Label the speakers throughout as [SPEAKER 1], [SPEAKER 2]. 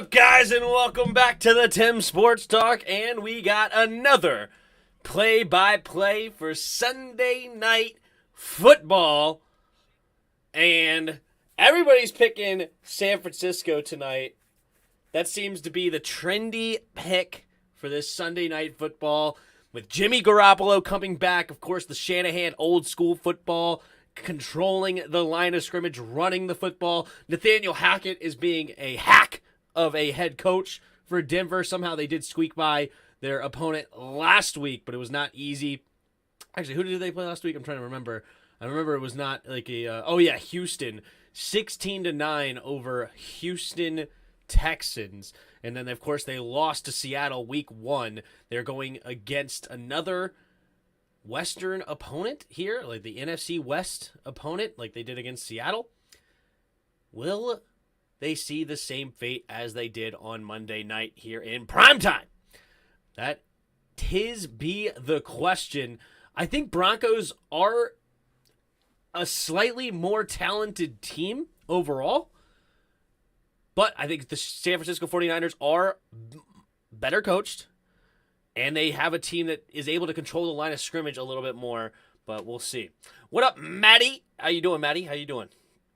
[SPEAKER 1] up, guys, and welcome back to the Tim Sports Talk. And we got another play-by-play for Sunday Night Football. And everybody's picking San Francisco tonight. That seems to be the trendy pick for this Sunday Night Football. With Jimmy Garoppolo coming back, of course, the Shanahan old-school football, controlling the line of scrimmage, running the football. Nathaniel Hackett is being a hack of a head coach for Denver. Somehow they did squeak by their opponent last week, but it was not easy. Actually, who did they play last week? I'm trying to remember. I remember it was not like a Houston, 16-9 over Houston Texans. And then, of course, they lost to Seattle week 1. They're going against another Western opponent here, like the NFC West opponent, like they did against Seattle. Will they see the same fate as they did on Monday night here in primetime? That tis be the question. I think Broncos are a slightly more talented team overall, but I think the San Francisco 49ers are better coached. And they have a team that is able to control the line of scrimmage a little bit more, but we'll see. What up, Maddie? How you doing, Maddie? How you doing?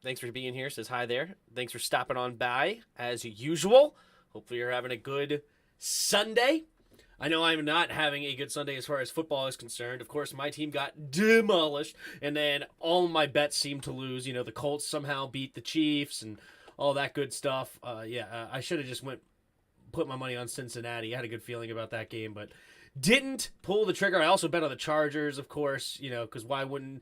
[SPEAKER 1] Thanks for being here. Says hi there. Thanks for stopping on by, as usual. Hopefully you're having a good Sunday. I know I'm not having a good Sunday as far as football is concerned. Of course, my team got demolished, and then all my bets seemed to lose. You know, the Colts somehow beat the Chiefs and all that good stuff. I should have just put my money on Cincinnati. I had a good feeling about that game, but didn't pull the trigger. I also bet on the Chargers, of course, because why wouldn't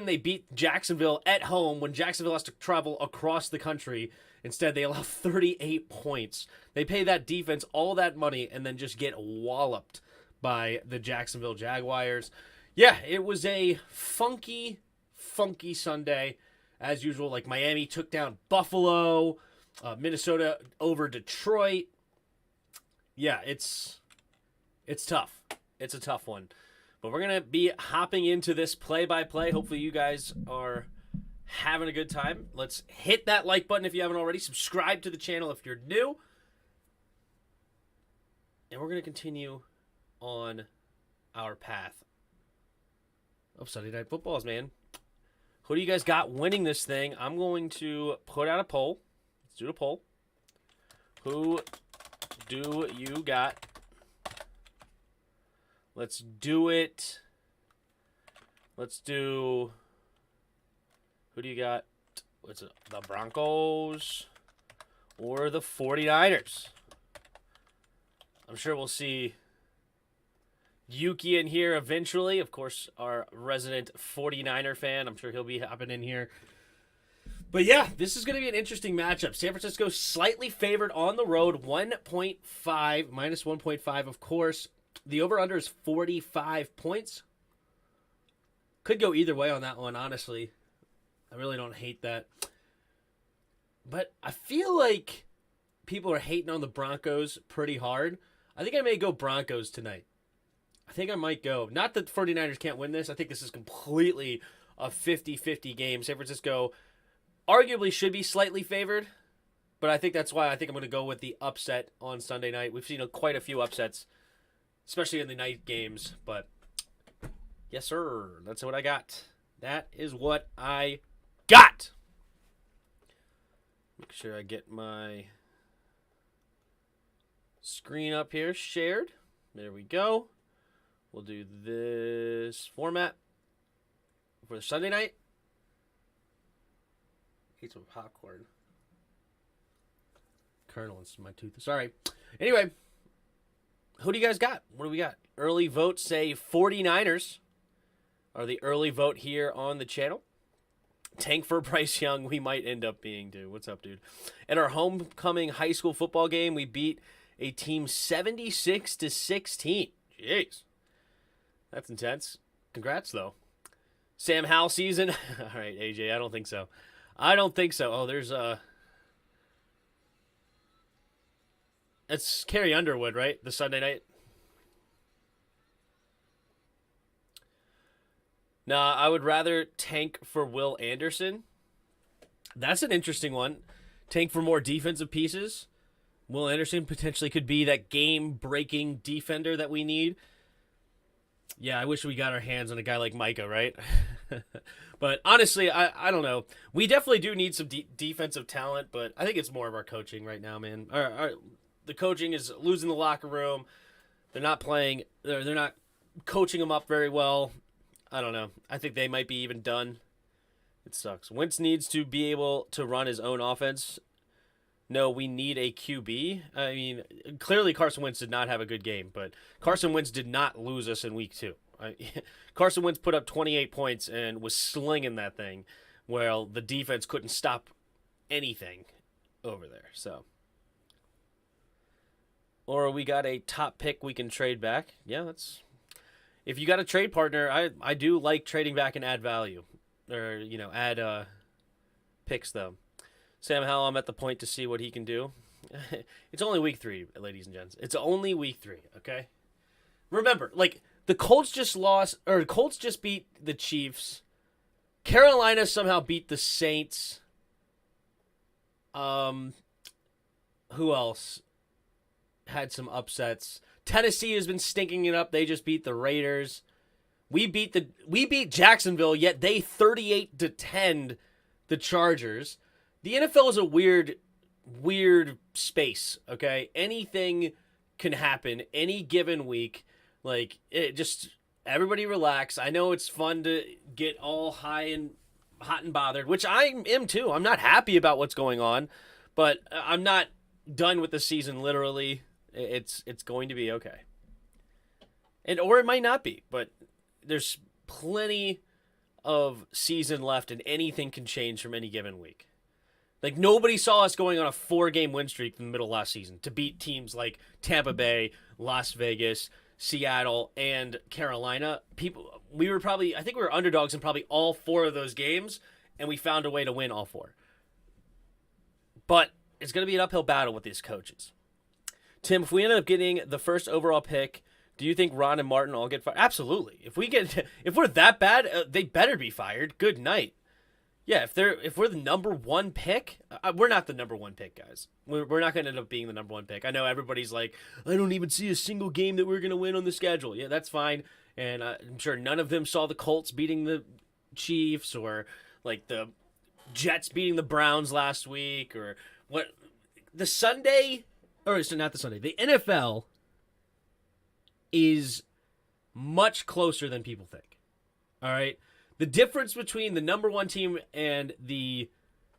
[SPEAKER 1] they beat Jacksonville at home when Jacksonville has to travel across the country? Instead, they allow 38 points. They pay that defense all that money and then just get walloped by the Jacksonville Jaguars. Yeah, it was a funky Sunday, as usual. Like Miami took down Buffalo, Minnesota over Detroit. Yeah, it's tough. It's a tough one. But we're going to be hopping into this play-by-play. Hopefully you guys are having a good time. Let's hit that like button if you haven't already. Subscribe to the channel if you're new. And we're going to continue on our path of Sunday Night Footballs, man. Who do you guys got winning this thing? I'm going to put out a poll. Let's do the poll. Who do you got? Let's do it. Let's do. Who do you got? What's it? The Broncos or the 49ers? I'm sure we'll see Yuki in here eventually. Of course, our resident 49er fan. I'm sure he'll be hopping in here. But yeah, this is going to be an interesting matchup. San Francisco slightly favored on the road, 1.5, minus 1.5, of course. The over-under is 45 points. Could go either way on that one, honestly. I really don't hate that. But I feel like people are hating on the Broncos pretty hard. I think I may go Broncos tonight. I think I might go. Not that the 49ers can't win this. I think this is completely a 50-50 game. San Francisco arguably should be slightly favored, but I think that's why I think I'm going to go with the upset on Sunday night. We've seen quite a few upsets, especially in the night games, but yes, sir, that's what I got. That is what I got. Make sure I get my screen up here shared. There we go. We'll do this format for the Sunday night. Eat some popcorn. Kernel in my tooth. Sorry. Anyway, who do you guys got? What do we got? Early votes say 49ers are the early vote here on the channel. Tank for Bryce Young, we might end up being, dude. What's up, dude? At our homecoming high school football game, we beat a team 76-16. Jeez. That's intense. Congrats, though. Sam Howell season. All right, AJ, I don't think so. Oh, there's it's Carrie Underwood, right? The Sunday night. Nah, I would rather tank for Will Anderson. That's an interesting one. Tank for more defensive pieces. Will Anderson potentially could be that game-breaking defender that we need. Yeah, I wish we got our hands on a guy like Micah, right? But honestly, I don't know. We definitely do need some defensive talent, but I think it's more of our coaching right now, man. The coaching is losing the locker room. They're not playing. They're not coaching them up very well. I don't know. I think they might be even done. It sucks. Wentz needs to be able to run his own offense. No, we need a QB. I mean, clearly Carson Wentz did not have a good game, but Carson Wentz did not lose us in week 2. Carson Wentz put up 28 points and was slinging that thing, while the defense couldn't stop anything over there. So, or we got a top pick we can trade back. Yeah, that's if you got a trade partner. I do like trading back and add value, or add picks though. Sam Howell, I'm at the point to see what he can do. It's only week 3, ladies and gents. It's only week 3, okay? Remember, the Colts just beat the Chiefs. Carolina somehow beat the Saints. Who else had some upsets? Tennessee has been stinking it up. They just beat the Raiders. We beat Jacksonville, yet they 38-10 the Chargers. The NFL is a weird space, okay? Anything can happen any given week. Everybody relax. I know it's fun to get all hot and bothered, which I am too. I'm not happy about what's going on, but I'm not done with the season, literally. It's going to be okay. Or it might not be, but there's plenty of season left, and anything can change from any given week. Nobody saw us going on a 4-game win streak in the middle of last season to beat teams like Tampa Bay, Las Vegas, Seattle, and Carolina. I think we were underdogs in probably all 4 of those games, and we found a way to win all 4. But it's going to be an uphill battle with these coaches. Tim, if we end up getting the first overall pick, do you think Ron and Martin all get fired? Absolutely. If we're that bad, they better be fired. Good night. Yeah, if we're the number 1 pick, we're not the number 1 pick, guys. We're not going to end up being the number 1 pick. I know everybody's like, I don't even see a single game that we're going to win on the schedule. Yeah, that's fine. And I'm sure none of them saw the Colts beating the Chiefs, or the Jets beating the Browns last week, or what. The NFL is much closer than people think. All right? The difference between the number 1 team and the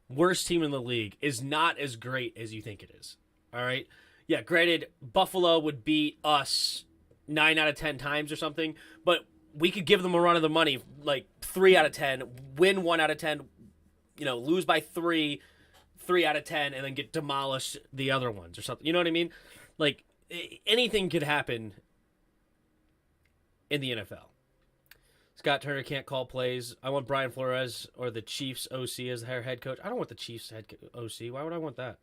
[SPEAKER 1] worst team in the league is not as great as you think it is. All right? Yeah, granted, Buffalo would beat us 9 out of 10 times or something, but we could give them a run of the money, 3 out of 10, win 1 out of 10, lose by 3 out of 10, and then get demolished the other ones or something. You know what I mean? Anything could happen in the NFL. Scott Turner can't call plays. I want Brian Flores or the Chiefs OC as their head coach. I don't want the Chiefs head OC. Why would I want that?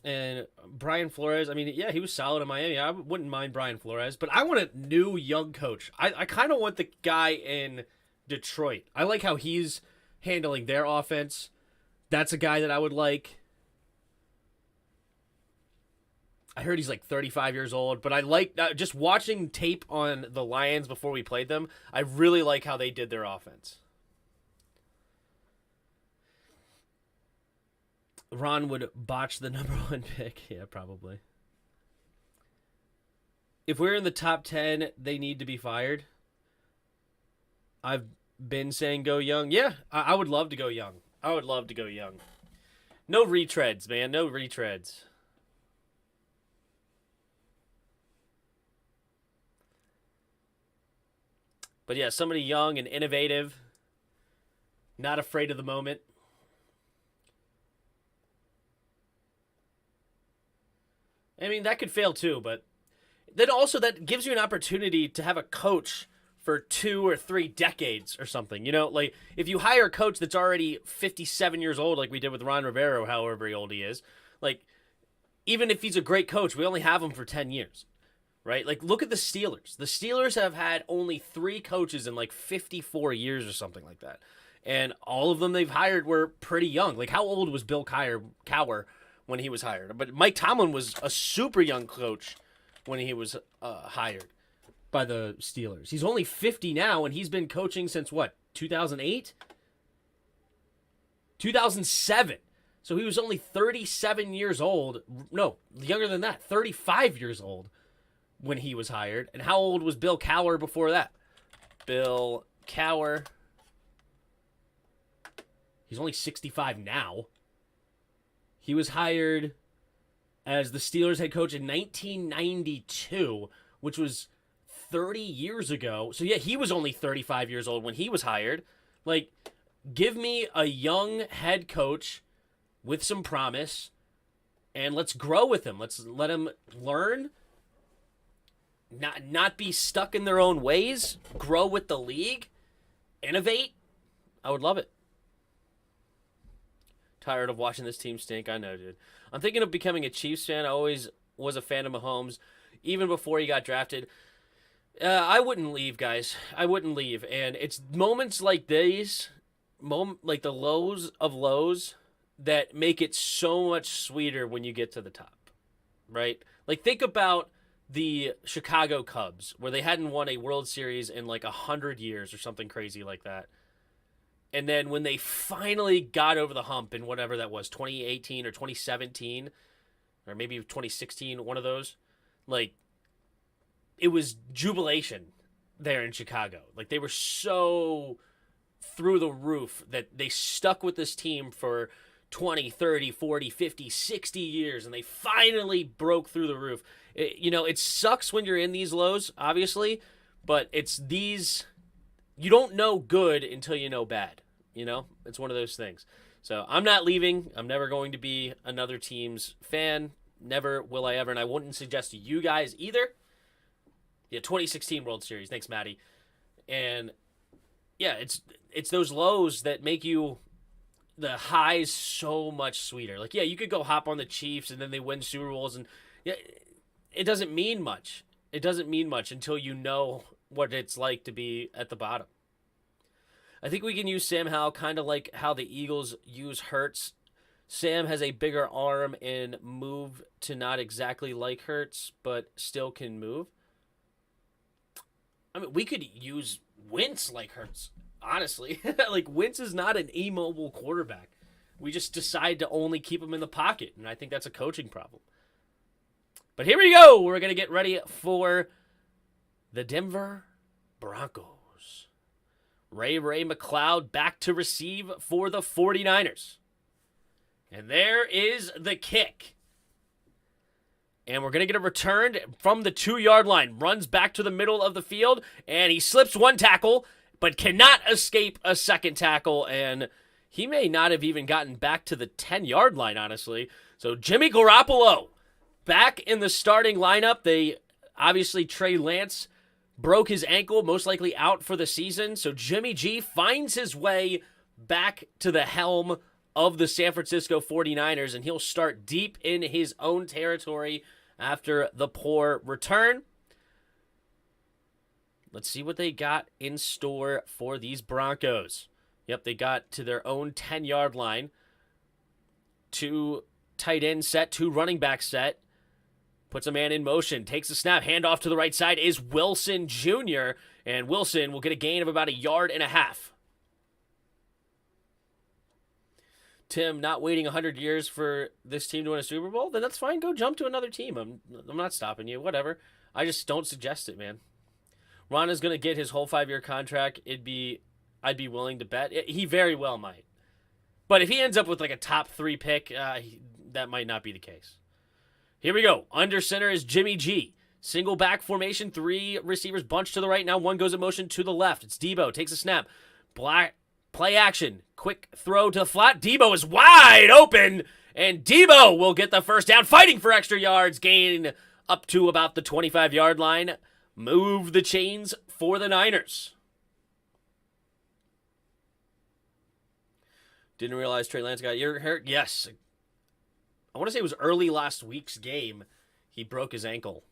[SPEAKER 1] And Brian Flores, he was solid in Miami. I wouldn't mind Brian Flores, but I want a new young coach. I kind of want the guy in Detroit. I like how he's handling their offense. That's a guy that I would like. I heard he's 35 years old, but I like just watching tape on the Lions before we played them. I really like how they did their offense. Ron would botch the number 1 pick. Yeah, probably. If we're in the top 10, they need to be fired. I've been saying go young. Yeah, I would love to go young. No retreads, man. No retreads. But yeah, somebody young and innovative, not afraid of the moment. That could fail too, but then also that gives you an opportunity to have a coach for 2 or 3 decades or something. If you hire a coach that's already 57 years old, like we did with Ron Rivera, however old he is, even if he's a great coach, we only have him for 10 years. Right? Look at the Steelers. The Steelers have had only 3 coaches in 54 years or something like that. And all of them they've hired were pretty young. How old was Bill Cowher when he was hired. But Mike Tomlin was a super young coach when he was hired by the Steelers. He's only 50 now, and he's been coaching since, what, 2008? 2007. So he was only 37 years old. No, younger than that, 35 years old when he was hired. And how old was Bill Cowher before that? Bill Cowher. He's only 65 now. He was hired as the Steelers head coach in 1992, which was 30 years ago. So, yeah, he was only 35 years old when he was hired. Like, give me a young head coach with some promise, and let's grow with him. Let's let him learn, not be stuck in their own ways, grow with the league, innovate. I would love it. Tired of watching this team stink. I know, dude. I'm thinking of becoming a Chiefs fan. I always was a fan of Mahomes, even before he got drafted. I wouldn't leave, guys. I wouldn't leave. And it's moments like these, like the lows of lows, that make it so much sweeter when you get to the top, right? Like, think about the Chicago Cubs, where they hadn't won a World Series in like 100 years or something crazy like that. And then when they finally got over the hump in whatever that was, 2018 or 2017, or maybe 2016, one of those, like, it was jubilation there in Chicago. Like, they were so through the roof that they stuck with this team for 20, 30, 40, 50, 60 years, and they finally broke through the roof. It sucks when you're in these lows, obviously, but it's these, you don't know good until you know bad. It's one of those things. So I'm not leaving. I'm never going to be another team's fan. Never will I ever, and I wouldn't suggest to you guys either. Yeah, 2016 World Series. Thanks, Maddie. And yeah, it's those lows that make the highs so much sweeter. Like, yeah, you could go hop on the Chiefs and then they win Super Bowls, and yeah, it doesn't mean much. It doesn't mean much until you know what it's like to be at the bottom. I think we can use Sam Howell kind of like how the Eagles use Hurts. Sam has a bigger arm and move to not exactly like Hurts, but still can move. I mean, we could use Wentz like Hurts. Honestly, like, Wentz is not an immobile quarterback. We just decide to only keep him in the pocket, and I think that's a coaching problem. But here we go. We're going to get ready for the Denver Broncos. Ray McCloud back to receive for the 49ers. And there is the kick. And we're going to get a return from the 2-yard line. Runs back to the middle of the field, and he slips one tackle, but cannot escape a second tackle, and he may not have even gotten back to the 10-yard line, honestly. So Jimmy Garoppolo back in the starting lineup. Obviously, Trey Lance broke his ankle, most likely out for the season. So Jimmy G finds his way back to the helm of the San Francisco 49ers, and he'll start deep in his own territory after the poor return. Let's see what they got in store for these Broncos. Yep, they got to their own 10-yard line. 2 tight end set, 2 running back set. Puts a man in motion, takes a snap, handoff to the right side is Wilson Jr., and Wilson will get a gain of about 1.5 yards. Tim, not waiting 100 years for this team to win a Super Bowl? Then that's fine. Go jump to another team. I'm not stopping you. Whatever. I just don't suggest it, man. Ron is going to get his whole 5-year contract. I'd be willing to bet. He very well might. But if he ends up with like a top 3 pick, that might not be the case. Here we go. Under center is Jimmy G. Single back formation. 3 receivers bunched to the right. Now 1 goes in motion to the left. It's Debo. Takes a snap. Play action. Quick throw to the flat. Debo is wide open. And Debo will get the first down. Fighting for extra yards. Gain up to about the 25-yard line. Move the chains for the Niners. Didn't realize Trey Lance got hurt. Yes. I want to say it was early last week's game. He broke his ankle.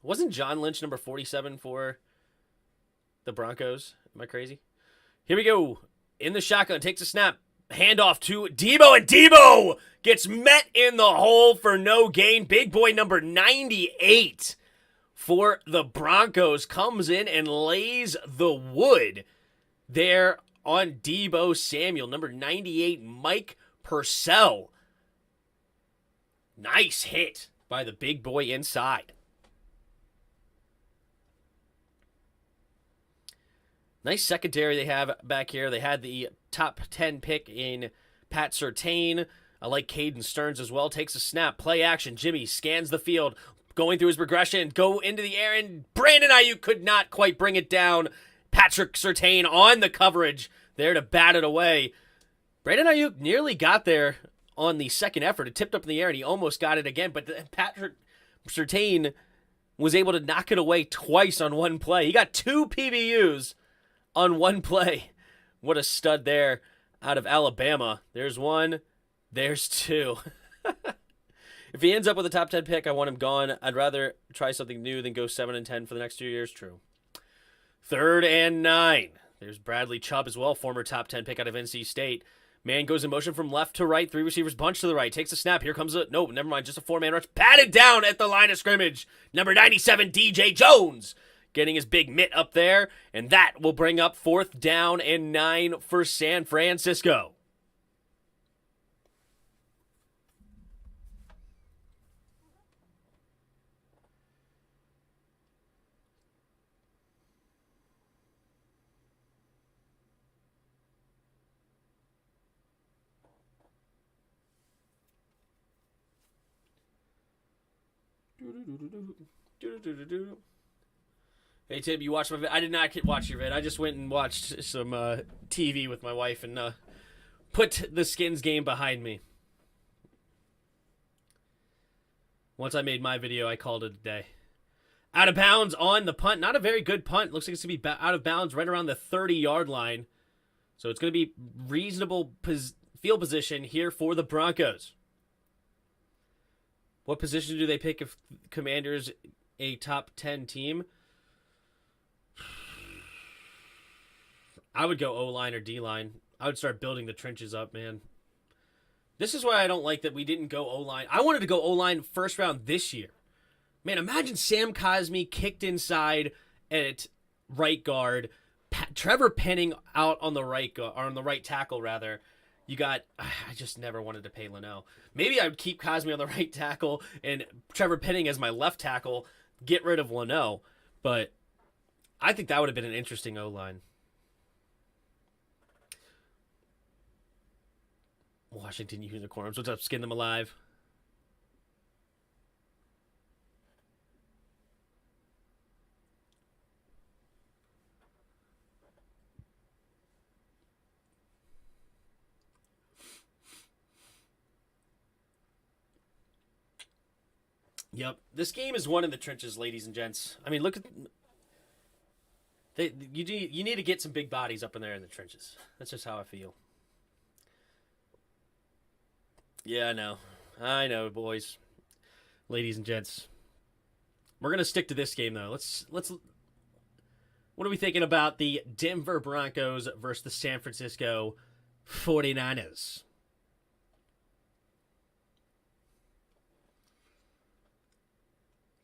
[SPEAKER 1] Wasn't John Lynch number 47 for the Broncos? Am I crazy? Here we go. in the shotgun, takes a snap, handoff to Debo, and Debo gets met in the hole for no gain. Big boy number 98 for the Broncos comes in and lays the wood there on Debo Samuel. Number 98, Mike Purcell. Nice hit by the big boy inside. Nice secondary they have back here. They had the top 10 pick in Pat Surtain. I like Caden Stearns as well. Takes a snap. Play action. Jimmy scans the field. Going through his progression. Go into the air. And Brandon Ayuk could not quite bring it down. Patrick Surtain on the coverage there to bat it away. Brandon Ayuk nearly got there on the second effort. It tipped up in the air and he almost got it again. But Patrick Surtain was able to knock it away twice on one play. He got 2 PBUs on one play. What a stud there out of Alabama. There's 1. There's 2. If he ends up with a top 10 pick, I want him gone. I'd rather try something new than go 7 and 10 for the next 2 years. True. 3rd and 9. There's Bradley Chubb as well, former top 10 pick out of NC State. Man goes in motion from left to right. 3 receivers bunch to the right. Takes a snap. Here comes no, never mind. Just a 4-man rush. Patted down at the line of scrimmage. Number 97, DJ Jones, getting his big mitt up there. And that will bring up 4th down and 9 for San Francisco. Hey Tim, you watched my vid? I did not watch your vid. I just went and watched some TV with my wife and put the Skins game behind me. Once I made my video, I called it a day. Out of bounds on the punt. Not a very good punt. Looks like it's going to be out of bounds right around the 30-yard line. So it's going to be reasonable field position here for the Broncos. What position do they pick if Commanders a top 10 team? I would go O-line or D-line. I would start building the trenches up, man. This is why I don't like that we didn't go O-line. I wanted to go O-line first round this year. Man, imagine Sam Cosmi kicked inside at right guard, Trevor Penning out on the right guard, or on the right tackle rather. You got, I just never wanted to pay Linnell. Maybe I would keep Cosmi on the right tackle and Trevor Penning as my left tackle, get rid of Linnell. But I think that would have been an interesting O-line. Washington Unicorns. What's up? Skin them alive. Yep. This game is won in the trenches, ladies and gents. I mean, look at... You need to get some big bodies up in there in the trenches. That's just how I feel. Yeah, I know. I know, boys. Ladies and gents. We're going to stick to this game, though. Let's. What are we thinking about the Denver Broncos versus the San Francisco 49ers?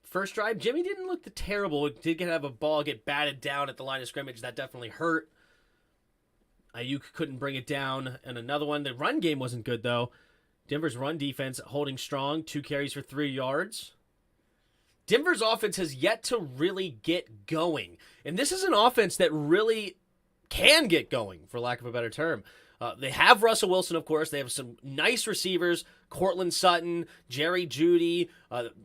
[SPEAKER 1] First drive, Jimmy didn't look terrible. Did have a ball get batted down at the line of scrimmage. That definitely hurt. Ayuk couldn't bring it down. And another one, the run game wasn't good, though. Denver's run defense holding strong. 2 carries for 3 yards. Denver's offense has yet to really get going. And this is an offense that really can get going, for lack of a better term. They have Russell Wilson, of course. They have some nice receivers. Cortland Sutton, Jerry Jeudy,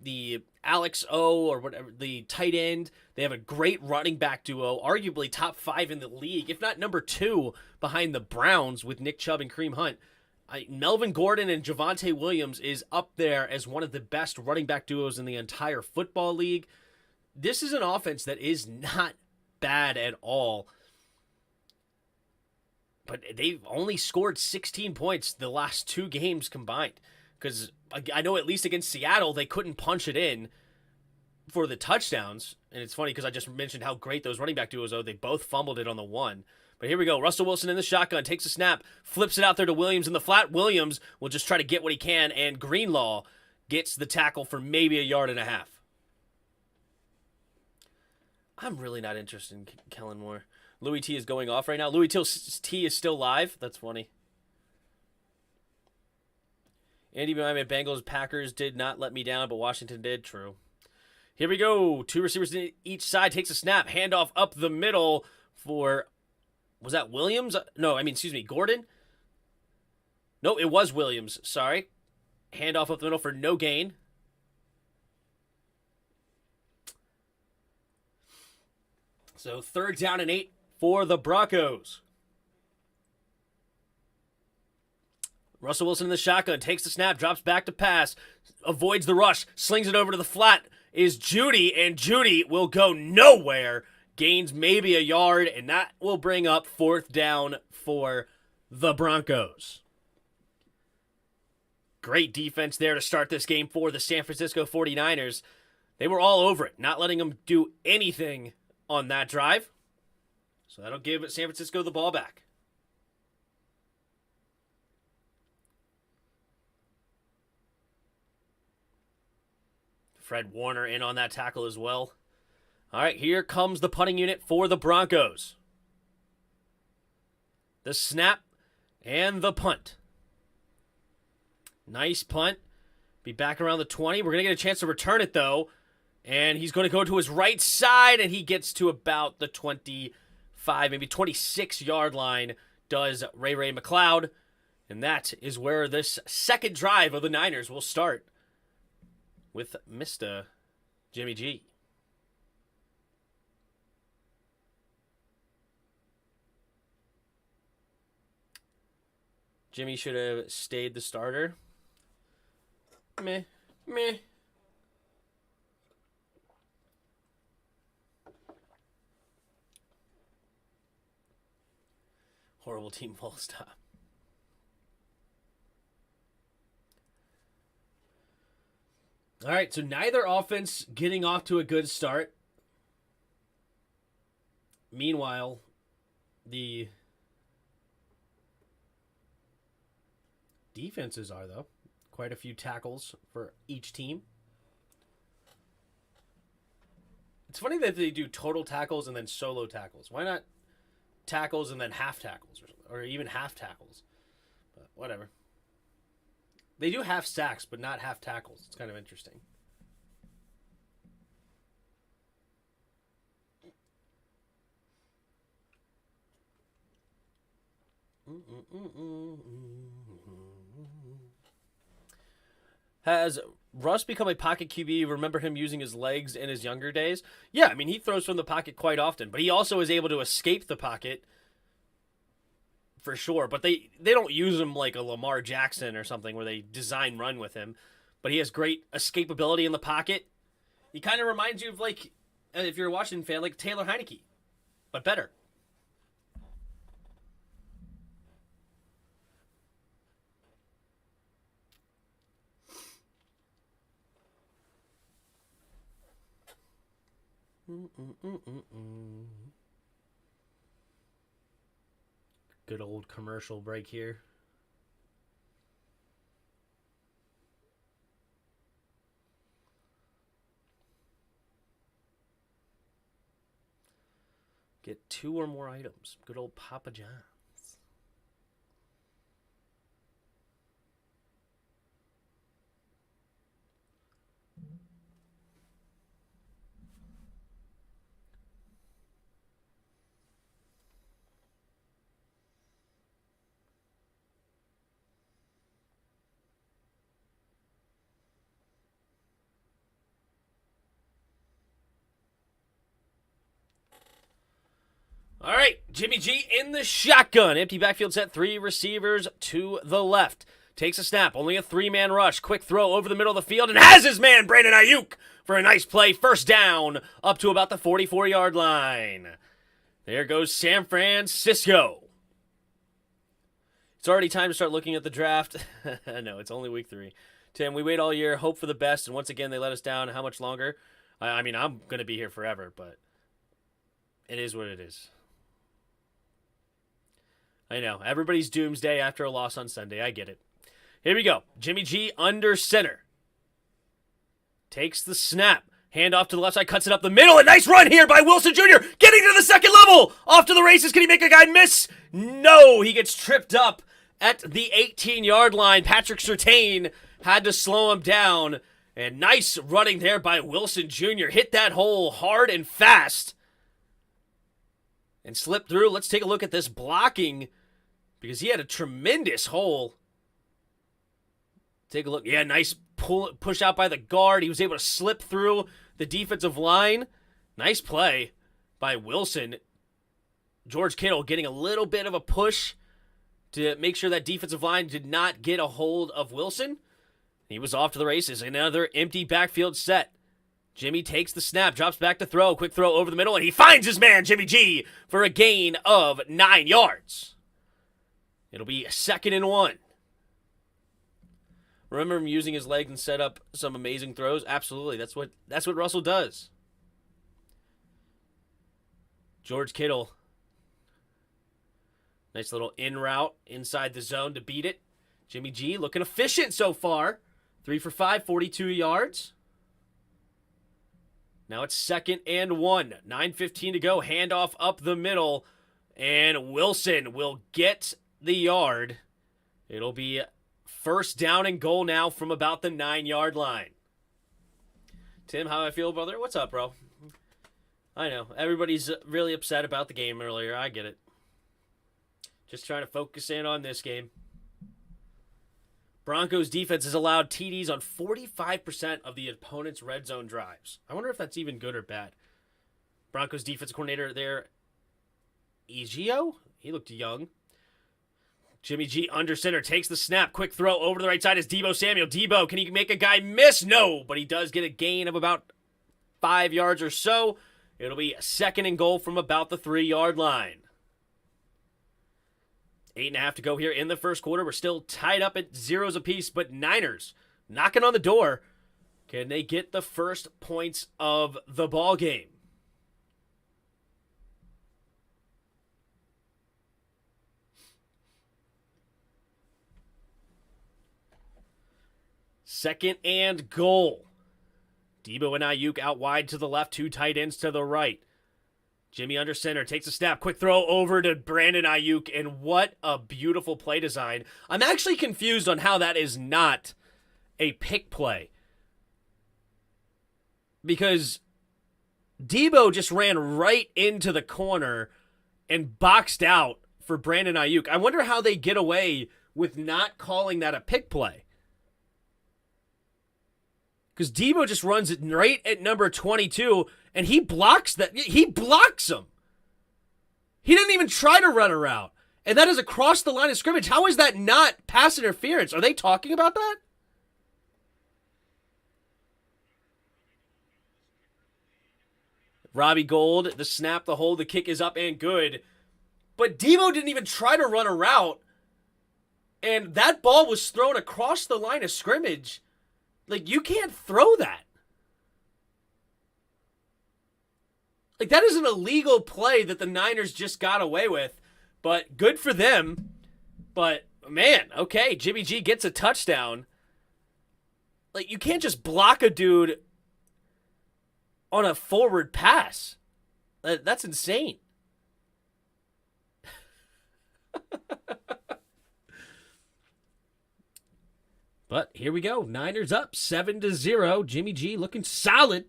[SPEAKER 1] the Alex O, or whatever, the tight end. They have a great running back duo, arguably top 5 in the league, if not number 2 behind the Browns with Nick Chubb and Kareem Hunt. Melvin Gordon and Javonte Williams is up there as one of the best running back duos in the entire football league. This is an offense that is not bad at all. But they've only scored 16 points the last 2 games combined. Because I know at least against Seattle, they couldn't punch it in. for the touchdowns. And it's funny because I just mentioned how great those running back duos are. They both fumbled it on the one. But here we go. Russell Wilson in the shotgun, takes a snap, flips it out there to Williams in the flat. Williams will just try to get what he can, and Greenlaw gets the tackle for maybe 1.5 yards. I'm really not interested in Kellen Moore. Louis T is going off right now. Louis T is still live. That's funny. Andy behind me, Bengals, Packers did not let me down, but Washington did. True. Here we go. 2 receivers on each side. Takes a snap. Handoff up the middle for... Was that Williams? No, Gordon? No, it was Williams. Sorry. Handoff up the middle for no gain. So 3rd down and 8 for the Broncos. Russell Wilson in the shotgun. Takes the snap. Drops back to pass. Avoids the rush. Slings it over to the flat. Is Judy, and Judy will go nowhere. Gains maybe 1 yard, and that will bring up 4th down for the Broncos. Great defense there to start this game for the San Francisco 49ers. They were all over it, not letting them do anything on that drive. So that'll give San Francisco the ball back. Fred Warner in on that tackle as well. All right, here comes the punting unit for the Broncos. The snap and the punt. Nice punt. Be back around the 20. We're going to get a chance to return it, though. And he's going to go to his right side, and he gets to about the 25, maybe 26-yard line, does Ray McLeod. And that is where this second drive of the Niners will start with Mr. Jimmy G. Jimmy should have stayed the starter. Meh. Horrible team ball stop. All right, so neither offense getting off to a good start. Meanwhile, the defenses are, though. Quite a few tackles for each team. It's funny that they do total tackles and then solo tackles. Why not tackles and then half tackles or even half tackles? But whatever. They do half sacks, but not half tackles. It's kind of interesting. Has Russ become a pocket QB? Remember him using his legs in his younger days? Yeah, I mean, he throws from the pocket quite often, but he also is able to escape the pocket for sure. But they don't use him like a Lamar Jackson or something where they design run with him. But he has great escapability in the pocket. He kind of reminds you of, like, if you're a Washington fan, like Taylor Heineke, but better. Good old commercial break here. Get 2 or more items. Good old Papa John's. All right, Jimmy G in the shotgun. Empty backfield set, 3 receivers to the left. Takes a snap, only a 3-man rush. Quick throw over the middle of the field and has his man, Brandon Ayuk, for a nice play. First down, up to about the 44-yard line. There goes San Francisco. It's already time to start looking at the draft. No, it's only week 3. Tim, we wait all year, hope for the best, and once again they let us down. How much longer? I mean, I'm going to be here forever, but it is what it is. I know. Everybody's doomsday after a loss on Sunday. I get it. Here we go. Jimmy G under center. Takes the snap. Hand off to the left side. Cuts it up the middle. A nice run here by Wilson Jr. Getting to the second level. Off to the races. Can he make a guy miss? No. He gets tripped up at the 18-yard line. Patrick Surtain had to slow him down. And nice running there by Wilson Jr. Hit that hole hard and fast. And slipped through. Let's take a look at this blocking because he had a tremendous hole. Take a look. Yeah, nice push out by the guard. He was able to slip through the defensive line. Nice play by Wilson. George Kittle getting a little bit of a push to make sure that defensive line did not get a hold of Wilson. He was off to the races. Another empty backfield set. Jimmy takes the snap, drops back to throw. Quick throw over the middle, and he finds his man, Jimmy G, for a gain of 9 yards. It'll be 2nd and 1. Remember him using his legs and set up some amazing throws? Absolutely. That's what Russell does. George Kittle. Nice little in route inside the zone to beat it. Jimmy G looking efficient so far. 3 for 5, 42 yards. Now it's 2nd and 1. 9:15 to go. Handoff up the middle. And Wilson will get the yard. It'll be 1st down and goal now from about the 9-yard line. Tim, how I feel, brother? What's up, bro? I know. Everybody's really upset about the game earlier. I get it. Just trying to focus in on this game. Broncos defense has allowed TDs on 45% of the opponent's red zone drives. I wonder if that's even good or bad. Broncos defensive coordinator there, Egio? He looked young. Jimmy G under center takes the snap. Quick throw over to the right side is Deebo Samuel. Deebo, can he make a guy miss? No, but he does get a gain of about 5 yards or so. It'll be 2nd and goal from about the 3-yard line. 8.5 to go here in the first quarter. We're still tied up at 0s apiece, but Niners knocking on the door. Can they get the first points of the ball game? Second and goal. Deebo and Ayuk out wide to the left, 2 tight ends to the right. Jimmy under center takes a snap. Quick throw over to Brandon Ayuk, and what a beautiful play design. I'm actually confused on how that is not a pick play. Because Deebo just ran right into the corner and boxed out for Brandon Ayuk. I wonder how they get away with not calling that a pick play. Because Deebo just runs it right at number 22, and he blocks that. He blocks him. He didn't even try to run a route. And that is across the line of scrimmage. How is that not pass interference? Are they talking about that? Robbie Gould, the snap, the hold, the kick is up and good. But Deebo didn't even try to run a route. And that ball was thrown across the line of scrimmage. Like, you can't throw that. Like, that is an illegal play that the Niners just got away with. But good for them. But, man, okay, Jimmy G gets a touchdown. Like, you can't just block a dude on a forward pass. That's insane. But here we go. Niners up 7-0. Jimmy G looking solid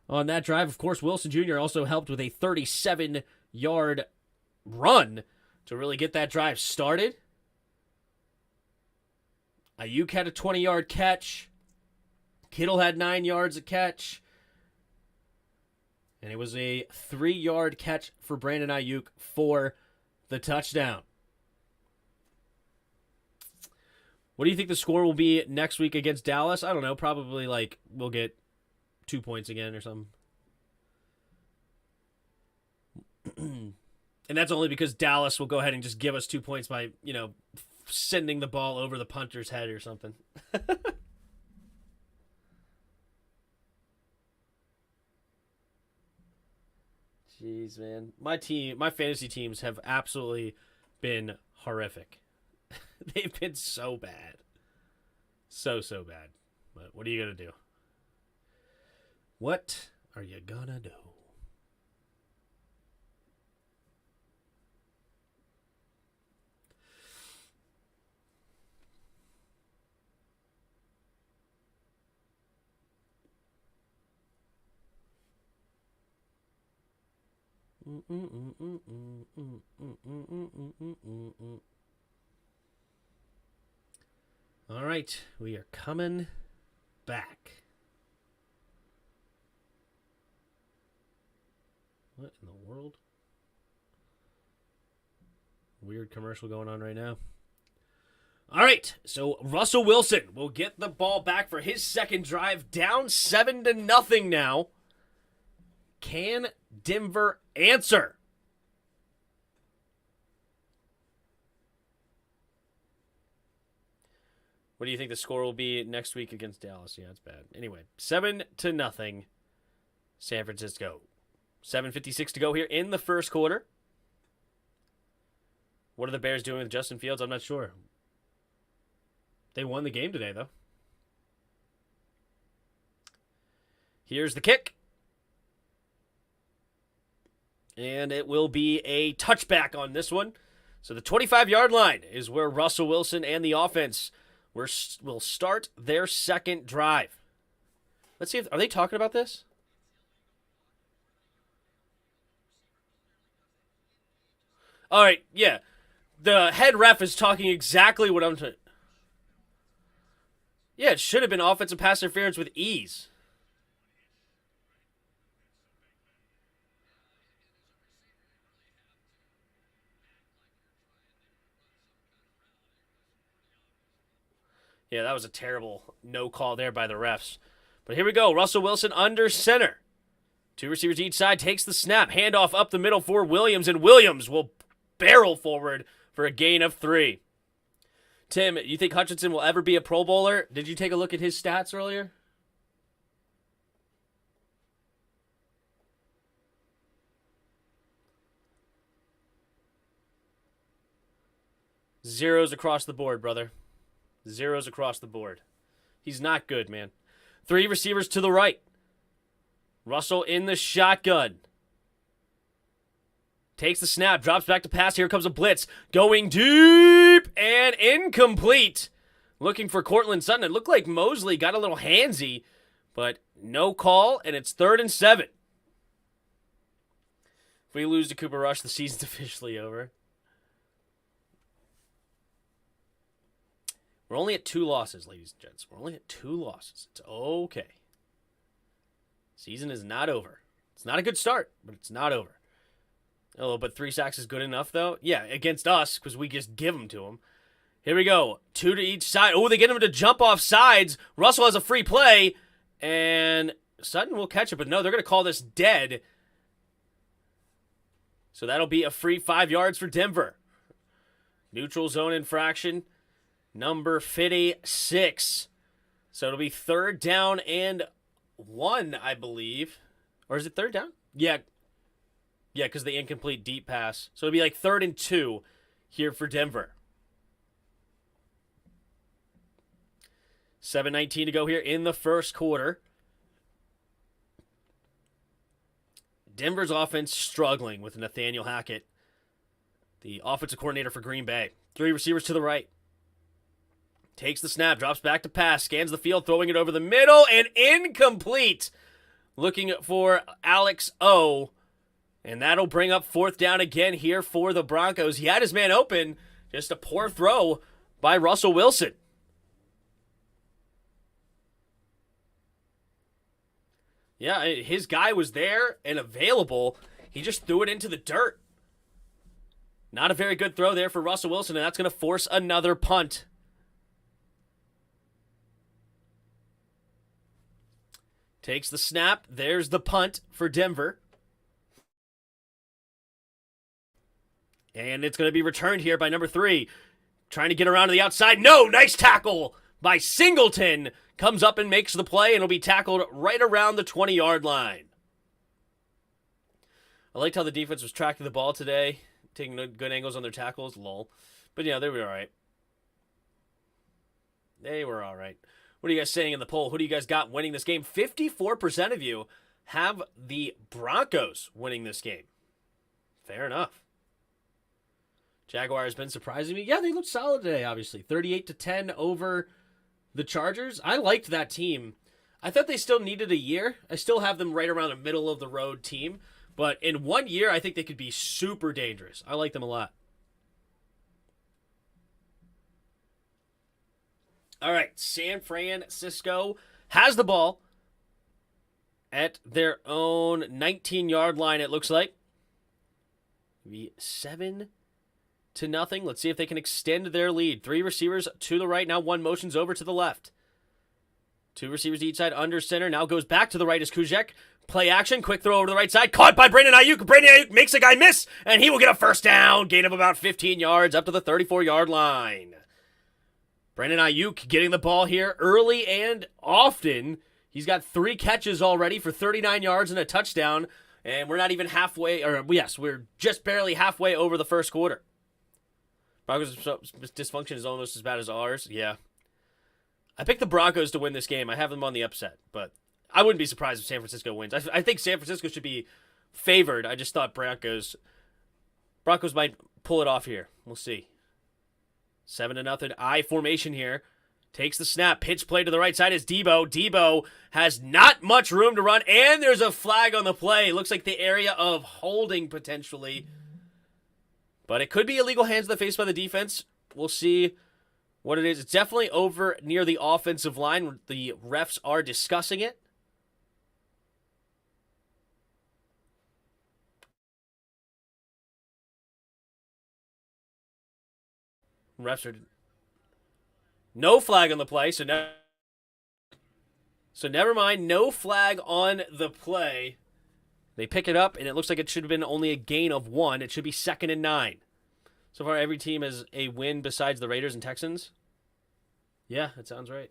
[SPEAKER 1] on that drive. Of course, Wilson Jr. also helped with a 37-yard run to really get that drive started. Ayuk had a 20-yard catch. Kittle had 9 yards a catch. And it was a 3-yard catch for Brandon Ayuk for the touchdown. What do you think the score will be next week against Dallas? I don't know. Probably like we'll get 2 points again or something. And that's only because Dallas will go ahead and just give us 2 points by, sending the ball over the punter's head or something. Jeez, man. My fantasy teams have absolutely been horrific. They've been so bad. So bad. But what are you going to do? What are you going to do? All right, we are coming back. What in the world? Weird commercial going on right now. All right, so Russell Wilson will get the ball back for his second drive, down 7-0 now. Can Denver answer? What do you think the score will be next week against Dallas? Yeah, it's bad. Anyway, 7-0, San Francisco. 7:56 to go here in the first quarter. What are the Bears doing with Justin Fields? I'm not sure. They won the game today, though. Here's the kick. And it will be a touchback on this one. So the 25-yard line is where Russell Wilson and the offense will start their second drive. Let's see are they talking about this? All right, yeah. The head ref is talking exactly what I'm saying. Yeah, it should have been offensive pass interference with ease. Yeah, that was a terrible no call there by the refs. But here we go. Russell Wilson under center. Two receivers each side, takes the snap. Handoff up the middle for Williams, and Williams will barrel forward for a gain of 3. Tim, you think Hutchinson will ever be a Pro Bowler? Did you take a look at his stats earlier? Zeros across the board, brother. Zeros across the board. He's not good, man. 3 receivers to the right. Russell in the shotgun. Takes the snap, drops back to pass. Here comes a blitz. Going deep and incomplete. Looking for Cortland Sutton. It looked like Mosley got a little handsy, but no call, and it's 3rd and 7. If we lose to Cooper Rush, the season's officially over. We're only at 2 losses, ladies and gents. We're only at 2 losses. It's okay. Season is not over. It's not a good start, but it's not over. Oh, but 3 sacks is good enough, though? Yeah, against us, because we just give them to them. Here we go. 2 to each side. Oh, they get him to jump off sides. Russell has a free play, and Sutton will catch it, but no, they're going to call this dead. So that'll be a free 5 yards for Denver. Neutral zone infraction. Number 56. So it'll be 3rd down and 1, I believe. Or is it 3rd down? Yeah. Yeah, because the incomplete deep pass. So it'll be like 3rd and 2 here for Denver. 7:19 to go here in the first quarter. Denver's offense struggling with Nathaniel Hackett, the offensive coordinator for Green Bay. 3 receivers to the right. Takes the snap, drops back to pass, scans the field, throwing it over the middle, and incomplete. Looking for Alex O. And that'll bring up 4th down again here for the Broncos. He had his man open, just a poor throw by Russell Wilson. Yeah, his guy was there and available. He just threw it into the dirt. Not a very good throw there for Russell Wilson, and that's going to force another punt. Takes the snap. There's the punt for Denver. And it's going to be returned here by number 3. Trying to get around to the outside. No, nice tackle by Singleton. Comes up and makes the play, and will be tackled right around the 20-yard line. I liked how the defense was tracking the ball today, taking good angles on their tackles. Lol. But yeah, they were all right. They were all right. What are you guys saying in the poll? Who do you guys got winning this game? 54% of you have the Broncos winning this game. Fair enough. Jaguars been surprising me. Yeah, they looked solid today, obviously. 38-10 over the Chargers. I liked that team. I thought they still needed a year. I still have them right around a middle-of-the-road team. But in 1 year, I think they could be super dangerous. I like them a lot. All right, San Francisco has the ball at their own 19-yard line, it looks like. Be 7-0. Let's see if they can extend their lead. 3 receivers to the right. Now 1 motions over to the left. 2 receivers each side under center. Now goes back to the right as Kuzek. Play action. Quick throw over to the right side. Caught by Brandon Ayuk. Brandon Ayuk makes a guy miss, and he will get a first down. Gain of about 15 yards up to the 34-yard line. Brandon Ayuk getting the ball here early and often. He's got 3 catches already for 39 yards and a touchdown. And we're not even halfway, or yes, we're just barely halfway over the first quarter. Broncos' dysfunction is almost as bad as ours. Yeah. I picked the Broncos to win this game. I have them on the upset, but I wouldn't be surprised if San Francisco wins. I think San Francisco should be favored. I just thought Broncos might pull it off here. We'll see. 7-0 I formation here. Takes the snap. Pitch play to the right side is Debo. Debo has not much room to run, and there's a flag on the play. Looks like the area of holding potentially. But it could be illegal hands to the face by the defense. We'll see what it is. It's definitely over near the offensive line. The refs are discussing it. Refs are... No flag on the play, so never mind. No flag on the play. They pick it up, and it looks like it should have been only a gain of 1. It should be 2nd and 9. So far, every team has a win besides the Raiders and Texans. Yeah, that sounds right.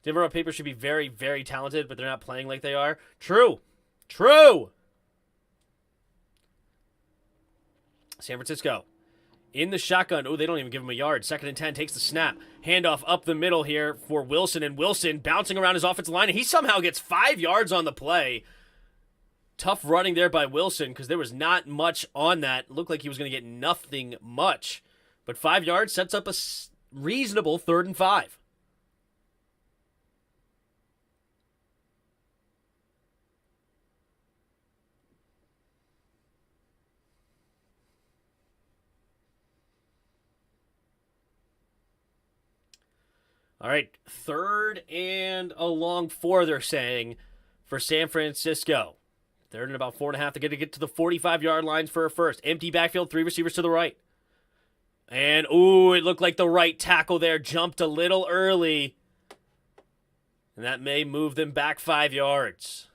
[SPEAKER 1] Denver on paper should be very, very talented, but they're not playing like they are. True. True. San Francisco. In the shotgun. Oh, they don't even give him a yard. 2nd and 10 takes the snap. Handoff up the middle here for Wilson. And Wilson bouncing around his offensive line. And he somehow gets 5 yards on the play. Tough running there by Wilson because there was not much on that. Looked like he was going to get nothing much. But 5 yards sets up a reasonable 3rd and 5. All right, 3rd and a long 4, they're saying, for San Francisco. 3rd and about 4.5. They're going to get to the 45-yard lines for a first. Empty backfield, 3 receivers to the right. And, ooh, it looked like the right tackle there jumped a little early. And that may move them back 5 yards.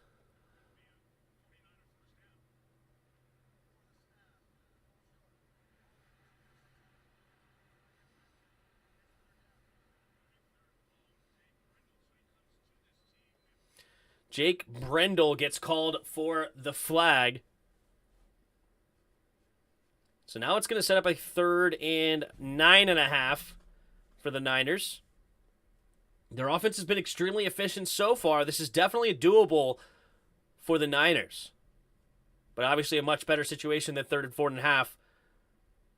[SPEAKER 1] Jake Brendel gets called for the flag. So now it's going to set up a 3rd and 9.5 for the Niners. Their offense has been extremely efficient so far. This is definitely doable for the Niners. But obviously a much better situation than 3rd and 4.5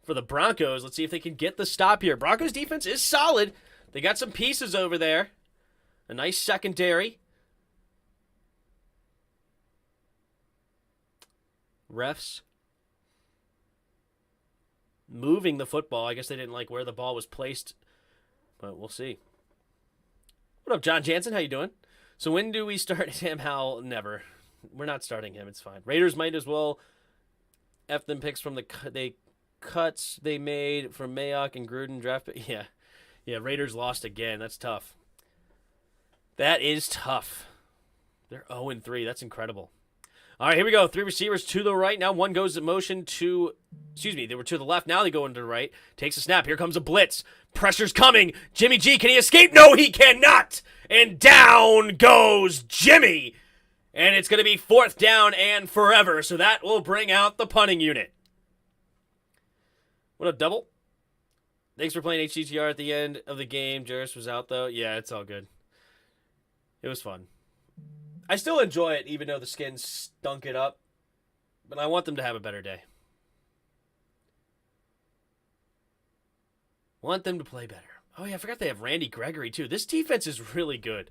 [SPEAKER 1] for the Broncos. Let's see if they can get the stop here. Broncos defense is solid. They got some pieces over there. A nice secondary. Refs moving the football. I guess they didn't like where the ball was placed, but we'll see. What up, John Jansen? How you doing? So when do we start Sam Howell? Never. We're not starting him. It's fine. Raiders might as well F them picks from the cuts they made from Mayock and Gruden draft. Yeah. Raiders lost again. That's tough. That is tough. They're 0-3. That's incredible. All right, here we go. 3 receivers to the right. Now 1 goes in motion to, they were to the left. Now they go into the right. Takes a snap. Here comes a blitz. Pressure's coming. Jimmy G, can he escape? No, he cannot. And down goes Jimmy. And it's going to be 4th down and forever, so that will bring out the punting unit. What up, Double? Thanks for playing HGTR at the end of the game. Jarris was out, though. Yeah, it's all good. It was fun. I still enjoy it, even though the Skins stunk it up. But I want them to have a better day. Want them to play better. Oh, yeah, I forgot they have Randy Gregory, too. This defense is really good.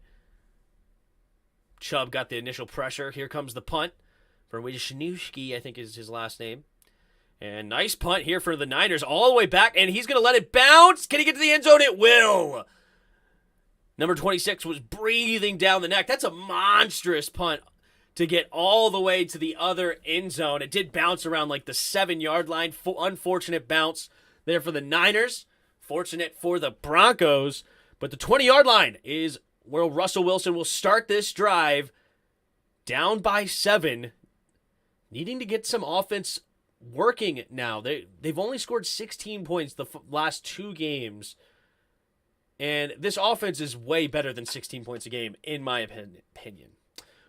[SPEAKER 1] Chubb got the initial pressure. Here comes the punt for Wisniewski, I think is his last name. And nice punt here for the Niners all the way back, and he's going to let it bounce. Can he get to the end zone? It will. Number 26 was breathing down the neck. That's a monstrous punt to get all the way to the other end zone. It did bounce around like the 7-yard line. Unfortunate bounce there for the Niners. Fortunate for the Broncos. But the 20-yard line is where Russell Wilson will start this drive down by 7, needing to get some offense working now. They've only scored 16 points the last 2 games, and this offense is way better than 16 points a game, in my opinion.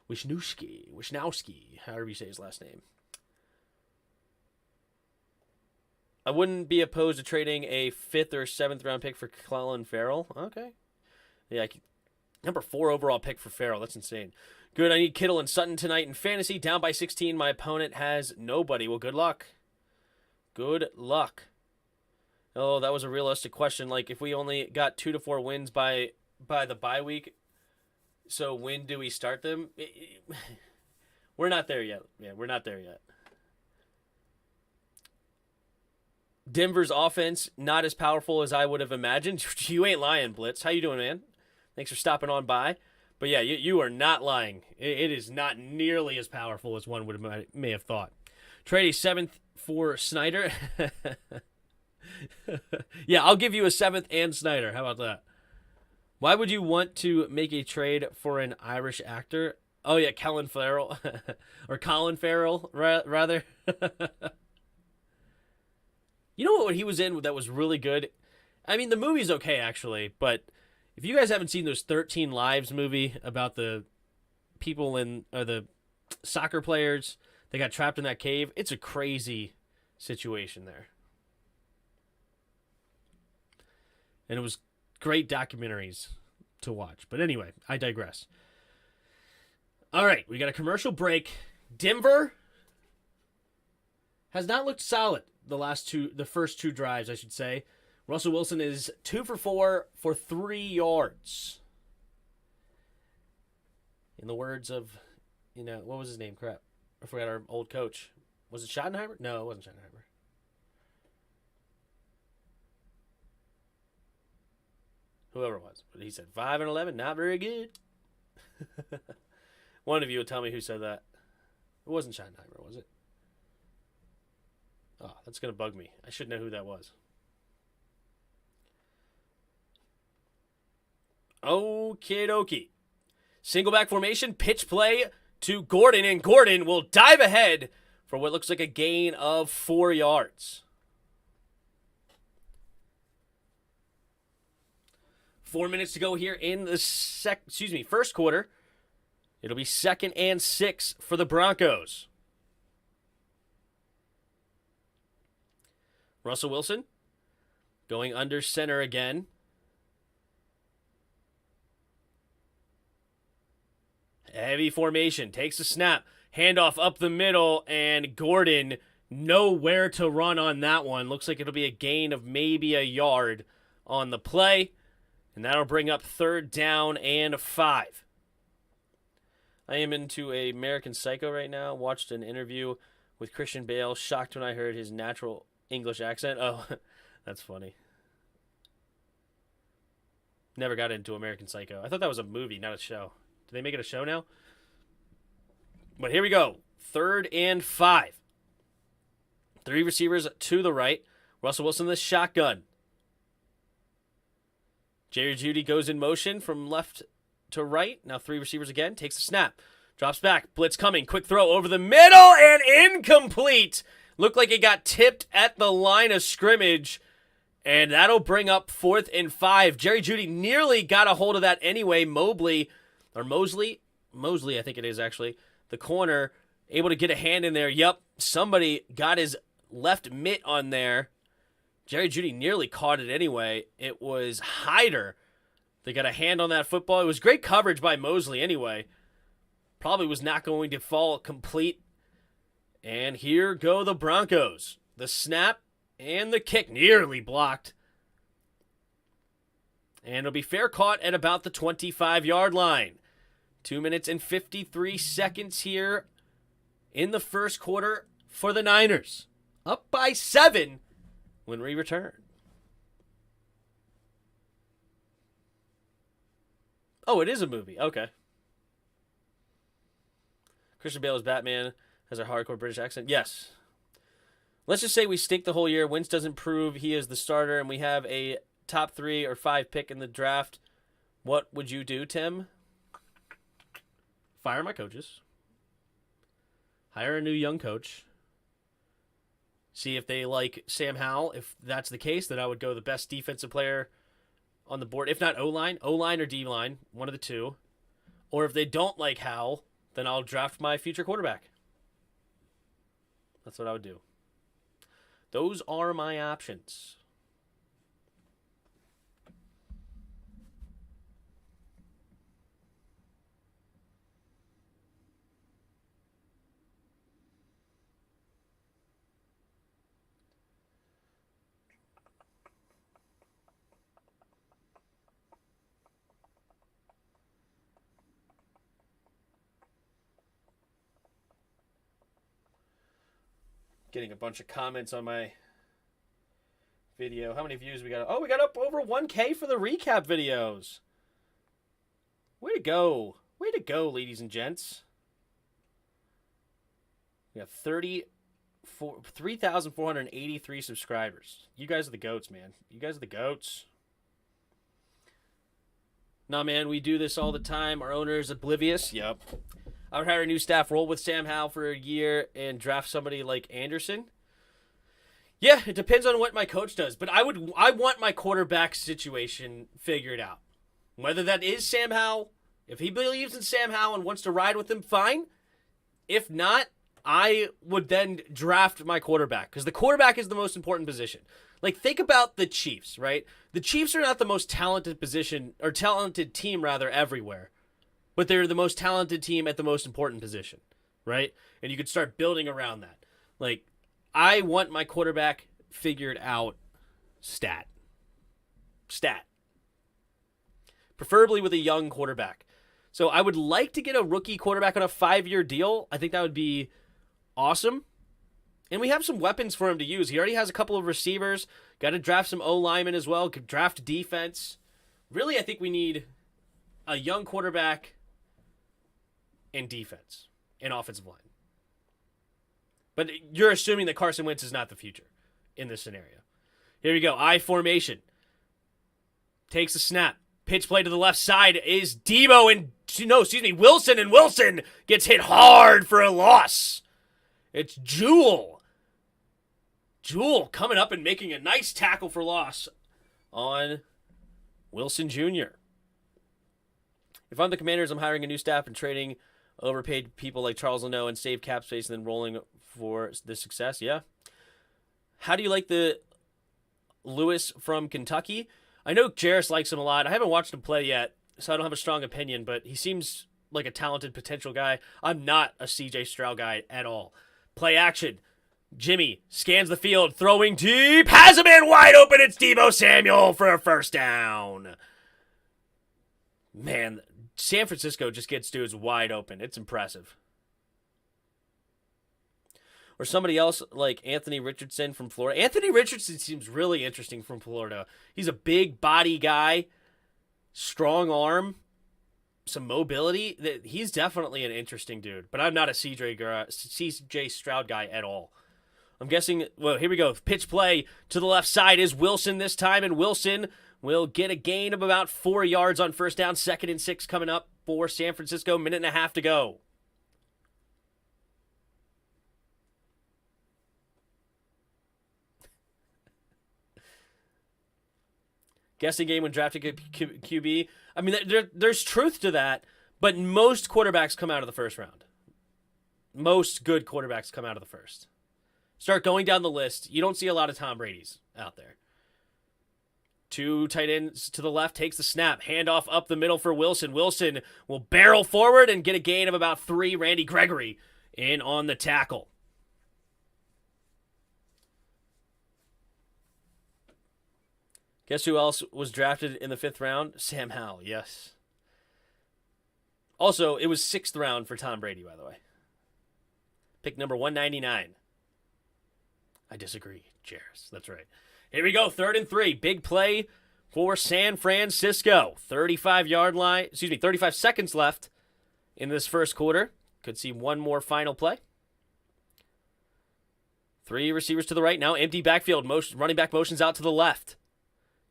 [SPEAKER 1] Wisniewski, however you say his last name. I wouldn't be opposed to trading a 5th or 7th round pick for Clelin Ferrell. Okay. Yeah, number 4 overall pick for Ferrell. That's insane. Good, I need Kittle and Sutton tonight in fantasy. Down by 16. My opponent has nobody. Well, good luck. Good luck. Oh, that was a realistic question. Like, if we only got 2 to 4 wins by the bye week, so when do we start them? We're not there yet. Yeah, we're not there yet. Denver's offense, not as powerful as I would have imagined. You ain't lying, Blitz. How you doing, man? Thanks for stopping on by. But yeah, you are not lying. It is not nearly as powerful as one may have thought. Trade a 7th for Snyder. Yeah, I'll give you a 7th and Snyder. How about that? Why would you want to make a trade for an Irish actor? Oh yeah, Colin Farrell. Or Colin Farrell, rather. You know what he was in that was really good? I mean, the movie's okay, actually, but if you guys haven't seen those 13 Lives movie about the people the soccer players that got trapped in that cave, it's a crazy situation there. And it was great documentaries to watch. But anyway, I digress. All right, we got a commercial break. Denver has not looked solid the first 2 drives, I should say. Russell Wilson is 2 for 4 for 3 yards. In the words of, what was his name? Crap. I forgot our old coach. Was it Schottenheimer? No, it wasn't Schottenheimer. Whoever it was. But he said 5 and 11, not very good. One of you will tell me who said that. It wasn't Schottenheimer, was it? Oh, that's going to bug me. I should know who that was. Okie dokie. Single back formation, pitch play to Gordon, and Gordon will dive ahead for what looks like a gain of 4 yards. 4 minutes to go here in the first quarter. It'll be 2nd and 6 for the Broncos. Russell Wilson going under center again. Heavy formation, takes a snap, handoff up the middle, and Gordon nowhere to run on that one. Looks like it'll be a gain of maybe a yard on the play, and that'll bring up 3rd down and 5. I am into American Psycho right now. Watched an interview with Christian Bale. Shocked when I heard his natural English accent. Oh, that's funny. Never got into American Psycho. I thought that was a movie, not a show. Do they make it a show now? But here we go. 3rd and 5. 3 receivers to the right. Russell Wilson, the shotgun. Jerry Jeudy goes in motion from left to right. Now 3 receivers again. Takes the snap. Drops back. Blitz coming. Quick throw over the middle and incomplete. Looked like it got tipped at the line of scrimmage. And that'll bring up 4th and 5. Jerry Jeudy nearly got a hold of that anyway. Mosley Mosley, I think it is actually, the corner, able to get a hand in there. Yep, somebody got his left mitt on there. Jerry Jeudy nearly caught it anyway. It was Hyder. They got a hand on that football. It was great coverage by Mosley anyway. Probably was not going to fall complete. And here go the Broncos. The snap and the kick nearly blocked. And it'll be fair caught at about the 25-yard line. 2 minutes and 53 seconds here in the first quarter for the Niners. Up by 7 when we return. Oh, it is a movie. Okay. Christian Bale is Batman. Has a hardcore British accent. Yes. Let's just say we stink the whole year. Wentz doesn't prove he is the starter, and we have a top 3 or 5 pick in the draft. What would you do, Tim? Fire my coaches. Hire a new young coach. See if they like Sam Howell. If that's the case, then I would go the best defensive player on the board. If not O-line or D-line, one of the two. Or if they don't like Howell, then I'll draft my future quarterback. That's what I would do. Those are my options. Getting a bunch of comments on my video. How many views we got? Oh, we got up over 1K for the recap videos. Way to go. Way to go, ladies and gents. We have 3,483 subscribers. You guys are the goats, man. You guys are the goats. Nah, man, we do this all the time. Our owner is oblivious. Yep. I would hire a new staff, roll with Sam Howell for a year, and draft somebody like Anderson. Yeah, it depends on what my coach does, but I want my quarterback situation figured out. Whether that is Sam Howell, if he believes in Sam Howell and wants to ride with him, fine. If not, I would then draft my quarterback, because the quarterback is the most important position. Like, think about the Chiefs, right? The Chiefs are not the most talented position, or talented team, rather, everywhere. But they're the most talented team at the most important position, right? And you could start building around that. Like, I want my quarterback figured out stat. Preferably with a young quarterback. So I would like to get a rookie quarterback on a 5-year deal. I think that would be awesome. And we have some weapons for him to use. He already has a couple of receivers. Got to draft some O-linemen as well. Could draft defense. Really, I think we need a young quarterback and defense and offensive line. But you're assuming that Carson Wentz is not the future in this scenario. Here we go. I formation. Takes a snap. Pitch play to the left side is Wilson, and Wilson gets hit hard for a loss. It's Jewell. Jewell coming up and making a nice tackle for loss on Wilson Jr. If I'm the Commanders, I'm hiring a new staff and trading overpaid people like Charles Leno and save cap space and then rolling for the success. Yeah. How do you like the Lewis from Kentucky? I know Jarris likes him a lot. I haven't watched him play yet, so I don't have a strong opinion, but he seems like a talented potential guy. I'm not a CJ Stroud guy at all. Play action. Jimmy scans the field, throwing deep, has a man wide open. It's Deebo Samuel for a first down. Man, San Francisco just gets dudes wide open. It's impressive. Or somebody else like Anthony Richardson from Florida. Anthony Richardson seems really interesting from Florida. He's a big body guy, strong arm, some mobility. He's definitely an interesting dude. But I'm not a CJ Stroud guy at all. I'm guessing, well, here we go. Pitch play to the left side is Wilson this time, and Wilson will get a gain of about 4 yards on first down. 2nd and 6 coming up for San Francisco. 1.5 minutes to go. Guessing game when drafting a QB. I mean, there's truth to that, But most quarterbacks come out of the first round. Most good quarterbacks come out of the first. Start going down the list. You don't see a lot of Tom Brady's out there. 2 tight ends to the left, takes the snap. Handoff up the middle for Wilson. Wilson will barrel forward and get a gain of about 3. Randy Gregory in on the tackle. Guess who else was drafted in the 5th round? Sam Howell, yes. Also, it was 6th round for Tom Brady, by the way. Pick number 199. I disagree, Jairus. That's right. Here we go, 3rd and 3. Big play for San Francisco. 35-yard line. 35 seconds left in this first quarter. Could see one more final play. 3 receivers to the right. Now empty backfield. Running back motions out to the left.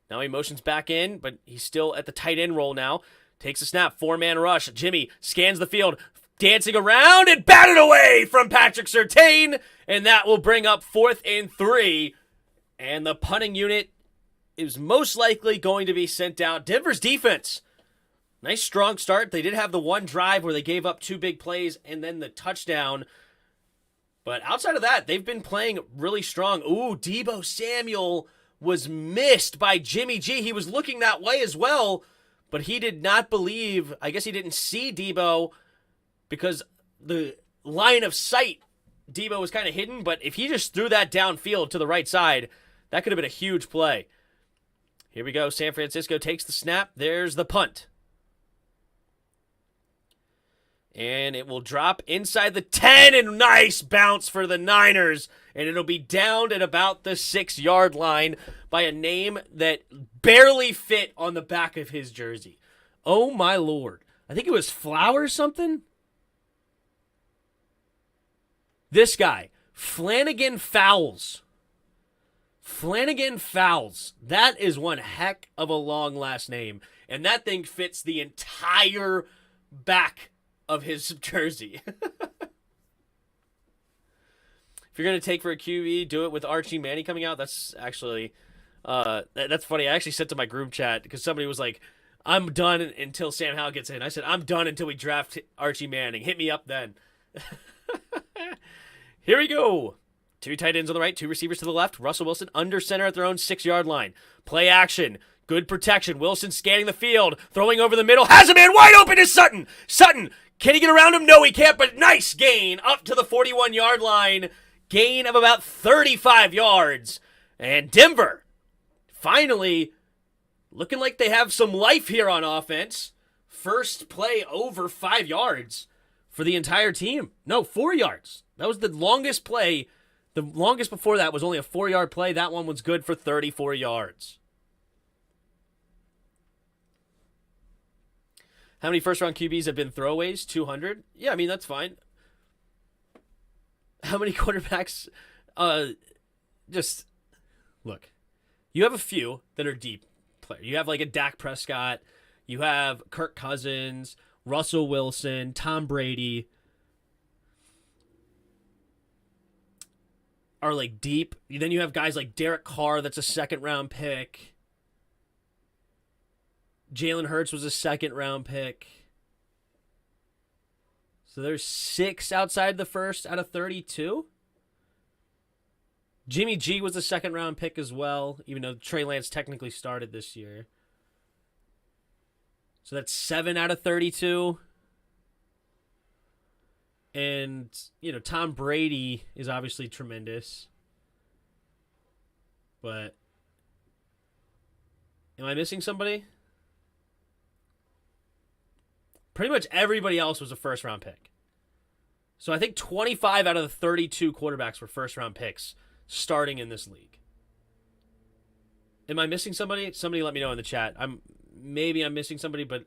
[SPEAKER 1] Now he motions back in, but he's still at the tight end role now. Takes a snap. 4-man rush. Jimmy scans the field. Dancing around and batted away from Patrick Surtain. And that will bring up 4th and 3. And the punting unit is most likely going to be sent out. Denver's defense. Nice strong start. They did have the one drive where they gave up 2 big plays and then the touchdown. But outside of that, they've been playing really strong. Ooh, Deebo Samuel was missed by Jimmy G. He was looking that way as well, but he did not believe. I guess he didn't see Deebo because the line of sight, Deebo was kind of hidden, but if he just threw that downfield to the right side, that could have been a huge play. Here we go. San Francisco takes the snap. There's the punt. And it will drop inside the 10, and nice bounce for the Niners. And it'll be downed at about the 6-yard line by a name that barely fit on the back of his jersey. Oh, my Lord. I think it was Flowers something. This guy, Flanagan Fowles. Flanagan Fowles. That is one heck of a long last name. And that thing fits the entire back of his jersey. If you're going to take for a QB, do it with Archie Manning coming out. That's actually, that's funny. I actually said to my group chat, because somebody was like, I'm done until Sam Howell gets in. I said, I'm done until we draft Archie Manning. Hit me up then. Here we go. 2 tight ends on the right, 2 receivers to the left. Russell Wilson under center at their own 6-yard line. Play action. Good protection. Wilson scanning the field. Throwing over the middle. Has a man wide open is Sutton. Sutton, can he get around him? No, he can't, but nice gain up to the 41-yard line. Gain of about 35 yards. And Denver, finally, looking like they have some life here on offense. First play over 5 yards for the entire team. No, 4 yards. That was the longest play. The longest before that was only a 4-yard play. That one was good for 34 yards. How many first-round QBs have been throwaways? 200? Yeah, I mean, that's fine. How many quarterbacks? Just, look. You have a few that are deep players. You have like a Dak Prescott. You have Kirk Cousins, Russell Wilson, Tom Brady. Are like deep. Then you have guys like Derek Carr, that's a 2nd-round pick. Jalen Hurts was a 2nd-round pick. So there's 6 outside the first out of 32. Jimmy G was a 2nd-round pick as well, even though Trey Lance technically started this year. So that's 7 out of 32. And, you know, Tom Brady is obviously tremendous. But am I missing somebody? Pretty much everybody else was a first-round pick. So I think 25 out of the 32 quarterbacks were first-round picks starting in this league. Am I missing somebody? Somebody let me know in the chat. Maybe I'm missing somebody, but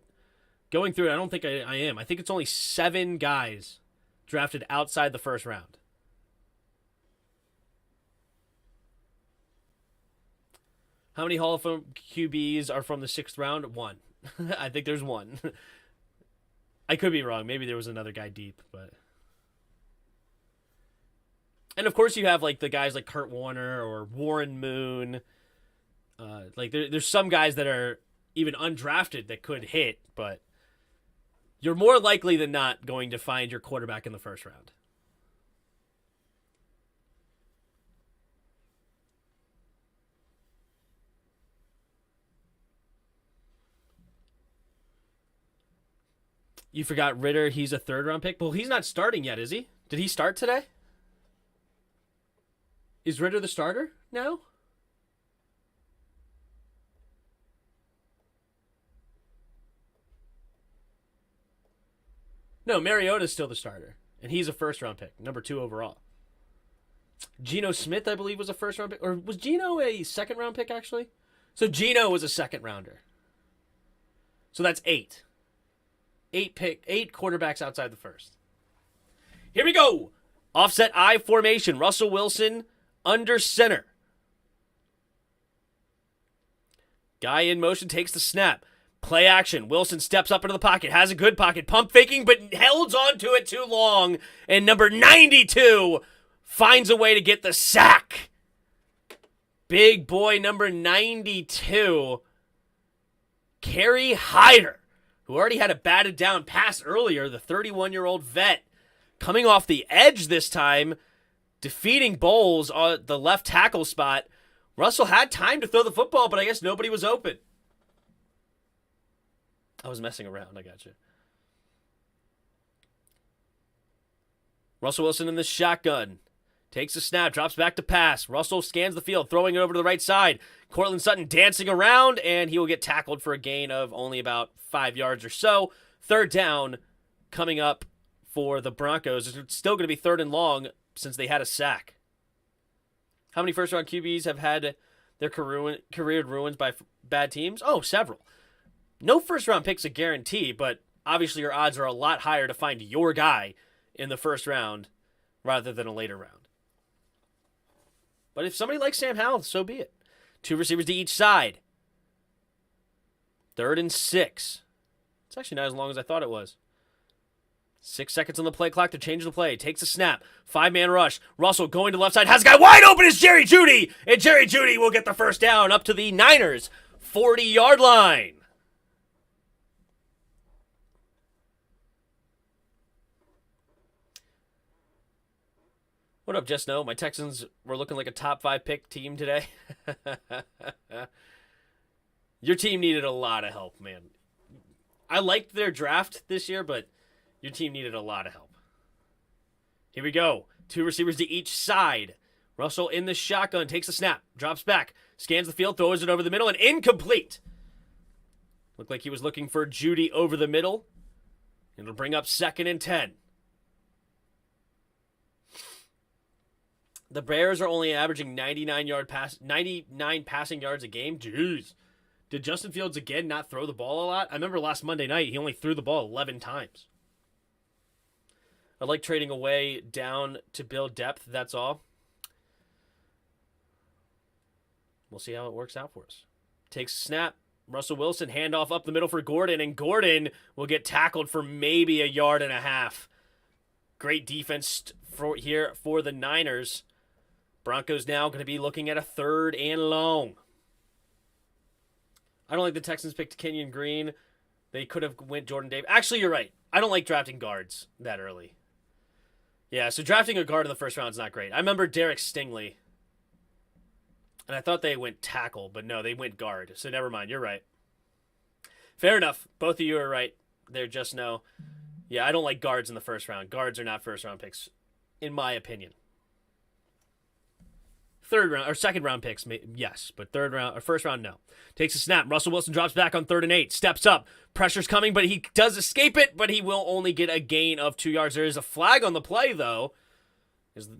[SPEAKER 1] going through it, I don't think I am. I think it's only 7 guys drafted outside the first round. How many Hall of Fame QBs are from the 6th round? 1. I think there's 1. I could be wrong. Maybe there was another guy deep, but... And, of course, you have, like, the guys like Kurt Warner or Warren Moon. There's some guys that are even undrafted that could hit, but You're more likely than not going to find your quarterback in the first round. You forgot Ritter. He's a third-round pick. Well, he's not starting yet, is he? Did he start today? Is Ritter the starter now? No, Mariota's still the starter, and he's a first-round pick, number 2 overall. Geno Smith, I believe, was a first-round pick. Or was Geno a second-round pick, actually? So Geno was a second-rounder. So that's 8. 8 quarterbacks outside the first. Here we go. Offset I formation. Russell Wilson under center. Guy in motion takes the snap. Play action. Wilson steps up into the pocket. Has a good pocket. Pump faking, but held onto it too long. And number 92 finds a way to get the sack. Big boy number 92. Kerry Hyder, who already had a batted down pass earlier, the 31-year-old vet, coming off the edge this time, defeating Bowles on the left tackle spot. Russell had time to throw the football, but I guess nobody was open. I was messing around. I got you. Russell Wilson in the shotgun. Takes a snap, drops back to pass. Russell scans the field, throwing it over to the right side. Cortland Sutton dancing around, and he will get tackled for a gain of only about 5 yards or so. Third down coming up for the Broncos. It's still going to be third and long since they had a sack. How many first-round QBs have had their career ruined by bad teams? Oh, several. No first-round pick's a guarantee, but obviously your odds are a lot higher to find your guy in the first round rather than a later round. But if somebody likes Sam Howell, so be it. 2 receivers to each side. 3rd and 6. It's actually not as long as I thought it was. 6 seconds on the play clock to change the play. Takes a snap. 5-man rush. Russell going to the left side. Has a guy wide open. It's Jerry Jeudy. And Jerry Jeudy will get the first down up to the Niners' 40-yard line. What up, Just Know? My Texans were looking like a top 5 pick team today. Your team needed a lot of help, man. I liked their draft this year, but your team needed a lot of help. Here we go. 2 receivers to each side. Russell in the shotgun, takes a snap, drops back, scans the field, throws it over the middle, and incomplete. Looked like he was looking for Jeudy over the middle. It'll bring up 2nd and 10. The Bears are only averaging 99 passing yards a game. Jeez. Did Justin Fields again not throw the ball a lot? I remember last Monday night, he only threw the ball 11 times. I like trading away down to build depth, that's all. We'll see how it works out for us. Takes a snap. Russell Wilson, handoff up the middle for Gordon, and Gordon will get tackled for maybe 1.5 yards. Great defense here for the Niners. Broncos now going to be looking at a 3rd and long. I don't like the Texans picked Kenyon Green. They could have went Jordan Davis. Actually, you're right. I don't like drafting guards that early. Yeah, so drafting a guard in the first round is not great. I remember Derek Stingley, and I thought they went tackle, but no, they went guard. So never mind. You're right. Fair enough. Both of you are right. They're Just No. Yeah, I don't like guards in the first round. Guards are not first-round picks, in my opinion. 3rd round or 2nd round picks, yes, but 3rd round or 1st round, no. Takes a snap. Russell Wilson drops back on 3rd and 8. Steps up. Pressure's coming, but he does escape it, but he will only get a gain of 2 yards. There is a flag on the play, though.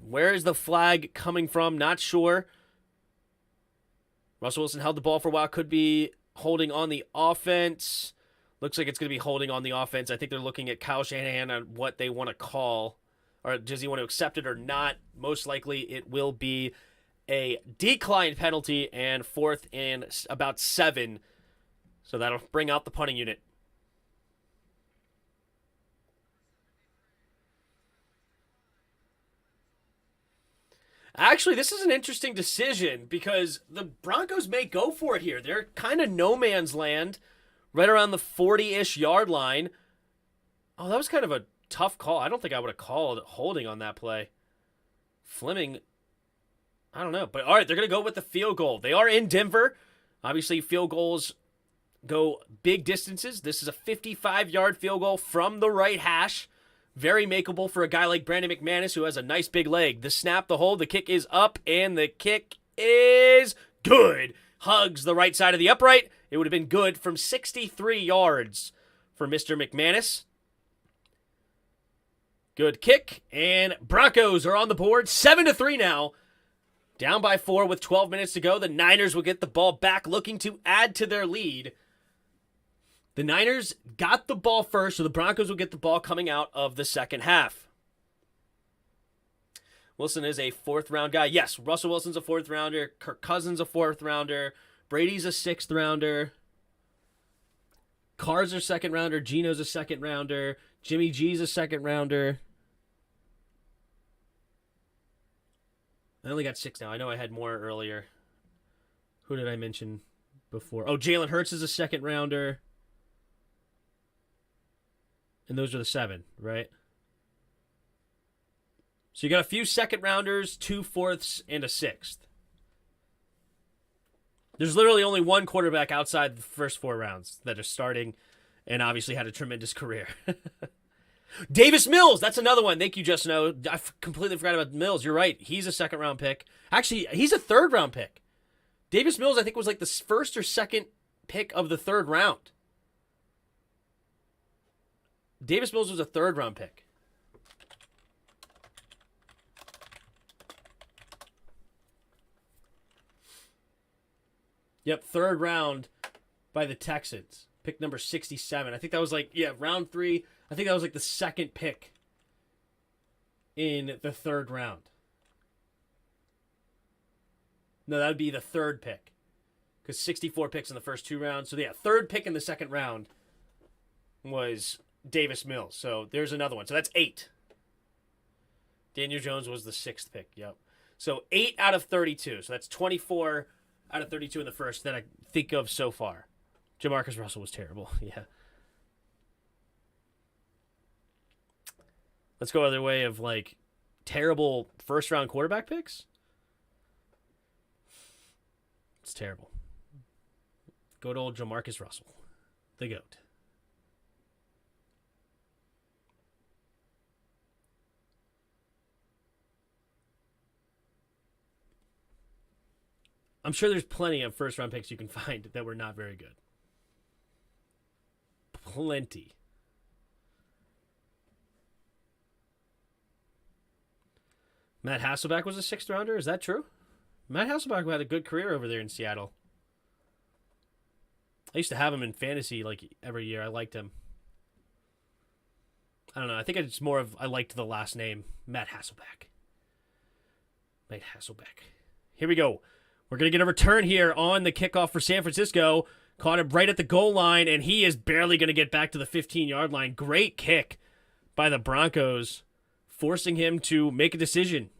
[SPEAKER 1] Where is the flag coming from? Not sure. Russell Wilson held the ball for a while. Could be holding on the offense. Looks like it's going to be holding on the offense. I think they're looking at Kyle Shanahan on what they want to call. Or does he want to accept it or not? Most likely it will be a decline penalty and 4th and about 7. So that'll bring out the punting unit. Actually, this is an interesting decision because the Broncos may go for it here. They're kind of no man's land right around the 40-ish yard line. Oh, that was kind of a tough call. I don't think I would have called holding on that play. Fleming, I don't know. But all right, they're going to go with the field goal. They are in Denver. Obviously, field goals go big distances. This is a 55-yard field goal from the right hash. Very makeable for a guy like Brandon McManus, who has a nice big leg. The snap, the hold, the kick is up, and the kick is good. Hugs the right side of the upright. It would have been good from 63 yards for Mr. McManus. Good kick, and Broncos are on the board, 7-3 now. Down by 4 with 12 minutes to go. The Niners will get the ball back, looking to add to their lead. The Niners got the ball first, so the Broncos will get the ball coming out of the second half. Wilson is a fourth-round guy. Yes, Russell Wilson's a fourth-rounder. Kirk Cousins a fourth-rounder. Brady's a sixth-rounder. Carr's a second-rounder. Geno's a second-rounder. Jimmy G's a second-rounder. I only got 6 now. I know I had more earlier. Who did I mention before? Oh, Jalen Hurts is a second-rounder. And those are the 7, right? So you got a few second-rounders, 2 fourths, and a 6th. There's literally only one quarterback outside the first 4 rounds that is starting and obviously had a tremendous career. Davis Mills, that's another one. Thank you, Just Know. I completely forgot about Mills. You're right. He's a second-round pick. Actually, he's a third-round pick. Davis Mills, I think, was like the first or second pick of the third round. Davis Mills was a third-round pick. Yep, third round by the Texans. Pick number 67. I think that was round 3. I think that was like the second pick in the third round. No, that would be the third pick. Because 64 picks in the first 2 rounds. So, yeah, third pick in the second round was Davis Mills. So, there's another one. So, that's 8. Daniel Jones was the 6th pick. Yep. So, 8 out of 32. So, that's 24 out of 32 in the first that I think of so far. Jamarcus Russell was terrible. Yeah. Let's go other way of, terrible first-round quarterback picks. It's terrible. Good old Jamarcus Russell. The GOAT. I'm sure there's plenty of first-round picks you can find that were not very good. Plenty. Matt Hasselbeck was a 6th-rounder? Is that true? Matt Hasselbeck had a good career over there in Seattle. I used to have him in fantasy every year. I liked him. I don't know. I think it's more of I liked the last name, Matt Hasselbeck. Matt Hasselbeck. Here we go. We're going to get a return here on the kickoff for San Francisco. Caught him right at the goal line, and he is barely going to get back to the 15-yard line. Great kick by the Broncos, forcing him to make a decision.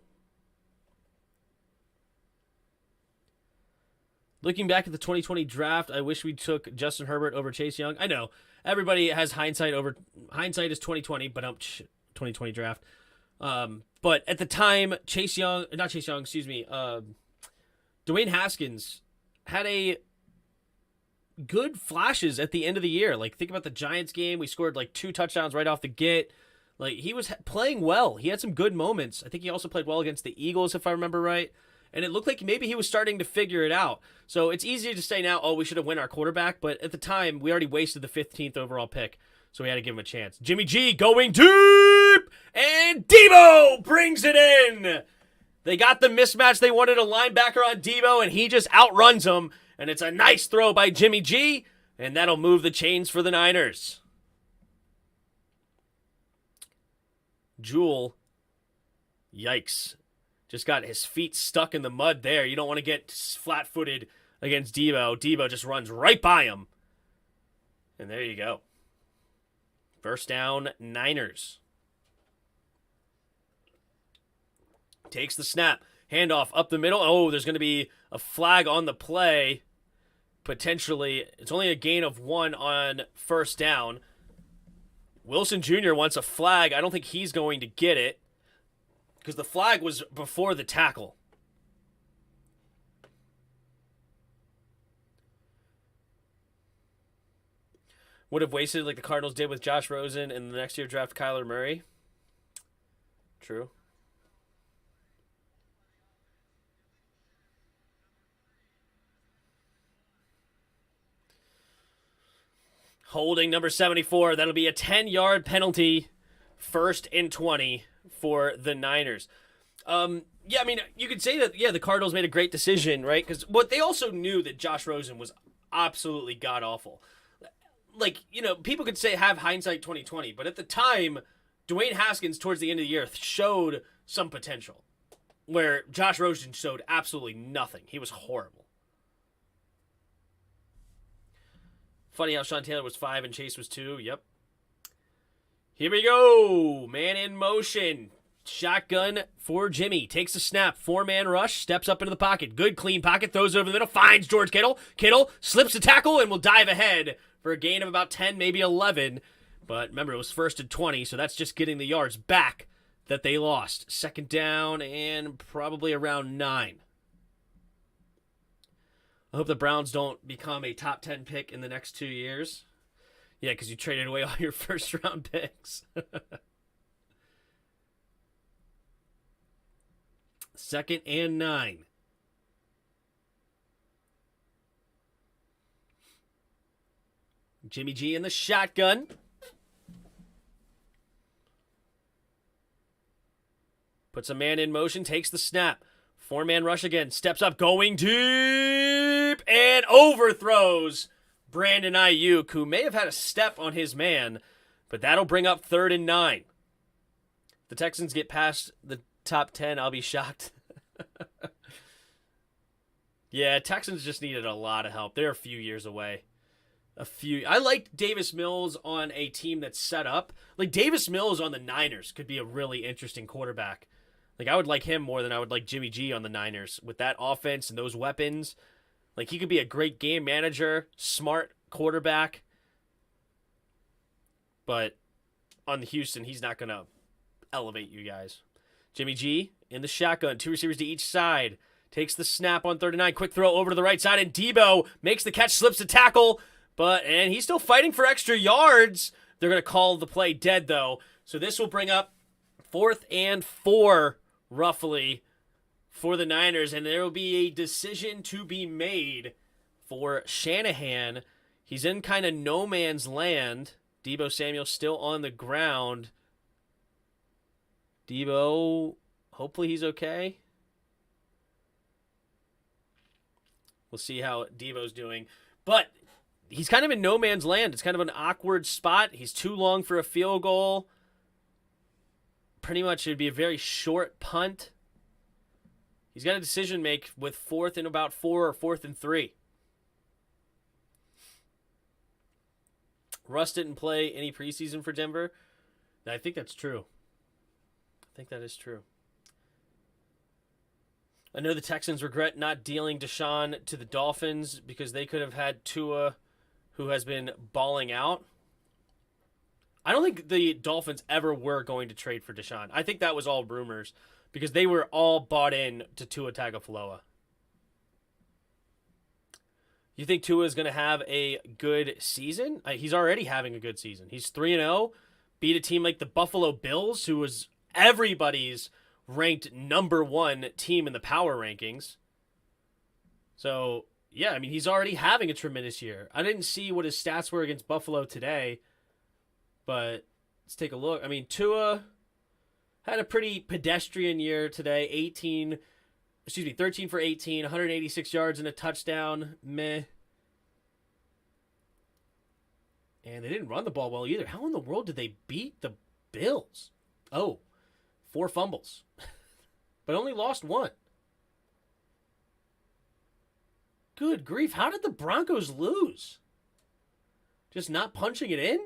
[SPEAKER 1] Looking back at the 2020 draft, I wish we took Justin Herbert over Chase Young. I know everybody has hindsight is 2020, but 2020 draft. But at the time, Dwayne Haskins had a good flashes at the end of the year. Think about the Giants game. We scored 2 touchdowns right off the get. He was playing well. He had some good moments. I think he also played well against the Eagles, if I remember right. And it looked like maybe he was starting to figure it out. So it's easy to say now, we should have won our quarterback. But at the time, we already wasted the 15th overall pick. So we had to give him a chance. Jimmy G going deep! And Debo brings it in! They got the mismatch. They wanted a linebacker on Debo, and he just outruns him. And it's a nice throw by Jimmy G, and that'll move the chains for the Niners. Jewel, yikes. Just got his feet stuck in the mud there. You don't want to get flat-footed against Debo. Debo just runs right by him. And there you go. First down, Niners. Takes the snap. Handoff up the middle. Oh, there's going to be a flag on the play. Potentially, it's only a gain of 1 on first down. Wilson Jr. wants a flag. I don't think he's going to get it because the flag was before the tackle. Would have wasted like the Cardinals did with Josh Rosen and the next year draft Kyler Murray. True. Holding number 74. That'll be a 10-yard penalty. 1st and 20 for the Niners. Yeah, I mean, you could say that, yeah, the Cardinals made a great decision, right? Because they also knew that Josh Rosen was absolutely god-awful. Like, you know, people could say have hindsight 2020, but at the time, Dwayne Haskins towards the end of the year showed some potential, where Josh Rosen showed absolutely nothing. He was horrible. Funny how Sean Taylor was 5 and Chase was 2. Yep. Here we go. Man in motion. Shotgun for Jimmy. Takes a snap. 4-man rush. Steps up into the pocket. Good clean pocket. Throws it over the middle. Finds George Kittle. Kittle slips the tackle and will dive ahead for a gain of about 10, maybe 11. But remember, it was 1st and 20, so that's just getting the yards back that they lost. 2nd down and probably around 9. I hope the Browns don't become a top 10 pick in the next 2 years. Yeah, because you traded away all your first-round picks. 2nd and 9. Jimmy G in the shotgun. Puts a man in motion, takes the snap. 4-man rush again, steps up, going deep, and overthrows Brandon Ayuk, who may have had a step on his man, but that'll bring up 3rd and 9. If the Texans get past the top 10, I'll be shocked. Yeah, Texans just needed a lot of help. They're a few years away. I like Davis Mills on a team that's set up. Like, Davis Mills on the Niners could be a really interesting quarterback. Like, I would like him more than I would like Jimmy G on the Niners. With that offense and those weapons, like, he could be a great game manager, smart quarterback. But on the Houston, he's not going to elevate you guys. Jimmy G in the shotgun, 2 receivers to each side. Takes the snap on 3rd and 9. Quick throw over to the right side, and Debo makes the catch, slips the tackle. And he's still fighting for extra yards. They're going to call the play dead, though. So this will bring up 4th and 4, roughly, for the Niners. And there will be a decision to be made for Shanahan. He's in kind of no man's land. Debo Samuel still on the ground. Debo, hopefully he's okay. We'll see how Debo's doing. But he's kind of in no man's land. It's kind of an awkward spot. He's too long for a field goal. Pretty much it would be a very short punt. He's got a decision to make with 4th and about 4 or 4th and 3. Russ didn't play any preseason for Denver. I think that's true. I think that is true. I know the Texans regret not dealing Deshaun to the Dolphins because they could have had Tua, who has been balling out. I don't think the Dolphins ever were going to trade for Deshaun. I think that was all rumors because they were all bought in to Tua Tagovailoa. You think Tua is going to have a good season? He's already having a good season. He's 3-0, beat a team like the Buffalo Bills, who was everybody's ranked number 1 team in the power rankings. So, yeah, I mean, he's already having a tremendous year. I didn't see what his stats were against Buffalo today, but let's take a look. I mean, Tua had a pretty pedestrian year today. 13 for 18, 186 yards and a touchdown. Meh. And they didn't run the ball well either. How in the world did they beat the Bills? Oh, 4 fumbles. But only lost 1. Good grief. How did the Broncos lose? Just not punching it in?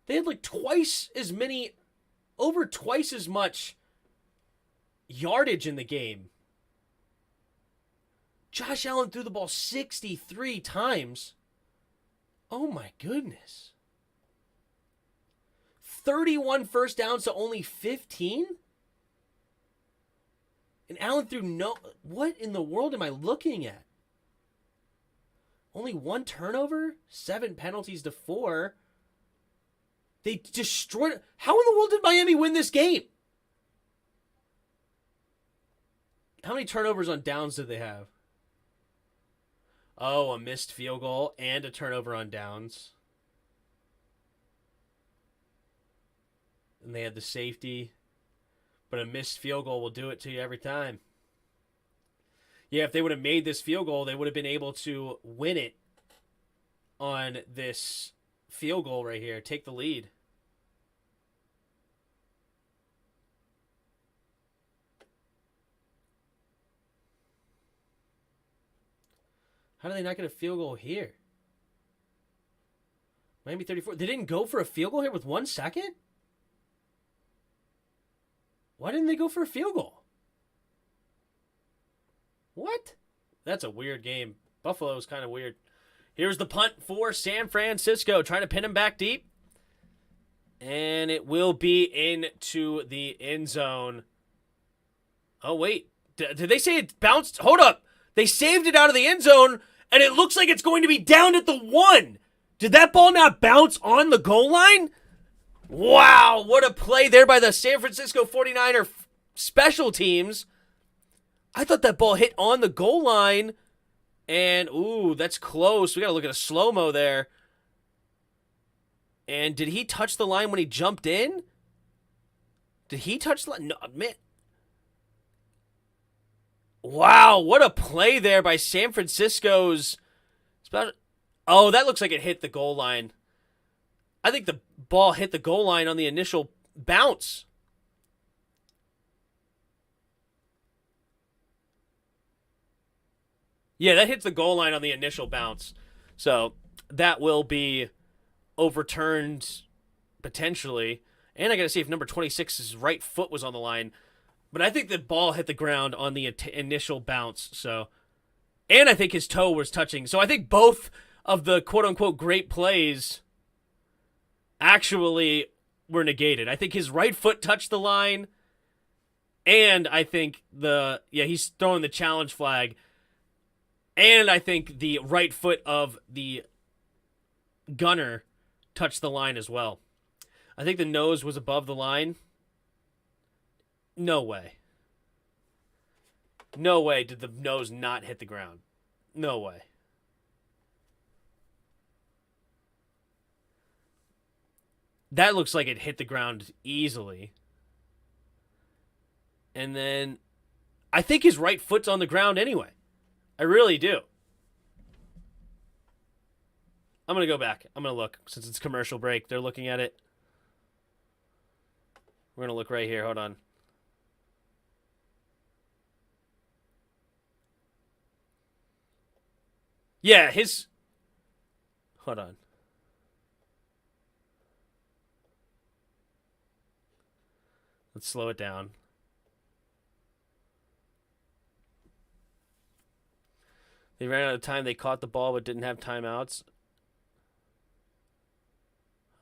[SPEAKER 1] They had like over twice as much yardage in the game. Josh Allen threw the ball 63 times. Oh my goodness. 31 first downs to only 15? And Allen threw no... What in the world am I looking at? Only 1 turnover? 7 penalties to 4. They destroyed... How in the world did Miami win this game? How many turnovers on downs did they have? Oh, a missed field goal and a turnover on downs. And they had the safety. But a missed field goal will do it to you every time. Yeah, if they would have made this field goal, they would have been able to win it on this field goal right here. Take the lead. How did they not get a field goal here? Miami 34. They didn't go for a field goal here with 1 second? Why didn't they go for a field goal? What? That's a weird game. Buffalo is kind of weird. Here's the punt for San Francisco. Trying to pin him back deep. And it will be into the end zone. Oh, wait. Did they say it bounced? Hold up. They saved it out of the end zone, and it looks like it's going to be down at the 1. Did that ball not bounce on the goal line? Wow, what a play there by the San Francisco 49er special teams. I thought that ball hit on the goal line. And, ooh, that's close. We got to look at a slow-mo there. And did he touch the line when he jumped in? Did he touch the line? No, man. Wow, what a play there by San Francisco's... Oh, that looks like it hit the goal line. I think the ball hit the goal line on the initial bounce. Yeah, that hits the goal line on the initial bounce. So that will be overturned potentially. And I got to see if number 26's right foot was on the line. But I think the ball hit the ground on the initial bounce. So, and I think his toe was touching. So I think both of the quote-unquote great plays actually were negated. I think his right foot touched the line, and I think he's throwing the challenge flag, and I think the right foot of the gunner touched the line as well. I think the nose was above the line. No way. No way did the nose not hit the ground. No way. That looks like it hit the ground easily. And then I think his right foot's on the ground anyway. I really do. I'm going to go back. I'm going to look. Since it's commercial break, they're looking at it. We're going to look right here. Hold on. Yeah, hold on. Let's slow it down. They ran out of time. They caught the ball but didn't have timeouts.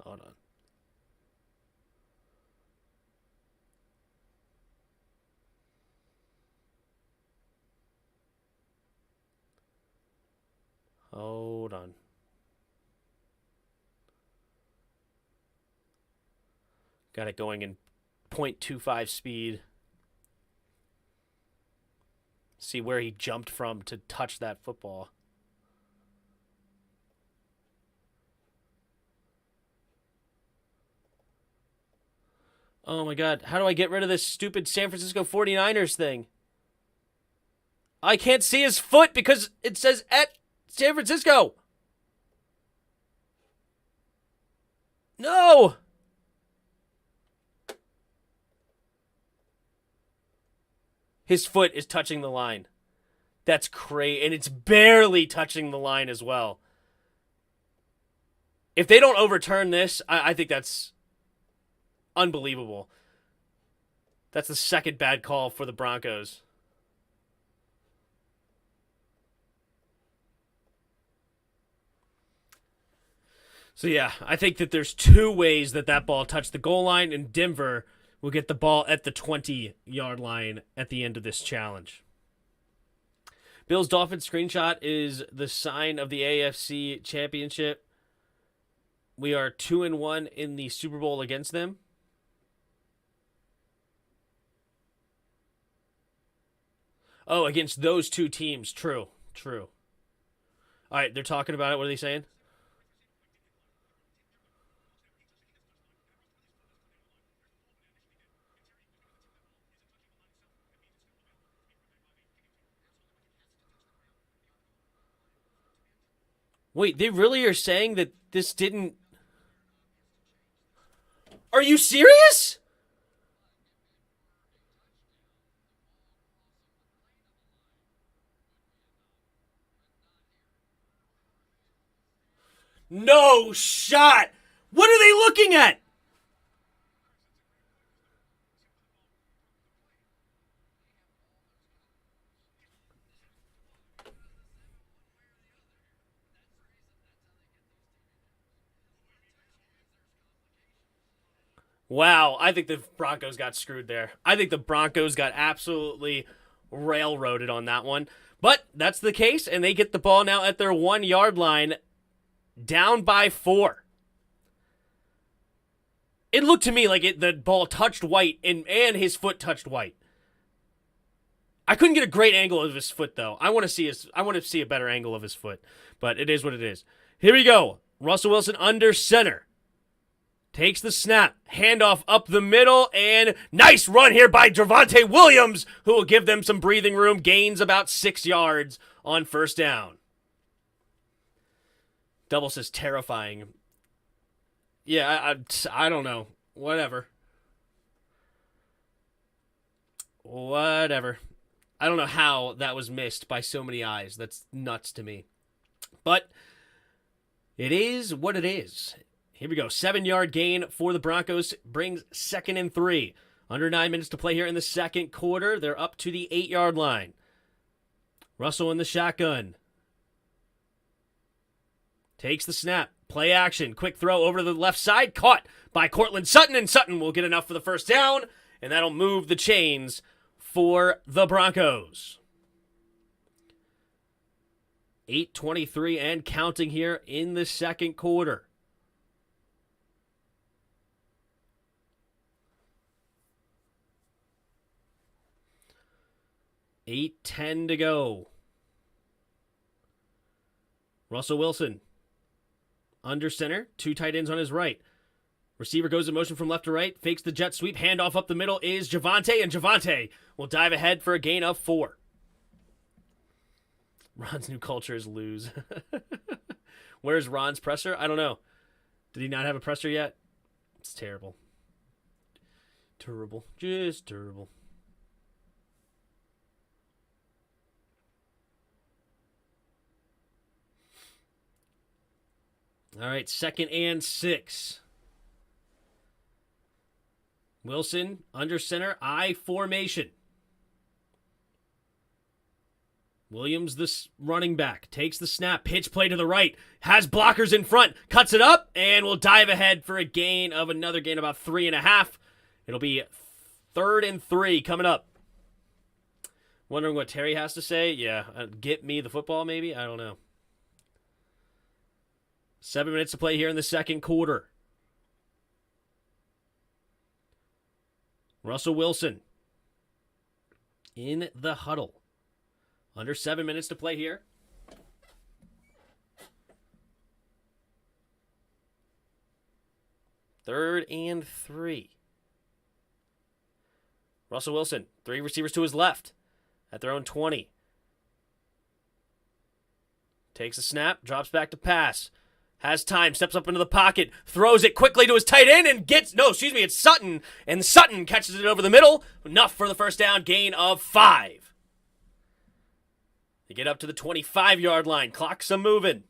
[SPEAKER 1] Hold on. Hold on. Got it going in 0.25 speed. See where he jumped from to touch that football. Oh my God. How do I get rid of this stupid San Francisco 49ers thing? I can't see his foot because it says at San Francisco. No. His foot is touching the line. That's crazy. And it's barely touching the line as well. If they don't overturn this, I think that's unbelievable. That's the second bad call for the Broncos. So, yeah, I think that there's two ways that ball touched the goal line, and Denver will get the ball at the 20-yard line at the end of this challenge. Bills Dolphins screenshot is the sign of the AFC Championship. We are 2-1 in the Super Bowl against them. Oh, against those two teams. True. All right, they're talking about it. What are they saying? Wait, they really are saying that this didn't... Are you serious? No shot. What are they looking at? Wow, I think the Broncos got screwed there. I think the Broncos got absolutely railroaded on that one. But that's the case, and they get the ball now at their 1-yard line, down by 4. It looked to me like the ball touched White, and his foot touched White. I couldn't get a great angle of his foot, though. I want to see a better angle of his foot, but it is what it is. Here we go. Russell Wilson under center. Takes the snap, handoff up the middle, and nice run here by Javonte Williams, who will give them some breathing room, gains about 6 yards on first down. Double says terrifying. Yeah, I don't know. Whatever. I don't know how that was missed by so many eyes. That's nuts to me. But it is what it is. Here we go. 7-yard gain for the Broncos brings 2nd and 3. Under 9 minutes to play here in the second quarter. They're up to the 8-yard line. Russell in the shotgun. Takes the snap. Play action. Quick throw over to the left side. Caught by Cortland Sutton, and Sutton will get enough for the first down, and that'll move the chains for the Broncos. 8:23 and counting here in the second quarter. $8:10 to go. Russell Wilson under center, 2 tight ends on his right. Receiver goes in motion from left to right, fakes the jet sweep, handoff up the middle is Javonte, and Javonte will dive ahead for a gain of 4. Ron's new culture is lose. Where's Ron's presser? I don't know. Did he not have a presser yet? It's terrible. Terrible. Just terrible. All right, 2nd and 6. Wilson under center, I formation. Williams, this running back, takes the snap, pitch play to the right, has blockers in front, cuts it up, and will dive ahead for another gain about 3.5. It'll be 3rd and 3 coming up. Wondering what Terry has to say? Yeah, get me the football maybe? I don't know. 7 minutes to play here in the second quarter. Russell Wilson in the huddle. Under 7 minutes to play here. Third and 3. Russell Wilson, 3 receivers to his left at their own 20. Takes a snap, drops back to pass. Has time, steps up into the pocket, throws it quickly to his tight end, and it's Sutton. And Sutton catches it over the middle. Enough for the first down, gain of 5. They get up to the 25-yard line. Clock's a moving.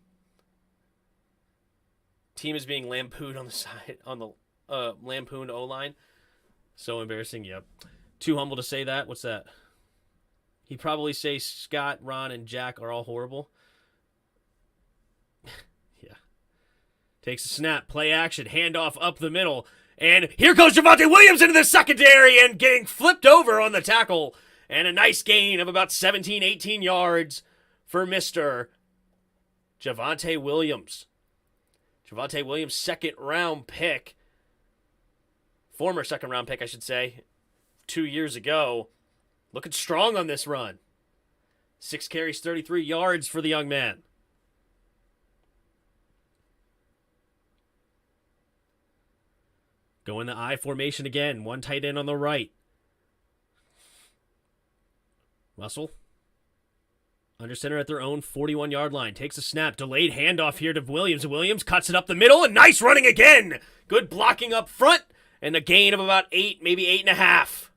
[SPEAKER 1] Team is being lampooned on the side, on the lampooned O-line. So embarrassing, yep. Too humble to say that. What's that? He'd probably say Scott, Ron, and Jack are all horrible. Takes a snap, play action, handoff up the middle. And here goes Javonte Williams into the secondary and getting flipped over on the tackle. And a nice gain of about 17, 18 yards for Mr. Javonte Williams. Javonte Williams, second-round pick. Former second-round pick, I should say. 2 years ago. Looking strong on this run. 6 carries, 33 yards for the young man. Go in the I formation again. One tight end on the right. Russell. Under center at their own 41-yard line. Takes a snap. Delayed handoff here to Williams. Williams cuts it up the middle. And nice running again. Good blocking up front. And a gain of about 8, maybe 8.5.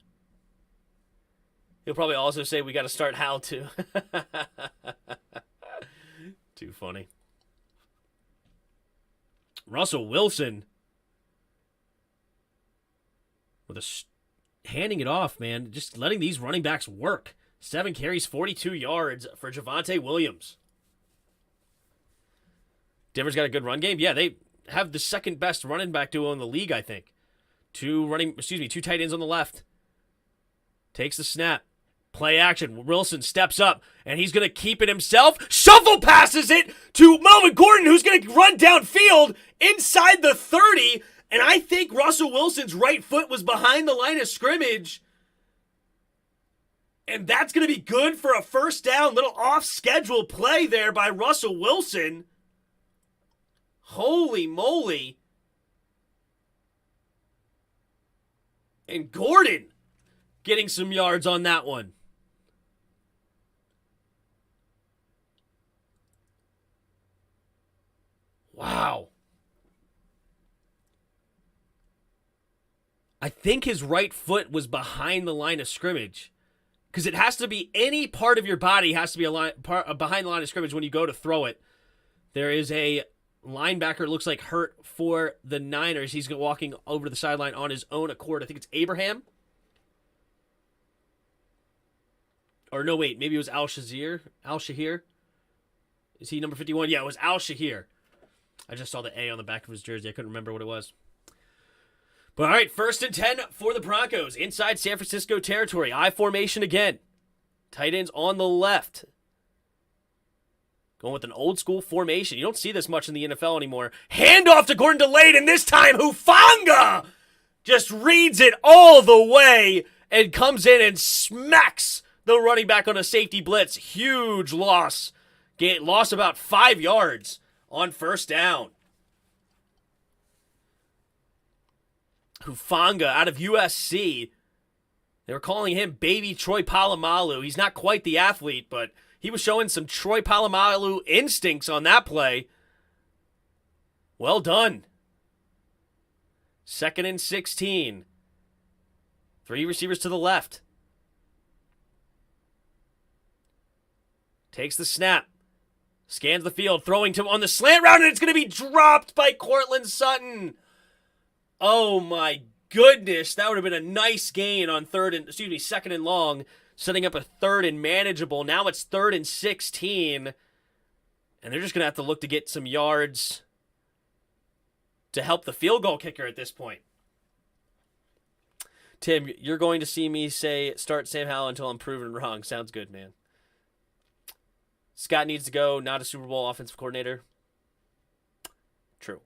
[SPEAKER 1] He'll probably also say we got to start Hal too. Too funny. Russell Wilson. With handing it off, man. Just letting these running backs work. 7 carries, 42 yards for Javonte Williams. Denver's got a good run game. Yeah, they have the second best running back duo in the league, I think. 2 tight ends on the left. Takes the snap. Play action. Wilson steps up, and he's going to keep it himself. Shuffle passes it to Melvin Gordon, who's going to run downfield inside the 30. And I think Russell Wilson's right foot was behind the line of scrimmage. And that's going to be good for a first down, little off-schedule play there by Russell Wilson. Holy moly. And Gordon getting some yards on that one. Wow. I think his right foot was behind the line of scrimmage. Because it has to be, any part of your body has to be behind the line of scrimmage when you go to throw it. There is a linebacker, looks like hurt for the Niners. He's walking over the sideline on his own accord. I think it's Abraham. Or no, wait, maybe it was Al-Shahir. Is he number 51? Yeah, it was Al-Shahir. I just saw the A on the back of his jersey. I couldn't remember what it was. But all right, 1st and 10 for the Broncos. Inside San Francisco territory. I formation again. Tight ends on the left. Going with an old school formation. You don't see this much in the NFL anymore. Handoff to Gordon, delayed, and this time Hufanga just reads it all the way and comes in and smacks the running back on a safety blitz. Huge loss. Lost about 5 yards on first down. Hufanga out of USC. They were calling him Baby Troy Polamalu. He's not quite the athlete, but he was showing some Troy Polamalu instincts on that play. Well done. 2nd and 16. 3 receivers to the left. Takes the snap. Scans the field, throwing to on the slant route, and it's going to be dropped by Courtland Sutton. Oh my goodness, that would have been a nice gain on 2nd and long, setting up a 3rd and manageable. Now it's 3rd and 16, and they're just going to have to look to get some yards to help the field goal kicker at this point. Tim, you're going to see me say start Sam Howell until I'm proven wrong. Sounds good, man. Scott needs to go, not a Super Bowl offensive coordinator. True.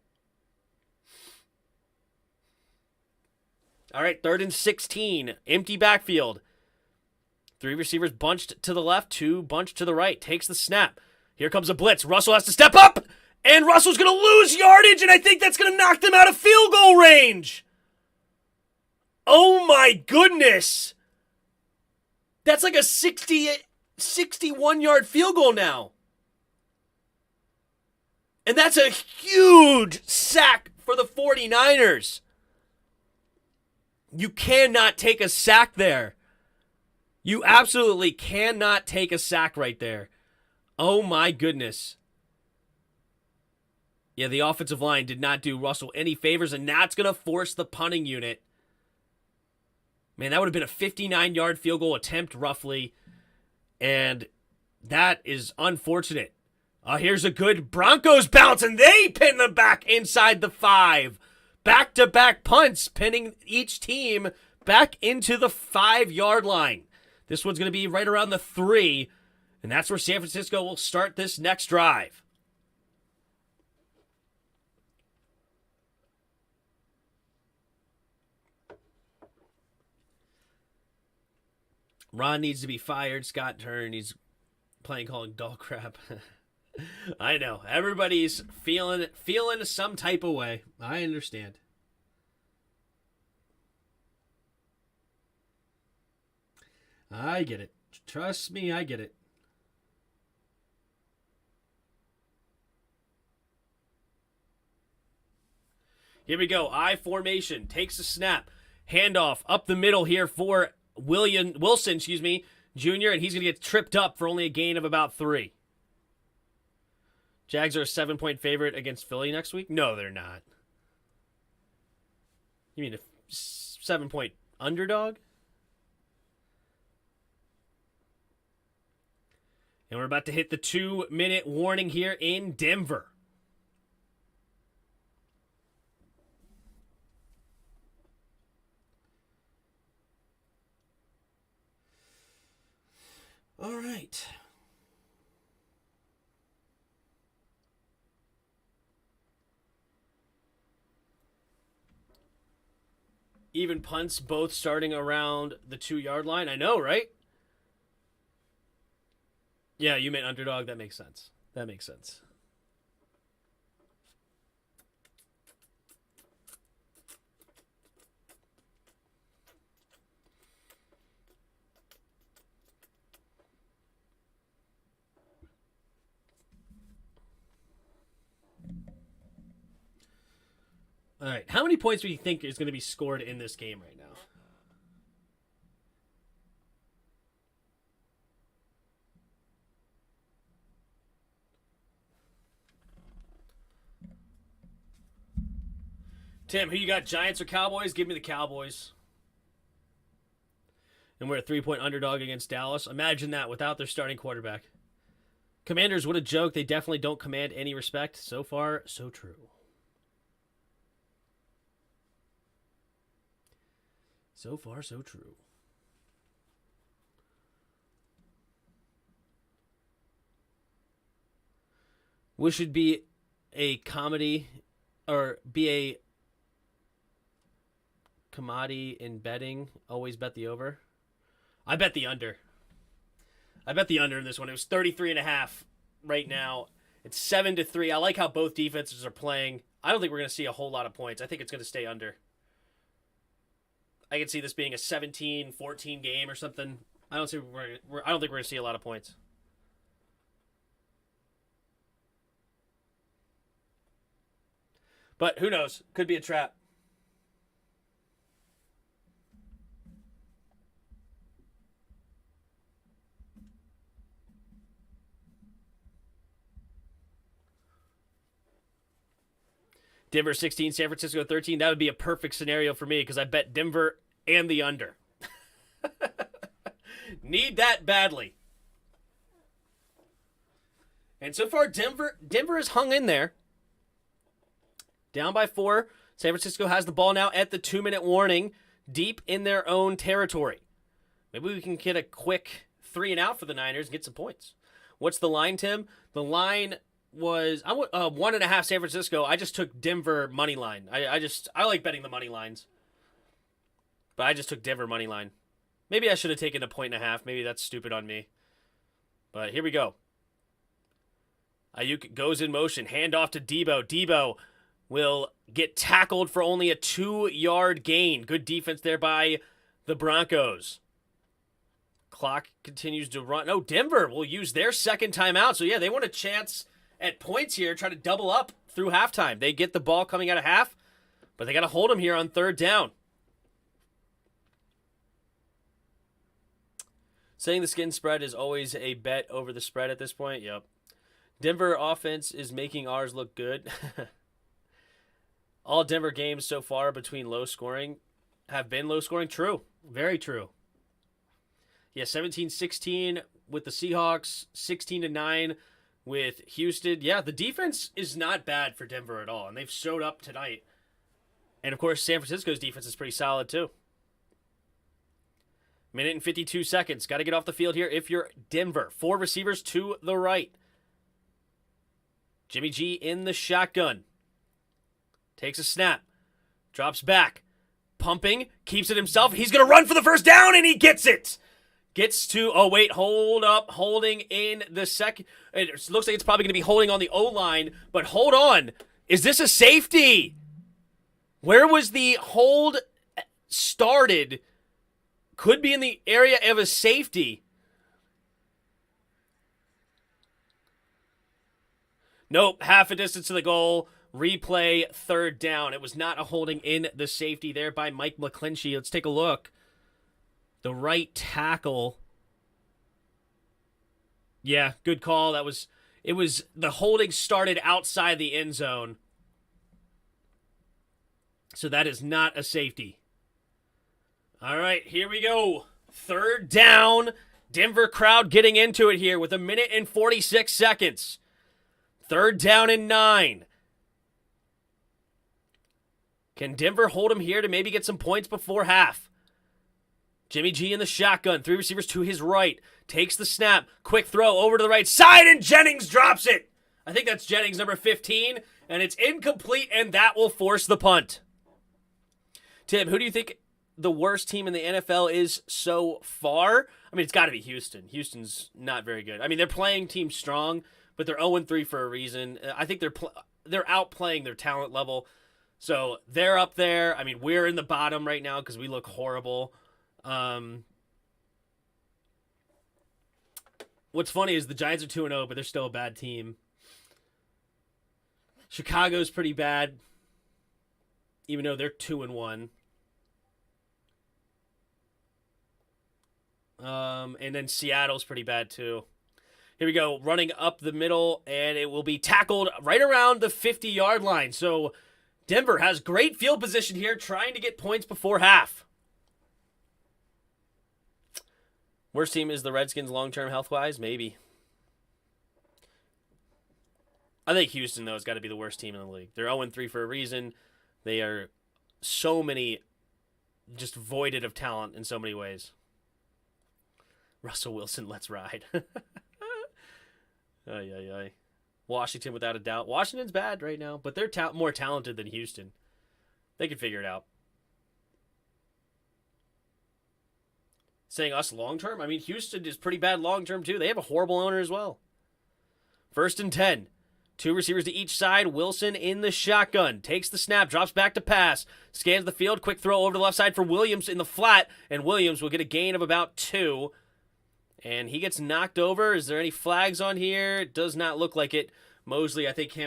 [SPEAKER 1] All right, 3rd and 16. Empty backfield. 3 receivers bunched to the left, 2 bunched to the right. Takes the snap. Here comes a blitz. Russell has to step up, and Russell's going to lose yardage, and I think that's going to knock them out of field goal range. Oh, my goodness. That's like a 61-yard field goal now. And that's a huge sack for the 49ers. You cannot take a sack there. You absolutely cannot take a sack right there. Oh my goodness. Yeah, the offensive line did not do Russell any favors, and that's going to force the punting unit. Man, that would have been a 59-yard field goal attempt roughly, and that is unfortunate Here's a good Broncos bounce, and they pin them back inside the 5. Back-to-back punts, pinning each team back into the 5-yard line. This one's going to be right around the 3, and that's where San Francisco will start this next drive. Ron needs to be fired. Scott Turner, he's calling dog crap. I know. Everybody's feeling some type of way. I understand. I get it. Trust me, I get it. Here we go. I formation. Takes a snap. Handoff up the middle here for Wilson, Jr., and he's going to get tripped up for only a gain of about 3. Jags are a 7-point favorite against Philly next week? No, they're not. You mean a 7-point underdog? And we're about to hit the 2-minute warning here in Denver. All right. Even punts both starting around the 2-yard line. I know, right? Yeah, you meant underdog. That makes sense. All right. How many points do you think is going to be scored in this game right now? Tim, who you got, Giants or Cowboys? Give me the Cowboys. And we're a 3-point underdog against Dallas. Imagine that without their starting quarterback. Commanders, what a joke. They definitely don't command any respect. So far, so true. So far, so true. We should be a comedy or be a commodity in betting. Always bet the over. I bet the under. I bet the under in this one. It was 33.5 right now. It's 7-3. I like how both defenses are playing. I don't think we're going to see a whole lot of points. I think it's going to stay under. I can see this being a 17-14 game or something. I don't think we're going to see a lot of points. But who knows? Could be a trap. Denver 16, San Francisco 13. That would be a perfect scenario for me because I bet Denver and the under. Need that badly. And so far, Denver has hung in there. Down by 4. San Francisco has the ball now at the 2-minute warning, deep in their own territory. Maybe we can get a quick 3-and-out for the Niners and get some points. What's the line, Tim? The line was 1.5 San Francisco. I just took Denver money line. I like betting the money lines, but I just took Denver money line. Maybe I should have taken a 1.5. Maybe that's stupid on me. But here we go. Ayuk goes in motion. Hand off to Debo. Debo will get tackled for only a 2-yard gain. Good defense there by the Broncos. Clock continues to run. Oh, Denver will use their second timeout. So, yeah, they want a chance at points here, try to double up through halftime. They get the ball coming out of half, but they got to hold them here on 3rd down. Saying the skin spread is always a bet over the spread at this point. Yep. Denver offense is making ours look good. All Denver games so far between low scoring have been low scoring. True. Very true. Yeah, 17-16 with the Seahawks, 16-9 with Houston. Yeah, the defense is not bad for Denver at all, and they've showed up tonight. And, of course, San Francisco's defense is pretty solid, too. Minute and 52 seconds. Got to get off the field here if you're Denver. 4 receivers to the right. Jimmy G in the shotgun. Takes a snap. Drops back. Pumping. Keeps it himself. He's going to run for the first down, and he gets it. Gets to, oh, wait, hold up. Holding in the second. It looks like it's probably going to be holding on the O-line, but hold on. Is this a safety? Where was the hold started? Could be in the area of a safety. Nope, half a distance to the goal. Replay, third down. It was not a holding in the safety there by Mike McClinchy. Let's take a look. The right tackle. Yeah, good call. It was the holding started outside the end zone. So that is not a safety. All right, here we go. Third down. Denver crowd getting into it here with 1 minute and 46 seconds. Third down and 9. Can Denver hold him here to maybe get some points before half? Jimmy G in the shotgun. 3 receivers to his right. Takes the snap. Quick throw over to the right side, and Jennings drops it. I think that's Jennings, number 15, and it's incomplete, and that will force the punt. Tim, who do you think the worst team in the NFL is so far? I mean, it's got to be Houston. Houston's not very good. I mean, they're playing team strong, but they're 0-3 for a reason. I think they're outplaying their talent level. So they're up there. I mean, we're in the bottom right now because we look horrible. What's funny is the Giants are 2-0, but they're still a bad team. Chicago's pretty bad, even though they're 2-1. And then Seattle's pretty bad too. Here we go, running up the middle, and it will be tackled right around the 50-yard line. So Denver has great field position here, trying to get points before half. Worst team is the Redskins long-term health-wise? Maybe. I think Houston, though, has got to be the worst team in the league. They're 0-3 for a reason. They are so many, just voided of talent in so many ways. Russell Wilson, let's ride. Ay. Washington, without a doubt. Washington's bad right now, but they're more talented than Houston. They can figure it out. Saying us long-term? I mean, Houston is pretty bad long-term, too. They have a horrible owner as well. 1st and 10. 2 receivers to each side. Wilson in the shotgun. Takes the snap. Drops back to pass. Scans the field. Quick throw over to the left side for Williams in the flat. And Williams will get a gain of about 2. And he gets knocked over. Is there any flags on here? It does not look like it. Mosley, I think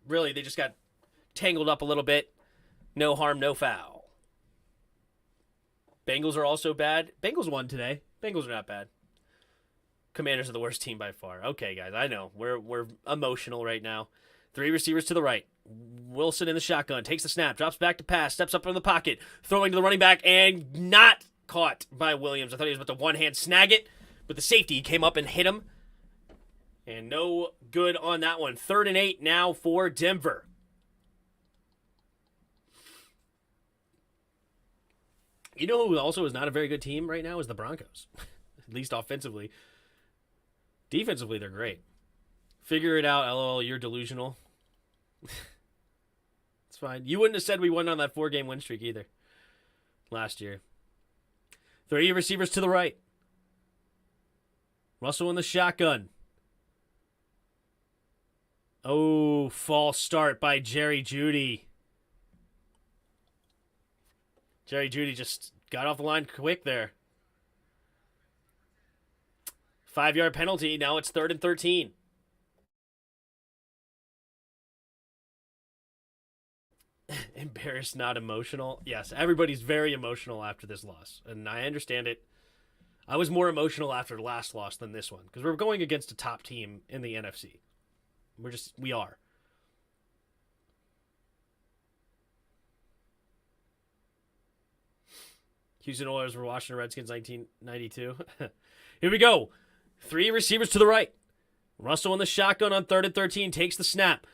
[SPEAKER 1] really, they just got tangled up a little bit. No harm, no foul. Bengals are also bad. Bengals won today. Bengals are not bad. Commanders are the worst team by far. Okay, guys, I know. We're emotional right now. 3 receivers to the right. Wilson in the shotgun. Takes the snap. Drops back to pass. Steps up in the pocket. Throwing to the running back and not caught by Williams. I thought he was about to one-hand snag it. But the safety came up and hit him. And no good on that one. 3rd and 8 now for Denver. You know who also is not a very good team right now is the Broncos. At least offensively. Defensively, they're great. Figure it out, LOL, you're delusional. It's fine. You wouldn't have said we won on that 4-game win streak either last year. 3 receivers to the right. Russell in the shotgun. Oh, false start by Jerry Jeudy. Jerry Jeudy just got off the line quick there. 5-yard penalty. Now it's 3rd and 13. Embarrassed, not emotional. Yes, everybody's very emotional after this loss, and I understand it. I was more emotional after the last loss than this one because we're going against a top team in the NFC. We are. Houston Oilers were Washington Redskins 1992. Here we go. 3 receivers to the right. Russell in the shotgun on 3rd and 13, takes the snap,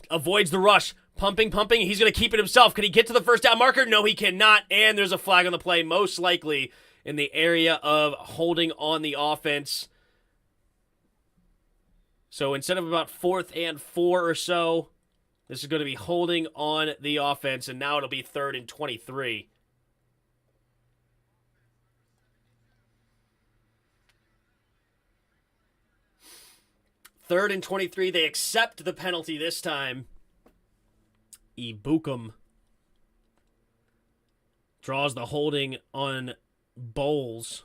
[SPEAKER 1] avoids the rush, pumping. He's going to keep it himself. Can he get to the first down marker? No, he cannot, and there's a flag on the play, most likely in the area of holding on the offense. So instead of about 4th and 4 or so, this is going to be holding on the offense, and now it'll be 3rd and 23. Third and 23, they accept the penalty this time. Ibukum draws the holding on Bowles.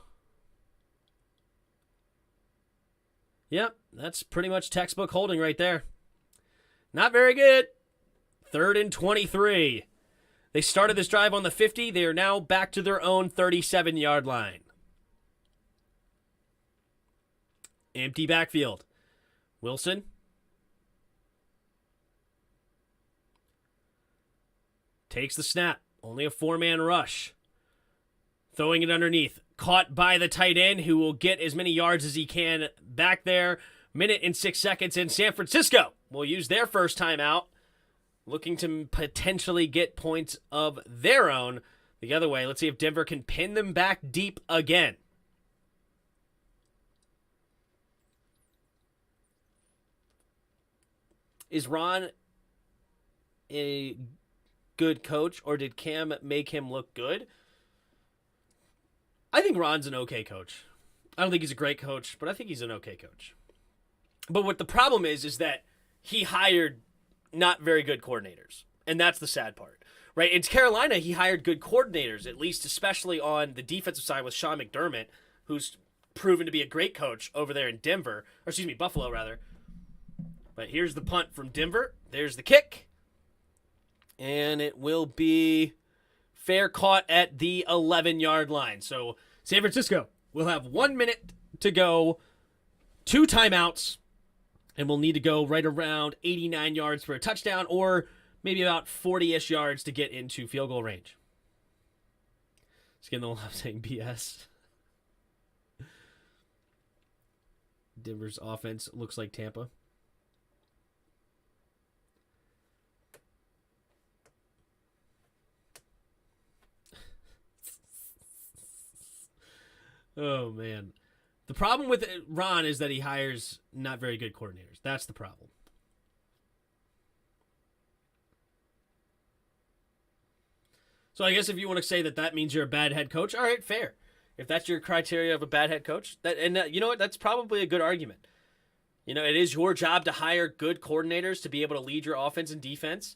[SPEAKER 1] Yep, that's pretty much textbook holding right there. Not very good. 3rd and 23. They started this drive on the 50. They are now back to their own 37-yard line. Empty backfield. Wilson. Takes the snap. Only a 4-man rush. Throwing it underneath. Caught by the tight end, who will get as many yards as he can back there. 1:06 seconds, and San Francisco will use their first timeout, looking to potentially get points of their own. The other way, let's see if Denver can pin them back deep again. Is Ron a good coach, or did Cam make him look good? I think Ron's an okay coach. I don't think he's a great coach, but I think he's an okay coach. But what the problem is that he hired not very good coordinators, and that's the sad part, right? In Carolina, he hired good coordinators, at least especially on the defensive side with Sean McDermott, who's proven to be a great coach over there in Buffalo, rather. But here's the punt from Denver. There's the kick. And it will be fair caught at the 11-yard line. So San Francisco will have 1 minute to go, 2 timeouts, and we'll need to go right around 89 yards for a touchdown, or maybe about 40-ish yards to get into field goal range. Just getting the love saying BS. Denver's offense looks like Tampa. Oh, man. The problem with Ron is that he hires not very good coordinators. That's the problem. So I guess if you want to say that means you're a bad head coach, all right, fair. If that's your criteria of a bad head coach, you know what? That's probably a good argument. You know, it is your job to hire good coordinators to be able to lead your offense and defense,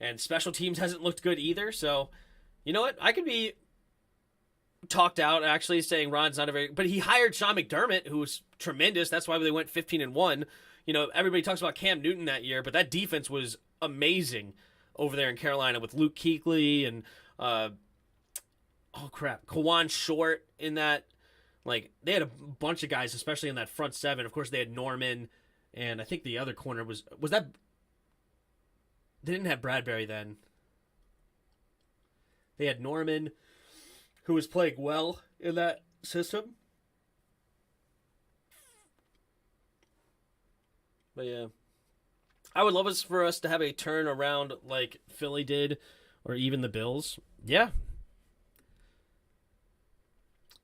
[SPEAKER 1] and special teams hasn't looked good either. So, you know what? I could be talked out actually saying Ron's not a very, but he hired Sean McDermott, who was tremendous. That's why they went 15-1. You know, everybody talks about Cam Newton that year, but that defense was amazing over there in Carolina with Luke Kuechly and Kawan Short in that. Like, they had a bunch of guys, especially in that front seven. Of course, they had Norman, and I think the other corner was that. They didn't have Bradbury then. They had Norman, who was playing well in that system. But yeah, I would love for us to have a turn around like Philly did, or even the Bills. Yeah.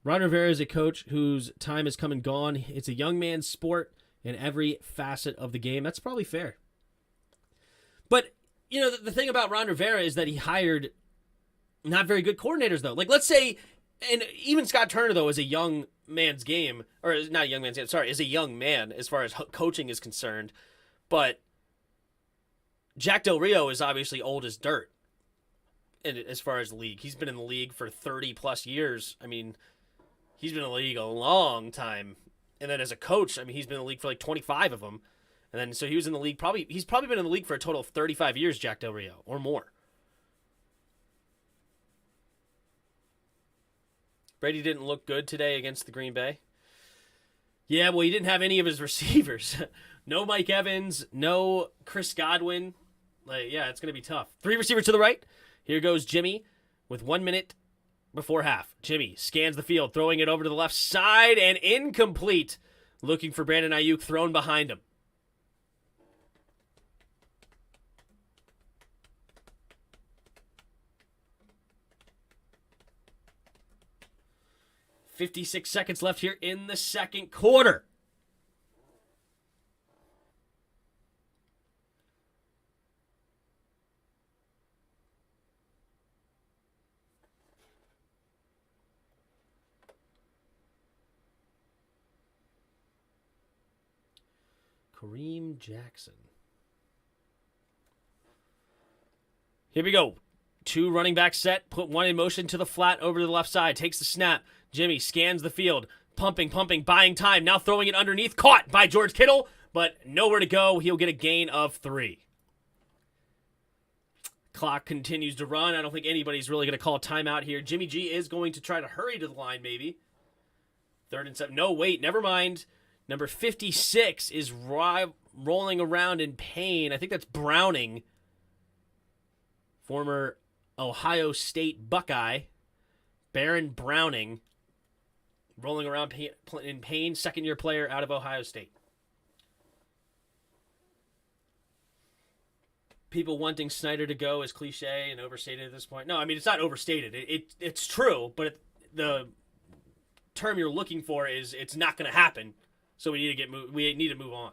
[SPEAKER 1] Ron Rivera is a coach whose time has come and gone. It's a young man's sport in every facet of the game. That's probably fair. But, you know, the thing about Ron Rivera is that he hired not very good coordinators, though. Like, let's say, and even Scott Turner, though, is a young man's game, or not a young man's game, sorry, is a young man as far as coaching is concerned. But Jack Del Rio is obviously old as dirt as far as the league. He's been in the league for 30-plus years. I mean, he's been in the league a long time. And then as a coach, I mean, he's been in the league for like 25 of them. And then, so he was in the league he's probably been in the league for a total of 35 years, Jack Del Rio, or more. Brady didn't look good today against the Green Bay. Yeah, well, he didn't have any of his receivers. No Mike Evans, no Chris Godwin. Like, yeah, it's going to be tough. 3 receivers to the right. Here goes Jimmy with 1 minute before half. Jimmy scans the field, throwing it over to the left side and incomplete. Looking for Brandon Ayuk, thrown behind him. 56 seconds left here in the second quarter. Kareem Jackson. Here we go. 2 running back set. Put 1 in motion to the flat over to the left side. Takes the snap. Jimmy scans the field. Pumping, buying time. Now throwing it underneath. Caught by George Kittle, but nowhere to go. He'll get a gain of 3. Clock continues to run. I don't think anybody's really going to call timeout here. Jimmy G is going to try to hurry to the line, maybe. 3rd and 7. No, wait, never mind. Number 56 is rolling around in pain. I think that's Browning. Former Ohio State Buckeye. Baron Browning. Rolling around in pain. 2nd-year player out of Ohio State. People wanting Snyder to go is cliche and overstated at this point. No, I mean, it's not overstated. It's true, but the term you're looking for is it's not going to happen. So we need to move on.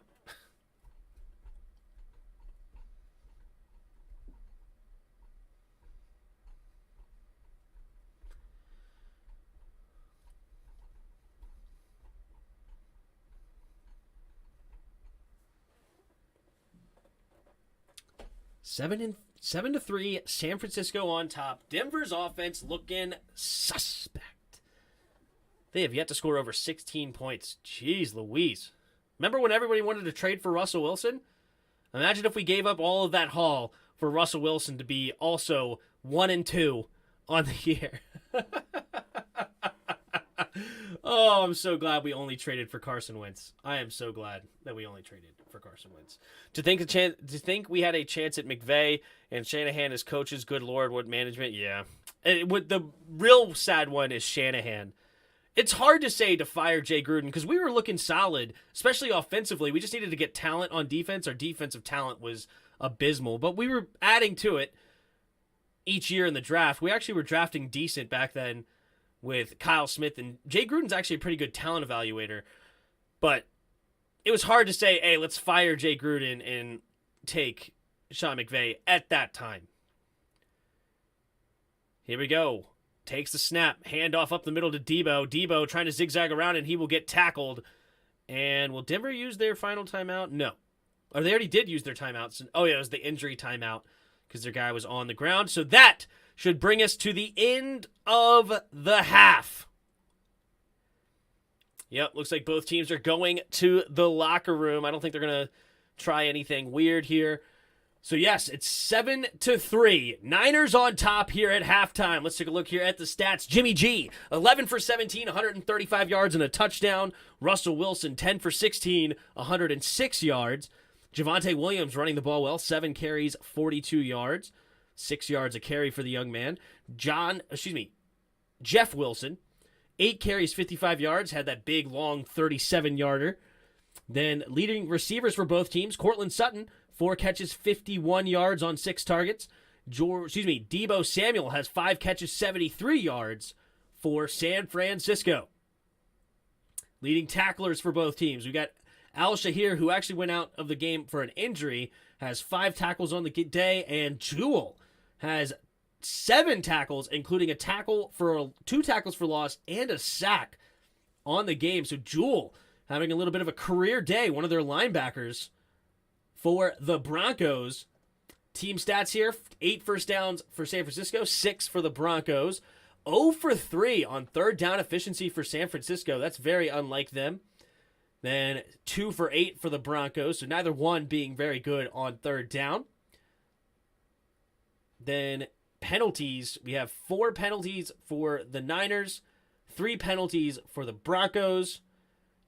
[SPEAKER 1] Seven to 3, San Francisco on top. Denver's offense looking suspect. They have yet to score over 16 points. Jeez Louise. Remember when everybody wanted to trade for Russell Wilson? Imagine if we gave up all of that haul for Russell Wilson to be also 1-2 on the year. Oh, I'm so glad we only traded for Carson Wentz. I am so glad that we only traded for Carson Wentz. To think we had a chance at McVay and Shanahan as coaches, good Lord, what management? Yeah. The real sad one is Shanahan. It's hard to say to fire Jay Gruden because we were looking solid, especially offensively. We just needed to get talent on defense. Our defensive talent was abysmal, but we were adding to it each year in the draft. We actually were drafting decent back then with Kyle Smith, and Jay Gruden's actually a pretty good talent evaluator, but it was hard to say, hey, let's fire Jay Gruden and take Sean McVay at that time. Here we go. Takes the snap. Handoff up the middle to Debo. Debo trying to zigzag around, and he will get tackled. And will Denver use their final timeout? No. Or they already did use their timeouts. Oh, yeah, it was the injury timeout because their guy was on the ground. So that should bring us to the end of the half. Yep, looks like both teams are going to the locker room. I don't think they're going to try anything weird here. So, yes, it's 7-3. Niners on top here at halftime. Let's take a look here at the stats. Jimmy G, 11 for 17, 135 yards and a touchdown. Russell Wilson, 10 for 16, 106 yards. Javonte Williams running the ball well, 7 carries, 42 yards. 6 yards a carry for the young man. Jeff Wilson, 8 carries, 55 yards, had that big, long 37-yarder. Then leading receivers for both teams, Cortland Sutton, 4 catches, 51 yards on 6 targets. Debo Samuel has 5 catches, 73 yards for San Francisco. Leading tacklers for both teams, we got Al Shahir, who actually went out of the game for an injury, has 5 tackles on the day, and Jewel has 7 tackles, including 2 tackles for loss and a sack on the game. So Jewel having a little bit of a career day, one of their linebackers for the Broncos. Team stats here, 8 first downs for San Francisco, 6 for the Broncos. 0 for 3 on third down efficiency for San Francisco. That's very unlike them. Then 2 for 8 for the Broncos, so neither one being very good on third down. Then penalties, we have 4 penalties for the Niners, 3 penalties for the Broncos,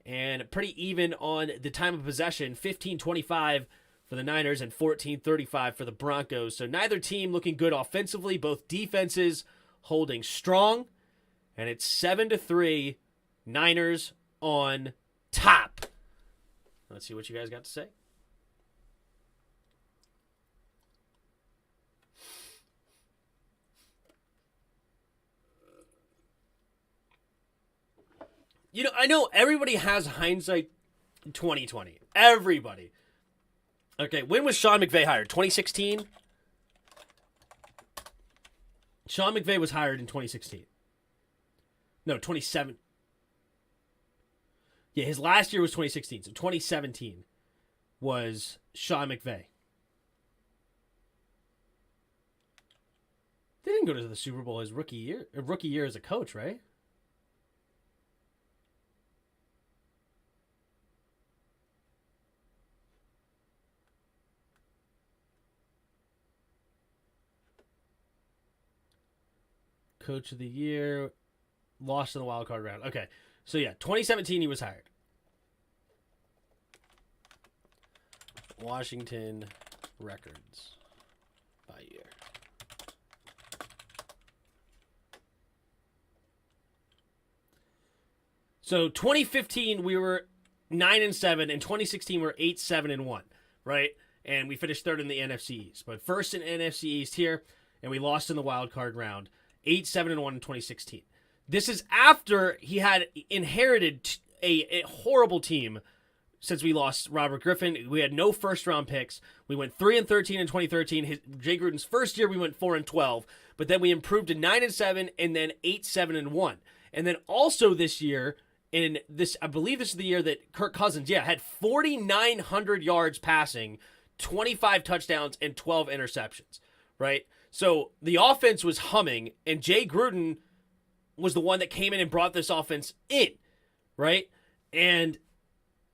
[SPEAKER 1] and pretty even on the time of possession, 15-25 for the Niners and 14-35 for the Broncos. So neither team looking good offensively, both defenses holding strong, and it's 7-3, Niners on top. Let's see what you guys got to say. I know everybody has hindsight 2020. Everybody. Okay, when was Sean McVay hired? 2016? Sean McVay was hired in 2016. No, 27. Yeah, his last year was 2016. So 2017 was Sean McVay. They didn't go to the Super Bowl his rookie year as a coach, right? Coach of the year, lost in the wild card round. Okay, so yeah, 2017 he was hired. Washington records by year. So 2015 we were 9-7, and 2016 we were 8-7-1, right? And we finished third in the NFC East, but first in NFC East here, and we lost in the wild card round. 8-7-1 in 2016. This is after he had inherited a horrible team since we lost Robert Griffin. We had no first-round picks. We went 3-13 in 2013. Jay Gruden's first year, we went 4-12. But then we improved to 9-7 and then 8-7-1. And then also this year, I believe this is the year that Kirk Cousins, had 4,900 yards passing, 25 touchdowns, and 12 interceptions, right? So the offense was humming, and Jay Gruden was the one that came in and brought this offense in, right? And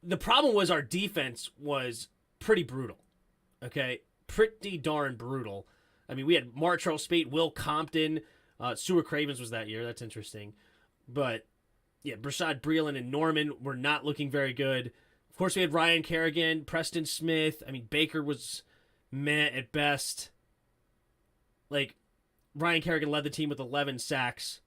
[SPEAKER 1] the problem was our defense was pretty brutal, okay? Pretty darn brutal. I mean, we had Martrell Spate, Will Compton, Stuart Cravens was that year. That's interesting. But, yeah, Brashad Breeland and Norman were not looking very good. Of course, we had Ryan Kerrigan, Preston Smith. I mean, Baker was meh at best. Like, Ryan Kerrigan led the team with 11 sacks.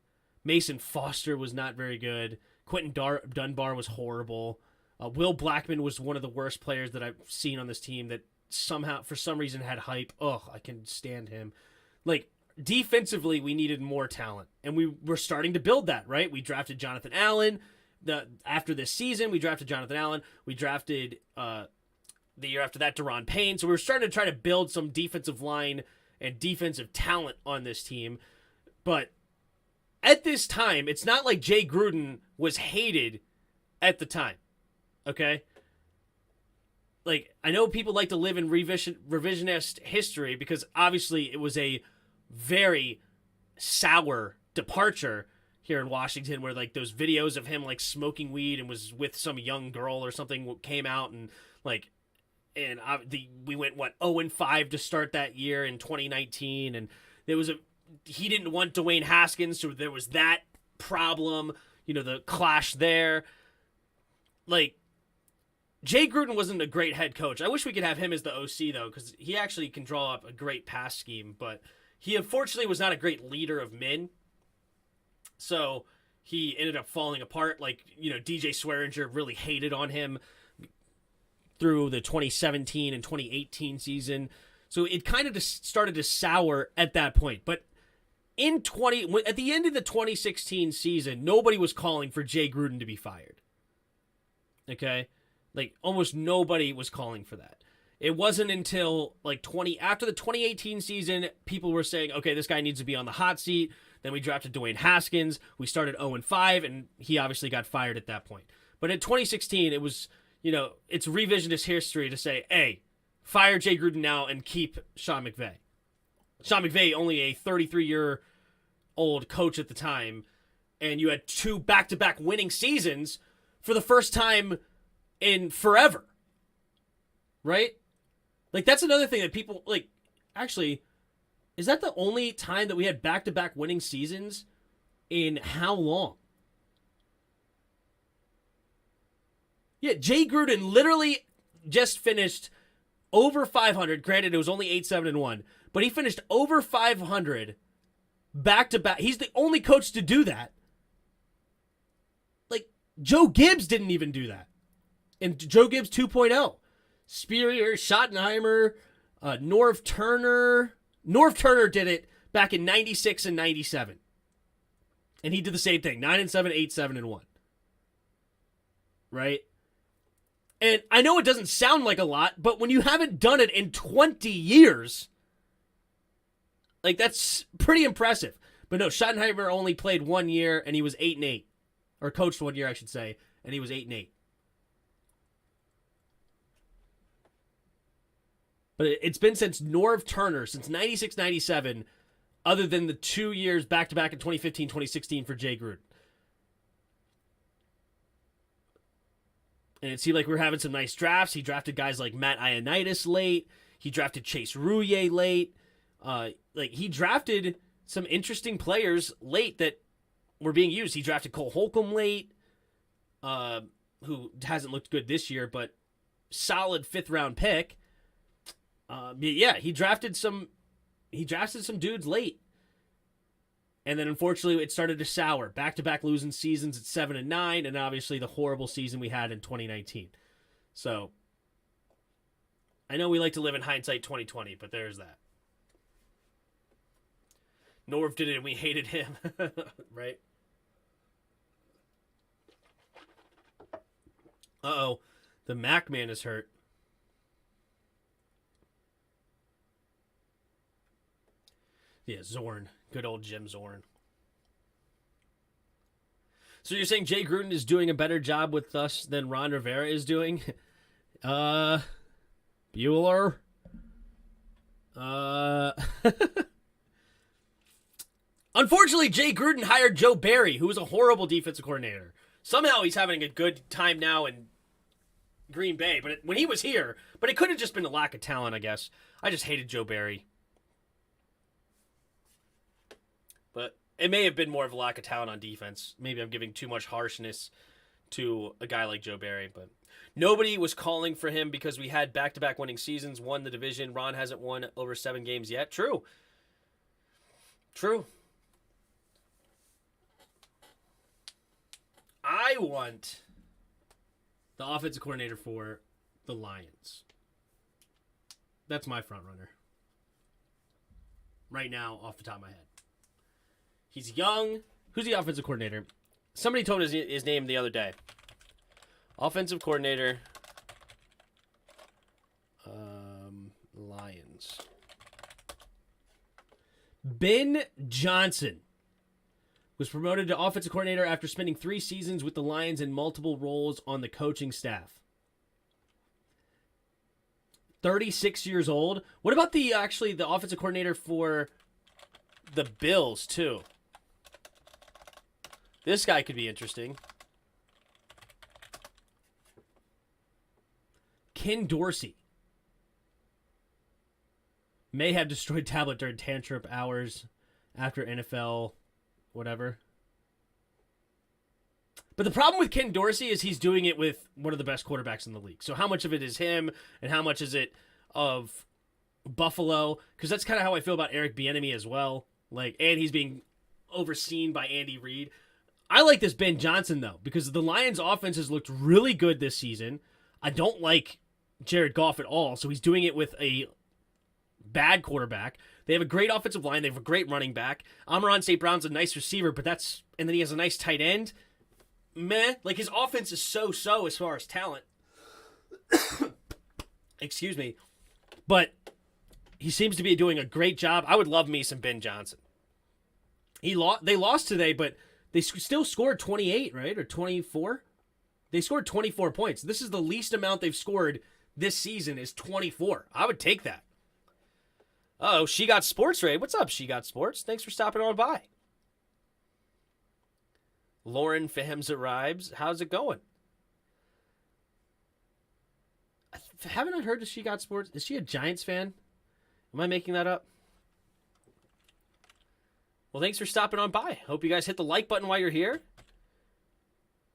[SPEAKER 1] Mason Foster was not very good. Quentin Dunbar was horrible. Will Blackman was one of the worst players that I've seen on this team that somehow, for some reason, had hype. Ugh, I can stand him. Like, defensively, we needed more talent. And we were starting to build that, right? We drafted Jonathan Allen. After this season, we drafted Jonathan Allen. We drafted, the year after that, Daron Payne. So we were starting to try to build some defensive line and defensive talent on this team. But at this time, it's not like Jay Gruden was hated at the time, okay? Like, I know people like to live in revisionist history because obviously it was a very sour departure here in Washington where, like, those videos of him, like, smoking weed and was with some young girl or something came out and, like, and we went 0-5 to start that year in 2019, and he didn't want Dwayne Haskins, so there was that problem, the clash there. Like, Jay Gruden wasn't a great head coach. I wish we could have him as the OC though, because he actually can draw up a great pass scheme, but he unfortunately was not a great leader of men. So he ended up falling apart. Like, DJ Swearinger really hated on him through the 2017 and 2018 season. So it kind of just started to sour at that point. But at the end of the 2016 season, nobody was calling for Jay Gruden to be fired. Okay? Like, almost nobody was calling for that. It wasn't until after the 2018 season, people were saying, okay, this guy needs to be on the hot seat. Then we drafted Dwayne Haskins. We started 0-5, and he obviously got fired at that point. But in 2016, it was, it's revisionist history to say, hey, fire Jay Gruden now and keep Sean McVay. Sean McVay, only a 33-year-old coach at the time, and you had 2 back-to-back winning seasons for the first time in forever. Right? Like, that's another thing that people, actually, is that the only time that we had back-to-back winning seasons in how long? Yeah, Jay Gruden literally just finished over 500. Granted, it was only 8-7-1, but he finished over 500 back-to-back. He's the only coach to do that. Like, Joe Gibbs didn't even do that. And Joe Gibbs 2.0. Spurrier, Schottenheimer, Norv Turner. Norv Turner did it back in 96 and 97. And he did the same thing, 9-7, 8-7-1. right? And I know it doesn't sound like a lot, but when you haven't done it in 20 years, like, that's pretty impressive. But no, Schottenheimer only played 1 year, and he was 8-8. Or coached 1 year, I should say, and he was 8-8. But it's been since Norv Turner, since 96-97, other than the 2 years back-to-back in 2015-2016 for Jay Gruden. And it seemed like we were having some nice drafts. He drafted guys like Matt Ioannidis late. He drafted Chase Roullier late. He drafted some interesting players late that were being used. He drafted Cole Holcomb late, who hasn't looked good this year, but solid 5th-round pick. He drafted some dudes late. And then, unfortunately, it started to sour. Back-to-back losing seasons at 7-9, and obviously the horrible season we had in 2019. So, I know we like to live in hindsight 2020, but there's that. Norv did it, and we hated him, right? Uh-oh. The Mac man is hurt. Yeah, Zorn. Good old Jim Zorn. So you're saying Jay Gruden is doing a better job with us than Ron Rivera is doing? Bueller? Unfortunately, Jay Gruden hired Joe Barry, who was a horrible defensive coordinator. Somehow he's having a good time now in Green Bay, but when he was here, but it could have just been a lack of talent, I guess. I just hated Joe Barry. But it may have been more of a lack of talent on defense. Maybe I'm giving too much harshness to a guy like Joe Barry. But nobody was calling for him because we had back-to-back winning seasons, won the division. Ron hasn't won over 7 games yet. True. I want the offensive coordinator for the Lions. That's my front runner. Right now, off the top of my head. He's young. Who's the offensive coordinator? Somebody told me his name the other day. Offensive coordinator. Lions. Ben Johnson was promoted to offensive coordinator after spending 3 seasons with the Lions in multiple roles on the coaching staff. 36 years old. What about the offensive coordinator for the Bills, too? This guy could be interesting. Ken Dorsey. May have destroyed tablet during tantrum hours after NFL, whatever. But the problem with Ken Dorsey is he's doing it with one of the best quarterbacks in the league. So how much of it is him and how much is it of Buffalo? Because that's kind of how I feel about Eric Bieniemy as well. And he's being overseen by Andy Reid. I like this Ben Johnson, though, because the Lions' offense has looked really good this season. I don't like Jared Goff at all, so he's doing it with a bad quarterback. They have a great offensive line. They have a great running back. Amon-Ra St. Brown's a nice receiver, and then he has a nice tight end. Meh. His offense is so-so as far as talent. Excuse me. But he seems to be doing a great job. I would love me some Ben Johnson. They lost today, but they still scored 28, right? Or 24? They scored 24 points. This is the least amount they've scored this season is 24. I would take that. Oh, She Got Sports, Ray. What's up, She Got Sports? Thanks for stopping on by. Lauren Fahms arrives. How's it going? Haven't I heard of She Got Sports? Is she a Giants fan? Am I making that up? Well, thanks for stopping on by. Hope you guys hit the like button while you're here.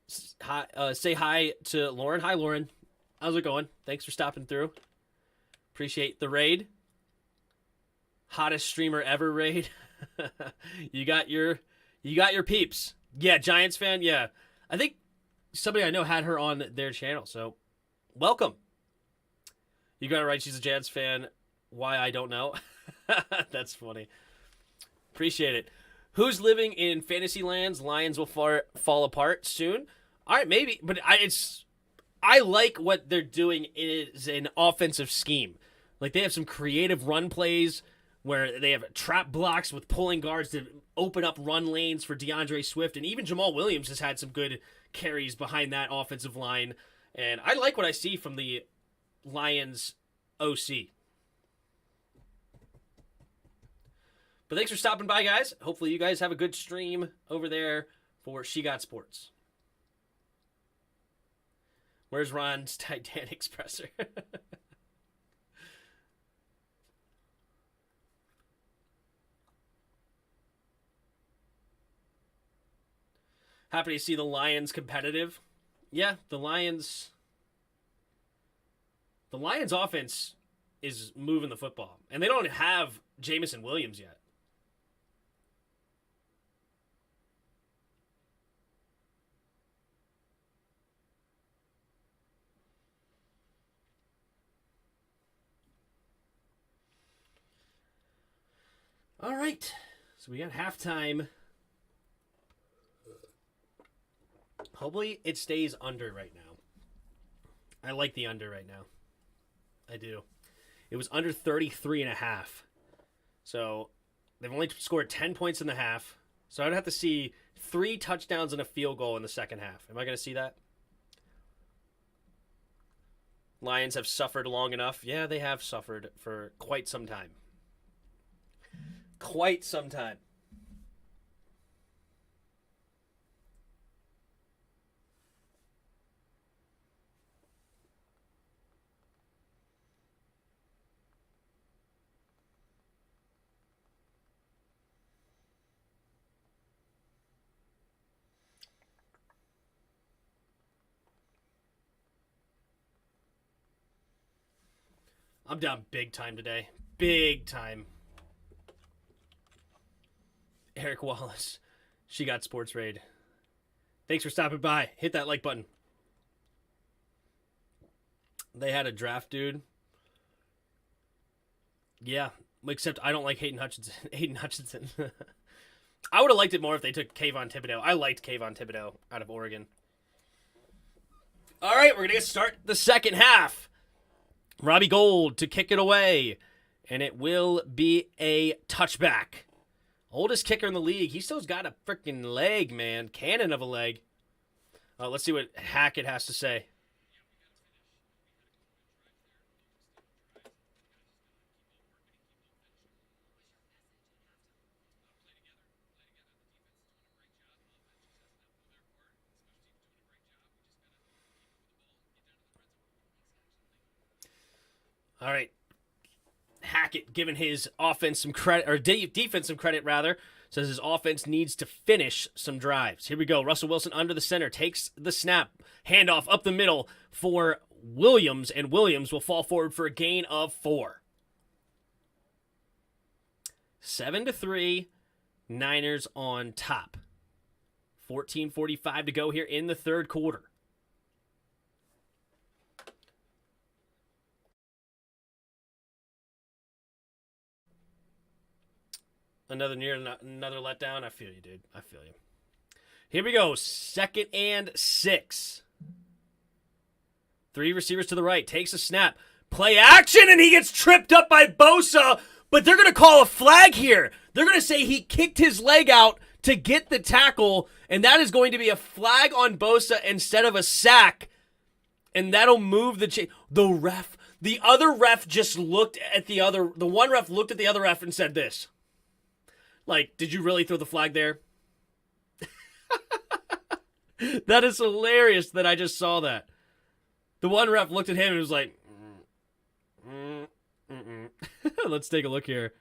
[SPEAKER 1] Say hi to Lauren. Hi, Lauren. How's it going? Thanks for stopping through. Appreciate the raid. Hottest streamer ever raid. You got your peeps. Yeah, Giants fan. Yeah, I think somebody I know had her on their channel. So, welcome. You got it right. She's a Giants fan. Why, I don't know. That's funny. Appreciate it. Who's living in fantasy lands? Lions will fall apart soon. All right, maybe, but I like what they're doing is an offensive scheme. Like they have some creative run plays where they have trap blocks with pulling guards to open up run lanes for DeAndre Swift, and even Jamal Williams has had some good carries behind that offensive line. And I like what I see from the Lions OC. But thanks for stopping by, guys. Hopefully you guys have a good stream over there for She Got Sports. Where's Ron's Titanic Expresser? Happy to see the Lions competitive. Yeah, the Lions offense is moving the football. And they don't have Jamison Williams yet. All right. So we got halftime. Hopefully it stays under right now. I like the under right now. I do. It was under 33.5. So they've only scored 10 points in the half. So I'd have to see 3 touchdowns and a field goal in the second half. Am I going to see that? Lions have suffered long enough. Yeah, they have suffered for quite some time. Quite some time. I'm down big time today. Big time. Eric Wallace. She Got Sports Raid. Thanks for stopping by. Hit that like button. They had a draft dude. Yeah, except I don't like Hayden Hutchinson. Hayden Hutchinson. I would have liked it more if they took Kayvon Thibodeau. I liked Kayvon Thibodeau out of Oregon. All right, we're going to start the second half. Robbie Gould to kick it away, and it will be a touchback. Oldest kicker in the league. He still's got a freaking leg, man. Cannon of a leg. Let's see what Hackett has to say. All right. Hackett giving his offense some credit, or defense some credit, rather. Says his offense needs to finish some drives. Here we go. Russell Wilson under the center. Takes the snap. Handoff up the middle for Williams, and Williams will fall forward for a gain of 4. 7-3. Niners on top. 14:45 to go here in the third quarter. Another letdown. I feel you, dude. I feel you. Here we go. 2nd and 6. 3 receivers to the right. Takes a snap. Play action, and he gets tripped up by Bosa. But they're going to call a flag here. They're going to say he kicked his leg out to get the tackle, and that is going to be a flag on Bosa instead of a sack. And that'll move the the other ref just looked at the one ref looked at the other ref and said this. Like, did you really throw the flag there? That is hilarious that I just saw that. The one ref looked at him and was like, Let's take a look here.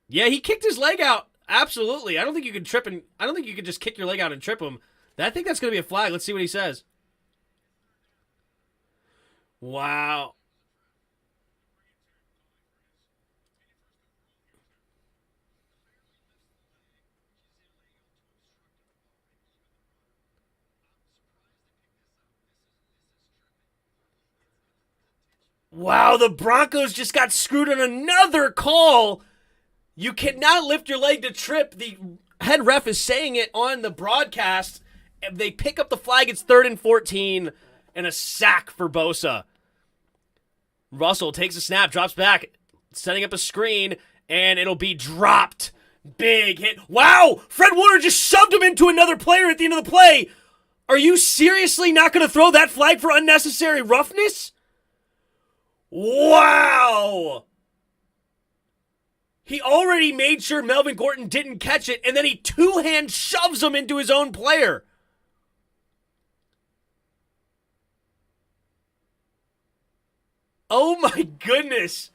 [SPEAKER 1] Yeah, he kicked his leg out. Absolutely. I don't think you can just kick your leg out and trip him. I think that's going to be a flag. Let's see what he says. Wow. Wow, the Broncos just got screwed on another call. You cannot lift your leg to trip. The head ref is saying it on the broadcast, They pick up the flag. It's 3rd and 14 and a sack for Bosa. Russell takes a snap, drops back, setting up a screen, and it'll be dropped. Big hit. Wow! Fred Warner just shoved him into another player at the end of the play. Are you seriously not going to throw that flag for unnecessary roughness? Wow! He already made sure Melvin Gordon didn't catch it, and then he two-hand shoves him into his own player. Oh my goodness.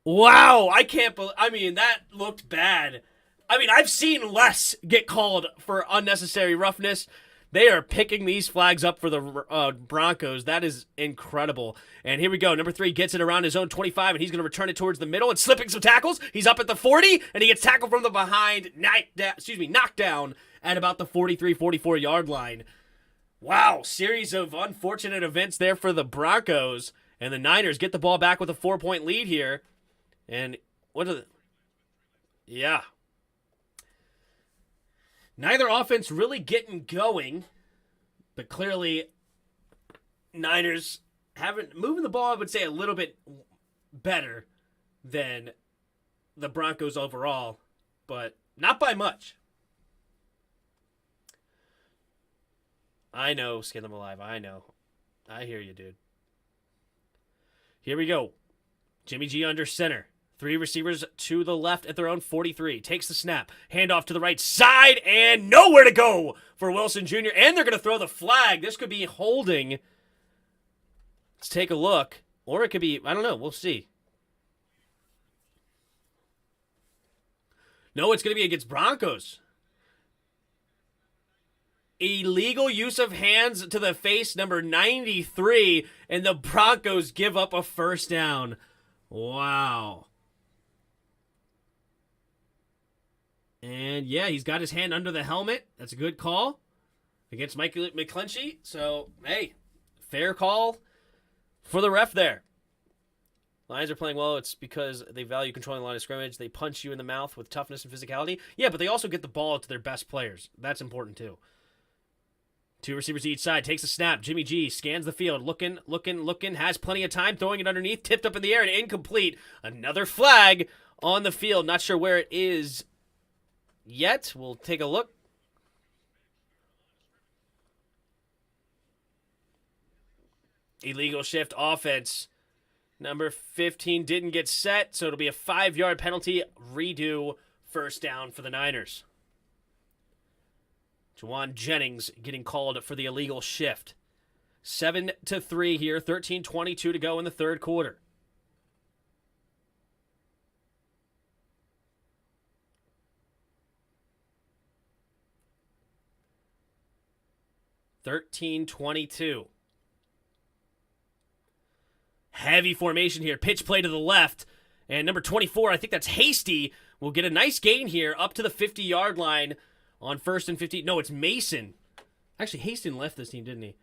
[SPEAKER 1] Wow, I can't believe, that looked bad. I've seen less get called for unnecessary roughness. They are picking these flags up for the Broncos. That is incredible. And here we go. Number 3 gets it around his own 25, and he's going to return it towards the middle and slipping some tackles. He's up at the 40, and he gets tackled from the behind, knocked down at about the 43, 44-yard line. Wow, series of unfortunate events there for the Broncos. And the Niners get the ball back with a 4-point lead here. And yeah. Neither offense really getting going, but clearly Niners haven't moving the ball, I would say, a little bit better than the Broncos overall, but not by much. I know, Skin them alive. I know. I hear you, dude. Here we go. Jimmy G under center. 3 receivers to the left at their own 43. Takes the snap. Handoff to the right side, and nowhere to go for Wilson Jr. And they're going to throw the flag. This could be holding. Let's take a look. Or it could be, I don't know. We'll see. No, it's going to be against Broncos. Illegal use of hands to the face, number 93, and the Broncos give up a first down. Wow. And yeah, he's got his hand under the helmet. That's a good call against Mike McClinchy. So, hey, fair call for the ref there. Lions are playing well. It's because they value controlling the line of scrimmage. They punch you in the mouth with toughness and physicality. Yeah, but they also get the ball to their best players. That's important too. 2 receivers each side. Takes a snap. Jimmy G scans the field. Looking. Has plenty of time. Throwing it underneath. Tipped up in the air and incomplete. Another flag on the field. Not sure where it is yet. We'll take a look. Illegal shift offense. Number 15 didn't get set, so it'll be a 5-yard penalty. Redo first down for the Niners. Juwan Jennings getting called for the illegal shift. 7-3 here, 13:22 to go in the third quarter. Heavy formation here. Pitch play to the left. And number 24, I think that's Hasty, will get a nice gain here up to the 50-yard line on 1st and 15. No, it's Mason. Actually, Haston left this team, didn't he?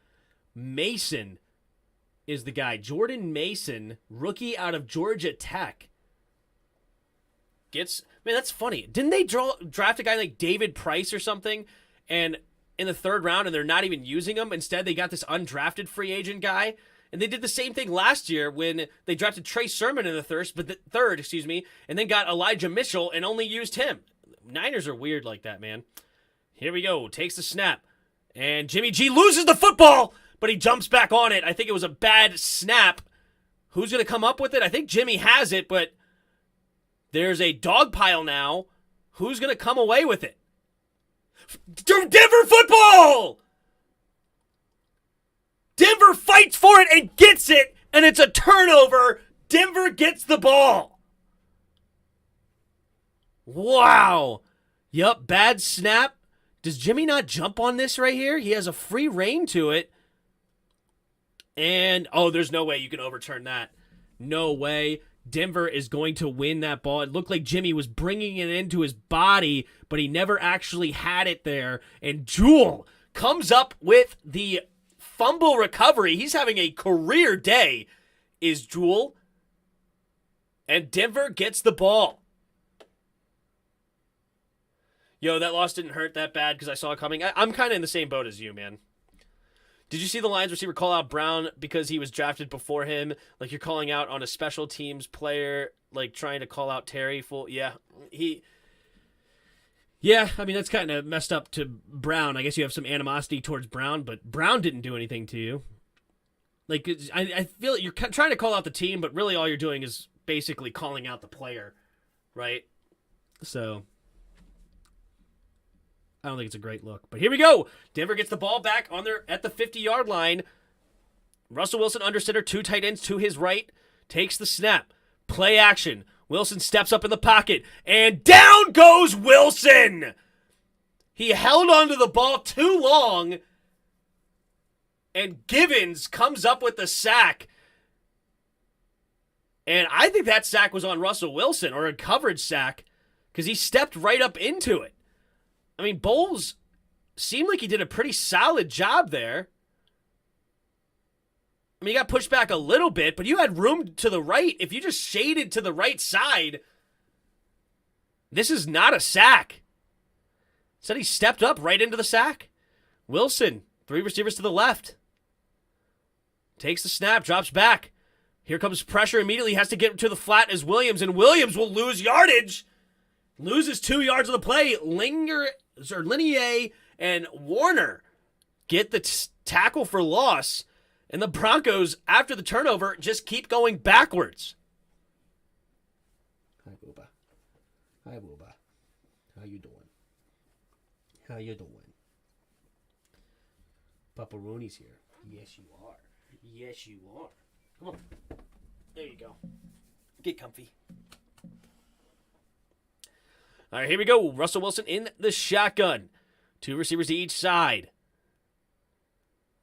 [SPEAKER 1] Mason is the guy. Jordan Mason, rookie out of Georgia Tech. Man, that's funny. Didn't they draft a guy like David Price or something? And in the 3rd round, and they're not even using him. Instead, they got this undrafted free agent guy. And they did the same thing last year when they drafted Trey Sermon in the third, and then got Elijah Mitchell and only used him. Niners are weird like that, man. Here we go. Takes the snap. And Jimmy G loses the football, but he jumps back on it. I think it was a bad snap. Who's going to come up with it? I think Jimmy has it, but there's a dog pile now. Who's going to come away with it? Denver football! Denver fights for it and gets it, and it's a turnover. Denver gets the ball. Wow. Yup, bad snap. Does Jimmy not jump on this right here? He has a free reign to it. And, there's no way you can overturn that. No way. Denver is going to win that ball. It looked like Jimmy was bringing it into his body, but he never actually had it there. And Jewell comes up with the fumble recovery. He's having a career day, is Jewell. And Denver gets the ball. Yo, that loss didn't hurt that bad because I saw it coming. I'm kind of in the same boat as you, man. Did you see the Lions receiver call out Brown because he was drafted before him? Like you're calling out on a special teams player, like trying to call out Terry. Yeah, I mean, that's kind of messed up to Brown. I guess you have some animosity towards Brown, but Brown didn't do anything to you. Like, I feel like you're trying to call out the team, but really all you're doing is basically calling out the player, right? So, I don't think it's a great look. But here we go. Denver gets the ball back at the 50-yard line. Russell Wilson under center, 2 tight ends to his right, takes the snap. Play action. Wilson steps up in the pocket, and down goes Wilson! He held onto the ball too long, and Givens comes up with the sack. And I think that sack was on Russell Wilson, or a coverage sack, because he stepped right up into it. I mean, Bowles seemed like he did a pretty solid job there. I mean, he got pushed back a little bit, but you had room to the right. If you just shaded to the right side, this is not a sack. Said he stepped up right into the sack. Wilson, 3 receivers to the left. Takes the snap, drops back. Here comes pressure immediately. Has to get to the flat as Williams, and Williams will lose yardage. Loses 2 yards of the play. Linier and Warner get the tackle for loss. And the Broncos, after the turnover, just keep going backwards. Hi, Booba. Hi, Booba. How you doing? How you doing? Pepperoni's here. Yes, you are. Yes, you are. Come on. There you go. Get comfy. All right, here we go. Russell Wilson in the shotgun. 2 receivers to each side.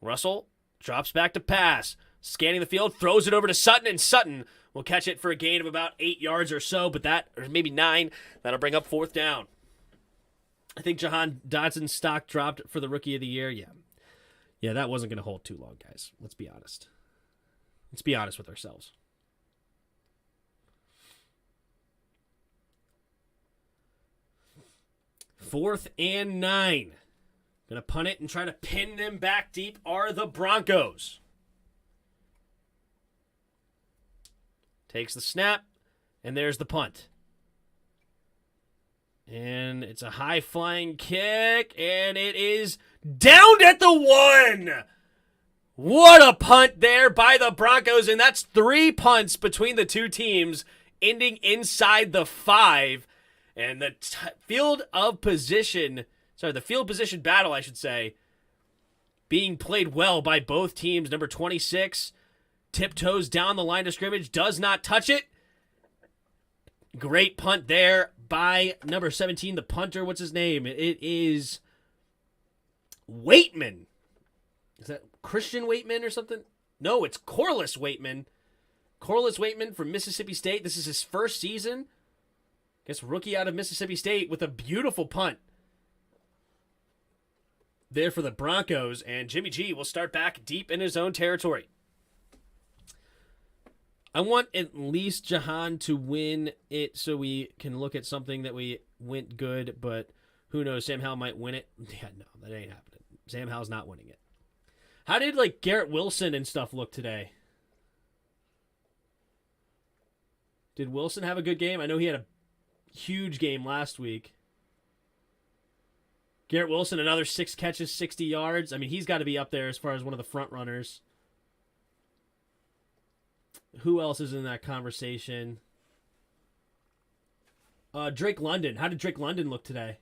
[SPEAKER 1] Russell drops back to pass. Scanning the field, throws it over to Sutton, and Sutton will catch it for a gain of about 8 yards or so, or maybe 9. That'll bring up 4th down. I think Jahan Dodson's stock dropped for the Rookie of the Year. Yeah, that wasn't going to hold too long, guys. Let's be honest. Let's be honest with ourselves. Fourth and 9. Going to punt it and try to pin them back deep are the Broncos. Takes the snap, and there's the punt. And it's a high-flying kick, and it is downed at the 1. What a punt there by the Broncos, and that's 3 punts between the two teams, ending inside the 5. And the field position battle, I should say, being played well by both teams. Number 26 tiptoes down the line of scrimmage, does not touch it. Great punt there by number 17, the punter. What's his name? It is Waitman. Is that Christian Waitman or something? No, it's Corliss Waitman. Corliss Waitman from Mississippi State. This is his first season. Guess rookie out of Mississippi State with a beautiful punt there for the Broncos, and Jimmy G will start back deep in his own territory. I want at least Jahan to win it so we can look at something that we went good, but who knows? Sam Howell might win it. Yeah, no, that ain't happening. Sam Howell's not winning it. How did Garrett Wilson and stuff look today? Did Wilson have a good game? I know he had a huge game last week. Garrett Wilson, another 6 catches, 60 yards. I mean, he's got to be up there as far as one of the front runners. Who else is in that conversation? Drake London. How did Drake London look today?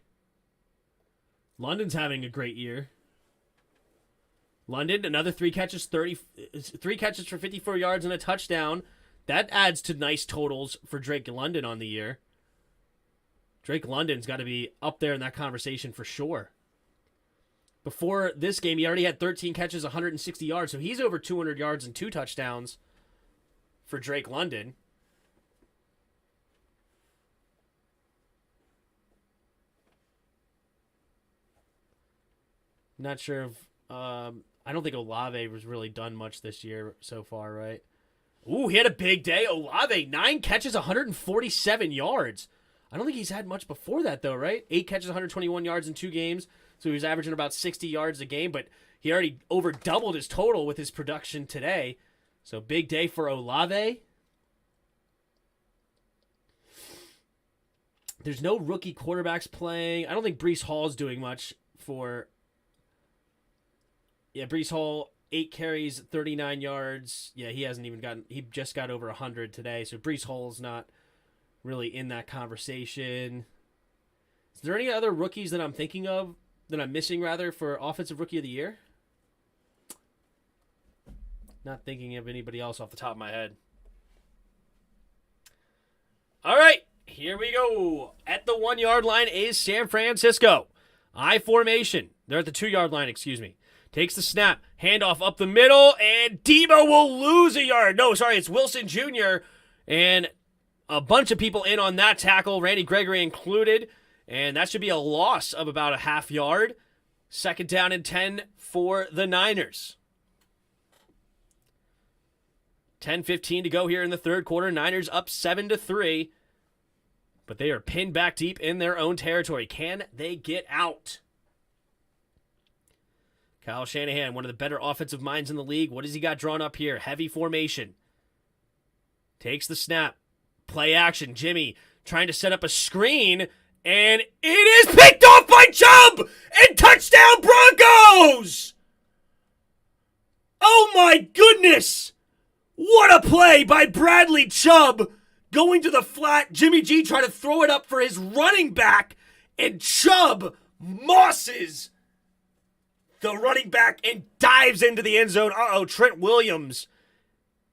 [SPEAKER 1] London's having a great year. London, another 3 catches, 3 catches for 54 yards and a touchdown. That adds to nice totals for Drake London on the year. Drake London's got to be up there in that conversation for sure. Before this game, he already had 13 catches, 160 yards, so he's over 200 yards and 2 touchdowns for Drake London. Not sure if... I don't think Olave was really done much this year so far, right? Ooh, he had a big day. Olave, 9 catches, 147 yards. I don't think he's had much before that, though, right? 8 catches, 121 yards in 2 games. So he was averaging about 60 yards a game, but he already over doubled his total with his production today. So big day for Olave. There's no rookie quarterbacks playing. I don't think Breece Hall's doing much for... Yeah, Breece Hall, 8 carries, 39 yards. Yeah, he hasn't even gotten... He just got over 100 today, so Breece Hall's not really in that conversation. Is there any other rookies that I'm thinking of, that I'm missing, rather, for Offensive Rookie of the Year? Not thinking of anybody else off the top of my head. All right, here we go. At the 1-yard line is San Francisco. I formation. They're at the 2-yard line, excuse me. Takes the snap. Handoff up the middle, and Debo will lose a yard. No, sorry, it's Wilson Jr., and a bunch of people in on that tackle, Randy Gregory included, and that should be a loss of about a half yard. 2nd down and 10 for the Niners. 10:15 to go here in the third quarter. Niners up 7-3, but they are pinned back deep in their own territory. Can they get out? Kyle Shanahan, one of the better offensive minds in the league. What has he got drawn up here? Heavy formation. Takes the snap. Play action. Jimmy trying to set up a screen, and it is picked off by Chubb! And touchdown Broncos! Oh my goodness! What a play by Bradley Chubb! Going to the flat. Jimmy G trying to throw it up for his running back, and Chubb mosses the running back and dives into the end zone. Uh-oh, Trent Williams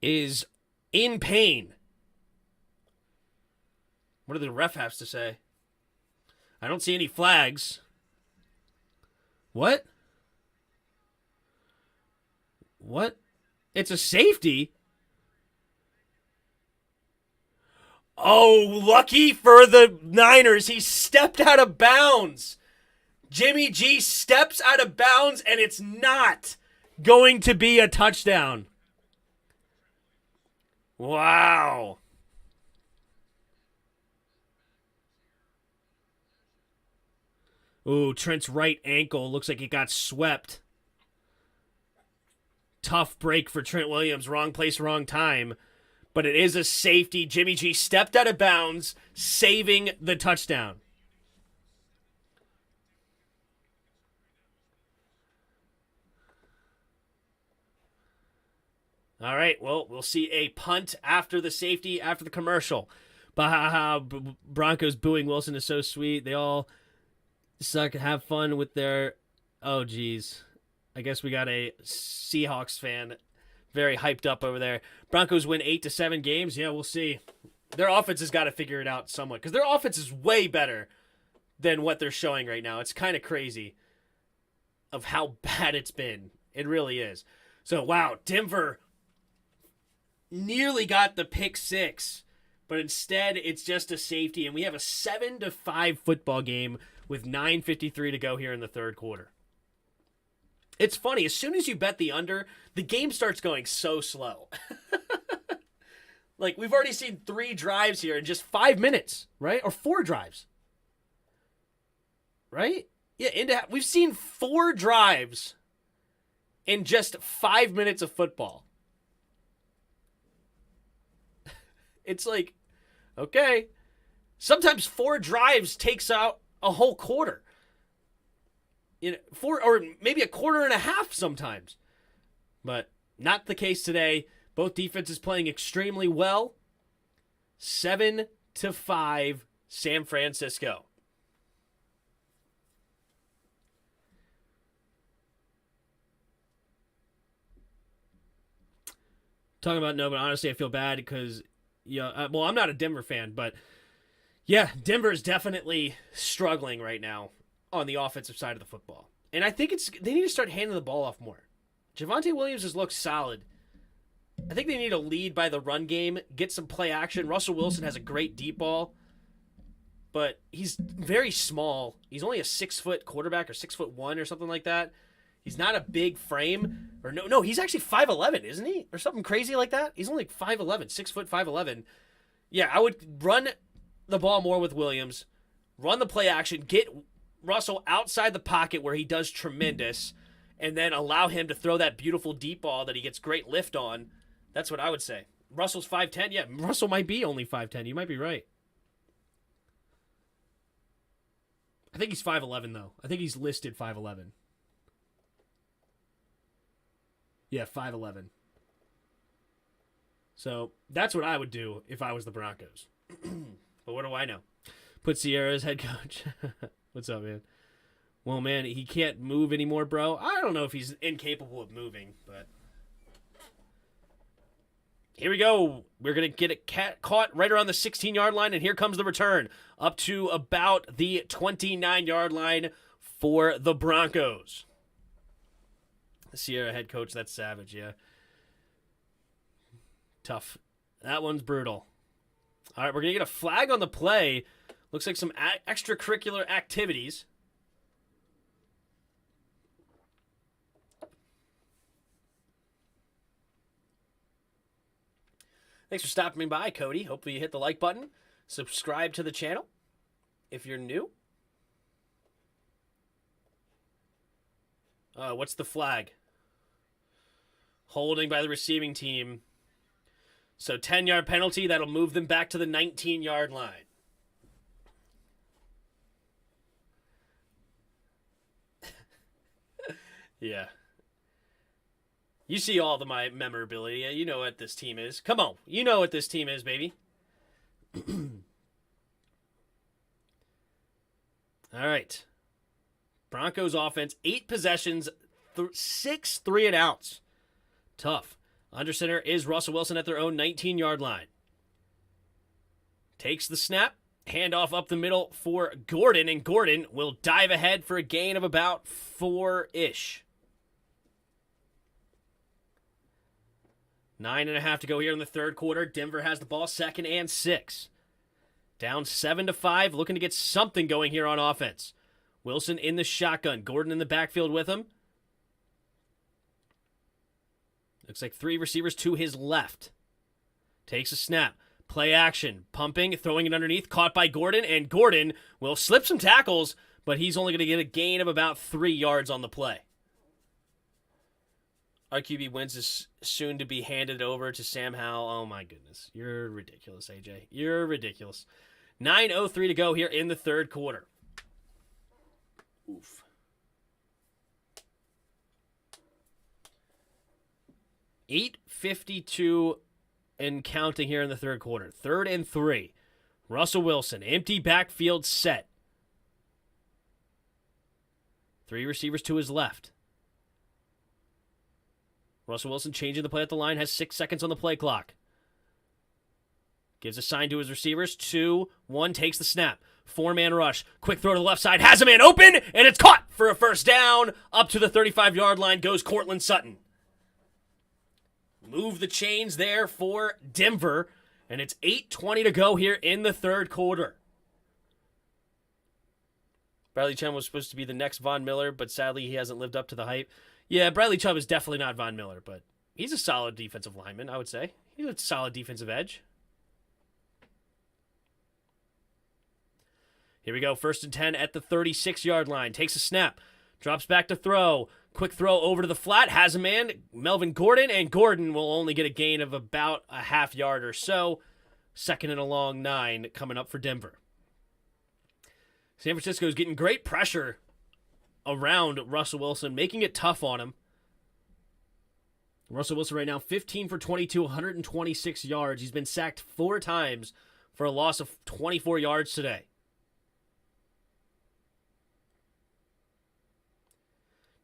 [SPEAKER 1] is in pain. What do the ref have to say? I don't see any flags. What? What? It's a safety? Oh, lucky for the Niners. He stepped out of bounds. Jimmy G steps out of bounds, and it's not going to be a touchdown. Wow. Ooh, Trent's right ankle looks like it got swept. Tough break for Trent Williams. Wrong place, wrong time. But it is a safety. Jimmy G stepped out of bounds, saving the touchdown. All right, well, we'll see a punt after the safety, after the commercial. Broncos booing Wilson is so sweet. They all suck. Have fun with their... Oh, geez. I guess we got a Seahawks fan very hyped up over there. Broncos win 8-7 games. Yeah, we'll see. Their offense has got to figure it out somewhat, because their offense is way better than what they're showing right now. It's kind of crazy of how bad it's been. It really is. So, wow, Denver nearly got the pick 6, but instead it's just a safety, and we have a 7-5 football game with 9:53 to go here in the third quarter. It's funny, as soon as you bet the under, the game starts going so slow. Like, we've already seen 3 drives here in just 5 minutes, right? Or 4 drives. Right? Yeah, we've seen 4 drives in just 5 minutes of football. It's like, okay. Sometimes 4 drives takes out a whole quarter. 4 or maybe a quarter and a half sometimes. But not the case today. Both defenses playing extremely well. 7-5 San Francisco. Talking about no, but honestly I feel bad because well, I'm not a Denver fan, but yeah, Denver is definitely struggling right now on the offensive side of the football. And I think they need to start handing the ball off more. Javonte Williams has looked solid. I think they need to lead by the run game, get some play action. Russell Wilson has a great deep ball, but he's very small. He's only a 6-foot quarterback, or 6'1" or something like that. He's not a big frame. Or no, he's actually 5'11", isn't he? Or something crazy like that. He's only 5'11", 6 foot 5'11". Yeah, I would run the ball more with Williams, run the play action, get Russell outside the pocket where he does tremendous, and then allow him to throw that beautiful deep ball that he gets great lift on. That's what I would say. Russell's 5'10". Yeah, Russell might be only 5'10". You might be right. I think he's 5'11", though. I think he's listed 5'11". Yeah, 5'11". So that's what I would do if I was the Broncos. But what do I know? Put Sierra as head coach. What's up, man? Well, man, he can't move anymore, bro. I don't know if he's incapable of moving, but... Here we go. We're going to get it caught right around the 16-yard line, and here comes the return up to about the 29-yard line for the Broncos. The Sierra head coach, that's savage, yeah. Tough. That one's brutal. All right, we're going to get a flag on the play. Looks like some extracurricular activities. Thanks for stopping by, Cody. Hopefully you hit the like button. Subscribe to the channel if you're new. What's the flag? Holding by the receiving team. So 10-yard penalty. That'll move them back to the 19-yard line. Yeah. You see all my memorability. You know what this team is. Come on. You know what this team is, baby. All right. Broncos offense, 8 possessions, 6 3-and-outs. Tough. Under center is Russell Wilson at their own 19-yard line. Takes the snap. Handoff up the middle for Gordon, and Gordon will dive ahead for a gain of about 4-ish. 9.5 to go here in the third quarter. Denver has the ball, 2nd and 6. Down 7-5, looking to get something going here on offense. Wilson in the shotgun. Gordon in the backfield with him. Looks like 3 receivers to his left. Takes a snap. Play action. Pumping, throwing it underneath. Caught by Gordon, and Gordon will slip some tackles, but he's only going to get a gain of about 3 yards on the play. Our QB wins is soon to be handed over to Sam Howell. Oh, my goodness. You're ridiculous, AJ. You're ridiculous. 9:03 to go here in the third quarter. Oof. $8:52 and counting here in the third quarter. 3rd and 3. Russell Wilson, empty backfield set. 3 receivers to his left. Russell Wilson changing the play at the line, has 6 seconds on the play clock. Gives a sign to his receivers. 2, 1, takes the snap. 4-man rush. Quick throw to the left side. Has a man open, and it's caught for a first down. Up to the 35-yard line goes Cortland Sutton. Move the chains there for Denver, and it's 8:20 to go here in the third quarter. Bradley Chubb was supposed to be the next Von Miller, but sadly he hasn't lived up to the hype. Yeah, Bradley Chubb is definitely not Von Miller, but he's a solid defensive lineman, I would say. He's a solid defensive edge. Here we go, 1st and 10 at the 36-yard line. Takes a snap, drops back to throw. Quick throw over to the flat, has a man, Melvin Gordon, and Gordon will only get a gain of about a half yard or so. 2nd and a long 9 coming up for Denver. San Francisco is getting great pressure around Russell Wilson, making it tough on him. Russell Wilson right now, 15 for 22, 126 yards. He's been sacked 4 times for a loss of 24 yards today.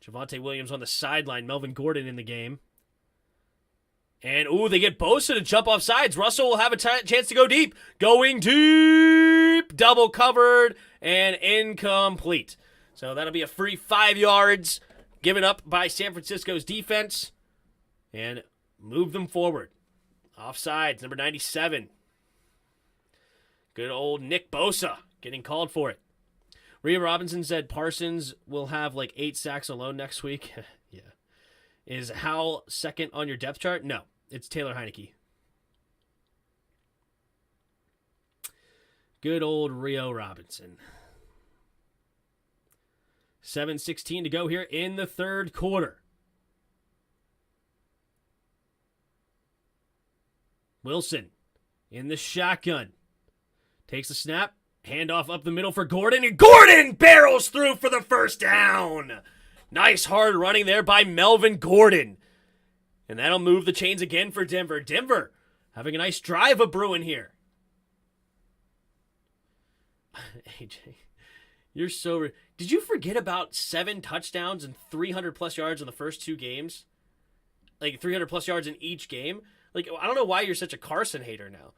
[SPEAKER 1] Javonte Williams on the sideline. Melvin Gordon in the game. And, they get Bosa to jump off sides. Russell will have a chance to go deep. Going deep. Double covered and incomplete. So that'll be a free 5 yards given up by San Francisco's defense. And move them forward. Offsides, number 97. Good old Nick Bosa getting called for it. Rhea Robinson said Parsons will have like 8 sacks alone next week. Yeah. Is Howell second on your depth chart? No, it's Taylor Heineke. Good old Rio Robinson. 7:16 to go here in the third quarter. Wilson in the shotgun. Takes the snap. Handoff up the middle for Gordon. And Gordon barrels through for the first down. Nice hard running there by Melvin Gordon. And that'll move the chains again for Denver. Denver having a nice drive of brewing here. AJ, you're so... Did you forget about 7 touchdowns and 300-plus yards in the first 2 games? Like, 300-plus yards in each game? Like, I don't know why you're such a Carson hater now.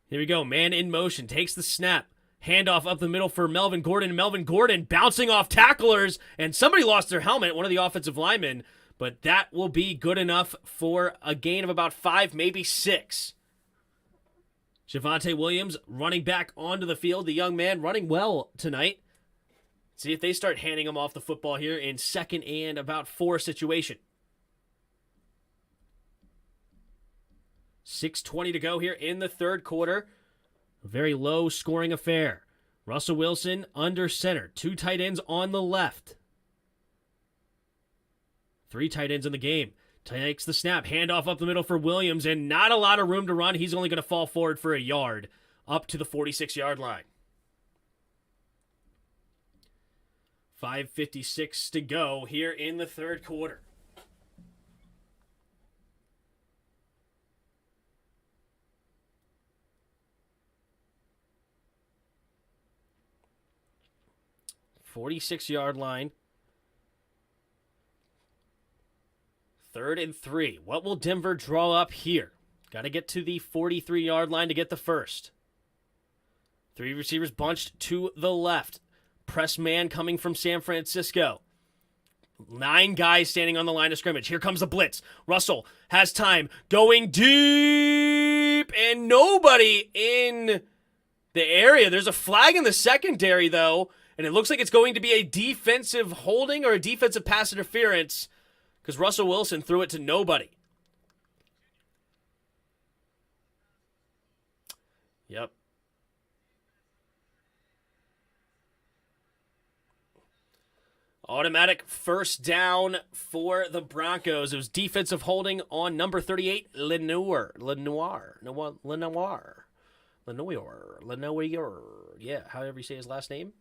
[SPEAKER 1] Here we go. Man in motion. Takes the snap. Handoff up the middle for Melvin Gordon. Melvin Gordon bouncing off tacklers. And somebody lost their helmet, one of the offensive linemen. But that will be good enough for a gain of about 5, maybe 6. Javonte Williams running back onto the field. The young man running well tonight. See if they start handing him off the football here in 2nd and about 4 situation. 6:20 to go here in the third quarter. A very low scoring affair. Russell Wilson under center. 2 tight ends on the left. 3 tight ends in the game. Takes the snap. Handoff up the middle for Williams, and not a lot of room to run. He's only going to fall forward for a yard up to the 46-yard line. 5:56 to go here in the third quarter. .46-yard line. 3rd and 3. What will Denver draw up here? Got to get to the 43-yard line to get the first. 3 receivers bunched to the left. Press man coming from San Francisco. 9 guys standing on the line of scrimmage. Here comes the blitz. Russell has time. Going deep. And nobody in the area. There's a flag in the secondary, though. And it looks like it's going to be a defensive holding or a defensive pass interference because Russell Wilson threw it to nobody. Yep. Automatic first down for the Broncos. It was defensive holding on number 38, Lenoir. Yeah, however you say his last name.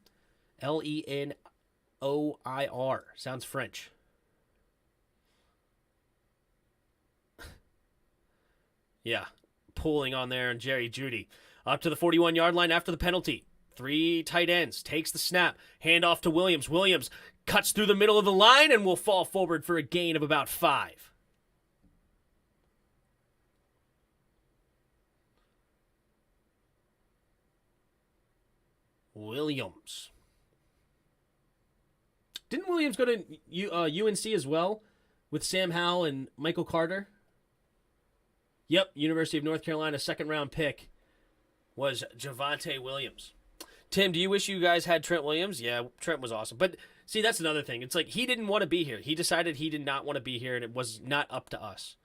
[SPEAKER 1] Lenoir. Sounds French. Yeah, pulling on there and Jerry Jeudy. Up to the 41-yard line after the penalty. 3 tight ends. Takes the snap. Handoff to Williams. Williams cuts through the middle of the line and will fall forward for a gain of about 5. Williams. Didn't Williams go to UNC as well with Sam Howell and Michael Carter? Yep, University of North Carolina, 2nd-round pick was Javonte Williams. Tim, do you wish you guys had Trent Williams? Yeah, Trent was awesome. But, see, that's another thing. It's like he didn't want to be here. He decided he did not want to be here, and it was not up to us.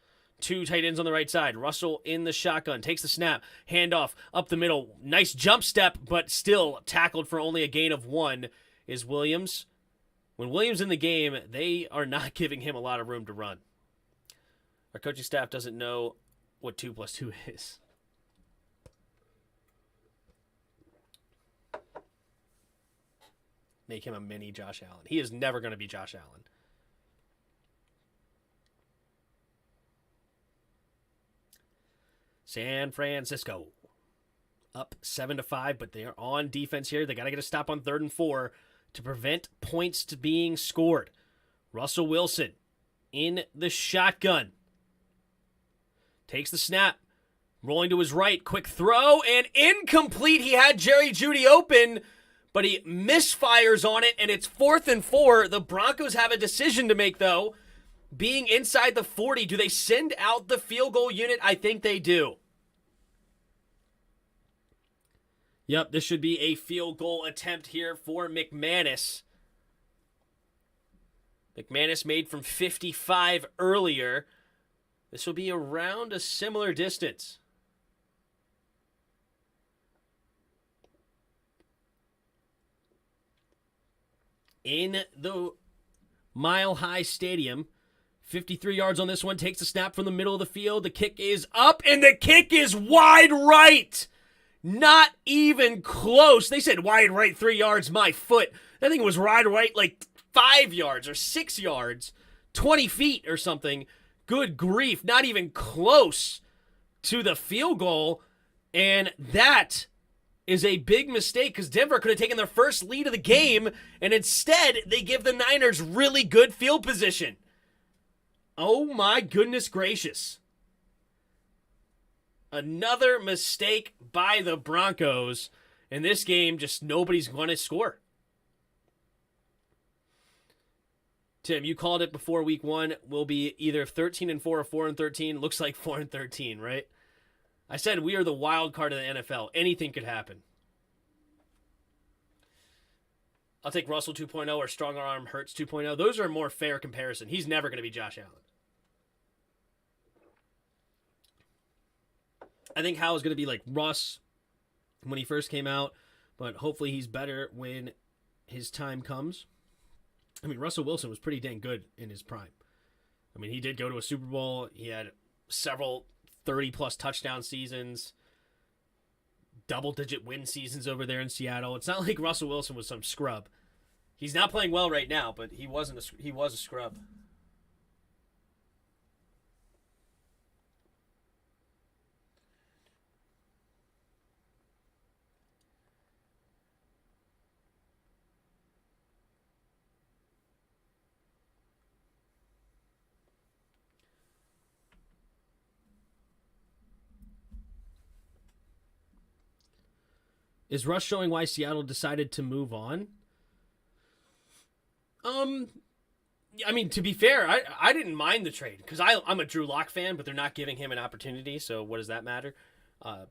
[SPEAKER 1] 2 tight ends on the right side. Russell in the shotgun. Takes the snap. Handoff up the middle. Nice jump step, but still tackled for only a gain of 1 is Williams. When Williams in the game, they are not giving him a lot of room to run. Our coaching staff doesn't know what 2 plus 2 is. Make him a mini Josh Allen. He is never going to be Josh Allen. San Francisco up 7-5, but they are on defense here. They got to get a stop on 3rd and 4 to prevent points to being scored. Russell Wilson in the shotgun. Takes the snap. Rolling to his right. Quick throw and incomplete. He had Jerry Jeudy open, but he misfires on it, and it's 4th and 4. The Broncos have a decision to make, though. Being inside the 40, do they send out the field goal unit? I think they do. Yep, this should be a field goal attempt here for McManus. McManus made from 55 earlier. This will be around a similar distance. in the Mile High Stadium. 53 yards on this one. Takes the snap from the middle of the field. The kick is up, and the kick is wide right. Not even close. They said wide right 3 yards, my foot. I think it was wide right like 5 yards or 6 yards, 20 feet or something. Good grief. Not even close to the field goal. And that is a big mistake because Denver could have taken their first lead of the game, and instead they give the Niners really good field position. Oh my goodness gracious. Another mistake by the Broncos. In this game, just nobody's going to score. Tim, you called it before week 1. We'll be either 13-4 or 4-13. Looks like 4-13, right? I said we are the wild card of the NFL. Anything could happen. I'll take Russell 2.0 or Strong Arm Hurts 2.0. Those are a more fair comparison. He's never going to be Josh Allen. I think Howell's going to be like Russ when he first came out, but hopefully he's better when his time comes. I mean, Russell Wilson was pretty dang good in his prime. I mean, he did go to a Super Bowl. He had several 30-plus touchdown seasons, double-digit win seasons over there in Seattle. It's not like Russell Wilson was some scrub. He's not playing well right now, but he was a scrub. Is Russ showing why Seattle decided to move on? I mean, to be fair, I didn't mind the trade because I'm a Drew Lock fan, but they're not giving him an opportunity, so what does that matter?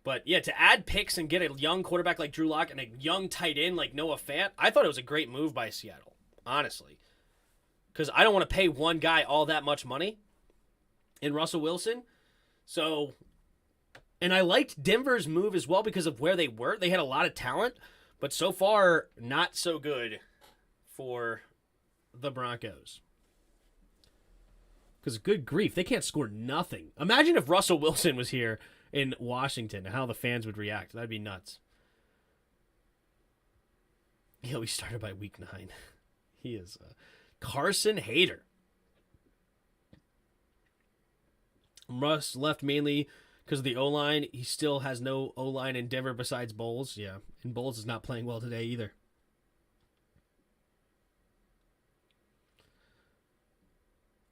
[SPEAKER 1] But yeah, to add picks and get a young quarterback like Drew Lock and a young tight end like Noah Fant, I thought it was a great move by Seattle, honestly. Because I don't want to pay one guy all that much money in Russell Wilson. So, and I liked Denver's move as well because of where they were. They had a lot of talent, but so far, not so good for the Broncos. Because good grief, they can't score nothing. Imagine if Russell Wilson was here in Washington, how the fans would react. That'd be nuts. Yeah, we started by week 9. He is Carson Hader. Russ left mainly because of the O-line. He still has no O-line in Denver besides Bowles. Yeah, and Bowles is not playing well today either.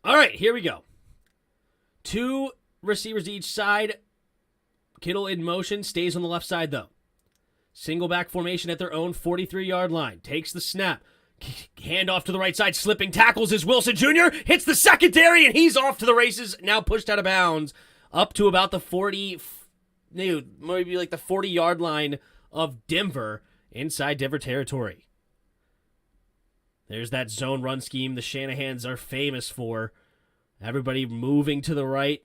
[SPEAKER 1] All right, here we go. 2 receivers each side. Kittle in motion, stays on the left side, though. Single back formation at their own 43-yard line. Takes the snap. Hand off to the right side. Slipping tackles is Wilson Jr. Hits the secondary, and he's off to the races. Now pushed out of bounds up to about the 40, maybe like the 40-yard line of Denver, inside Denver territory. There's that zone run scheme the Shanahans are famous for. Everybody moving to the right.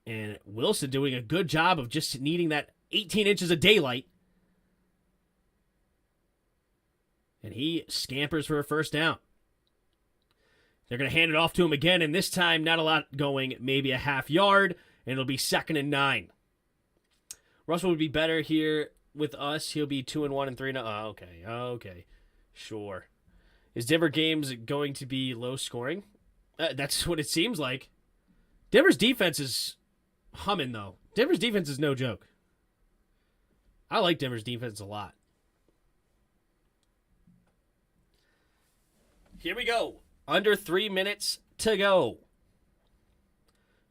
[SPEAKER 1] And Wilson doing a good job of just needing that 18 inches of daylight. And he scampers for a first down. They're going to hand it off to him again, and this time not a lot going, maybe a half yard, and it'll be 2nd and 9. Russell would be better here with us. He'll be 2-1 and 3. Oh, okay. Sure. Is Denver games going to be low scoring? That's what it seems like. Denver's defense is humming, though. Denver's defense is no joke. I like Denver's defense a lot. Here we go. Under 3 minutes to go.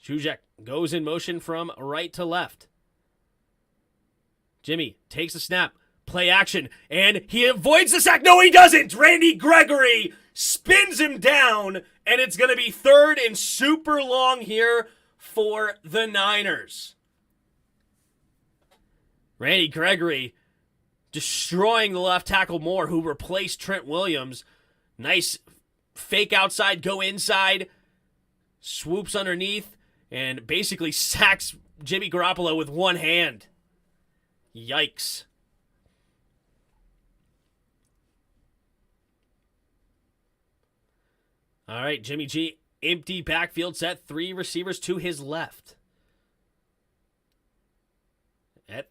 [SPEAKER 1] Juszczyk goes in motion from right to left. Jimmy takes the snap. Play action. And he avoids the sack. No, he doesn't. Randy Gregory spins him down. And it's going to be 3rd and super long here for the Niners. Randy Gregory destroying the left tackle Moore, who replaced Trent Williams. Nice fake outside, go inside, swoops underneath, and basically sacks Jimmy Garoppolo with one hand. Yikes. All right, Jimmy G, empty backfield set, 3 receivers to his left. At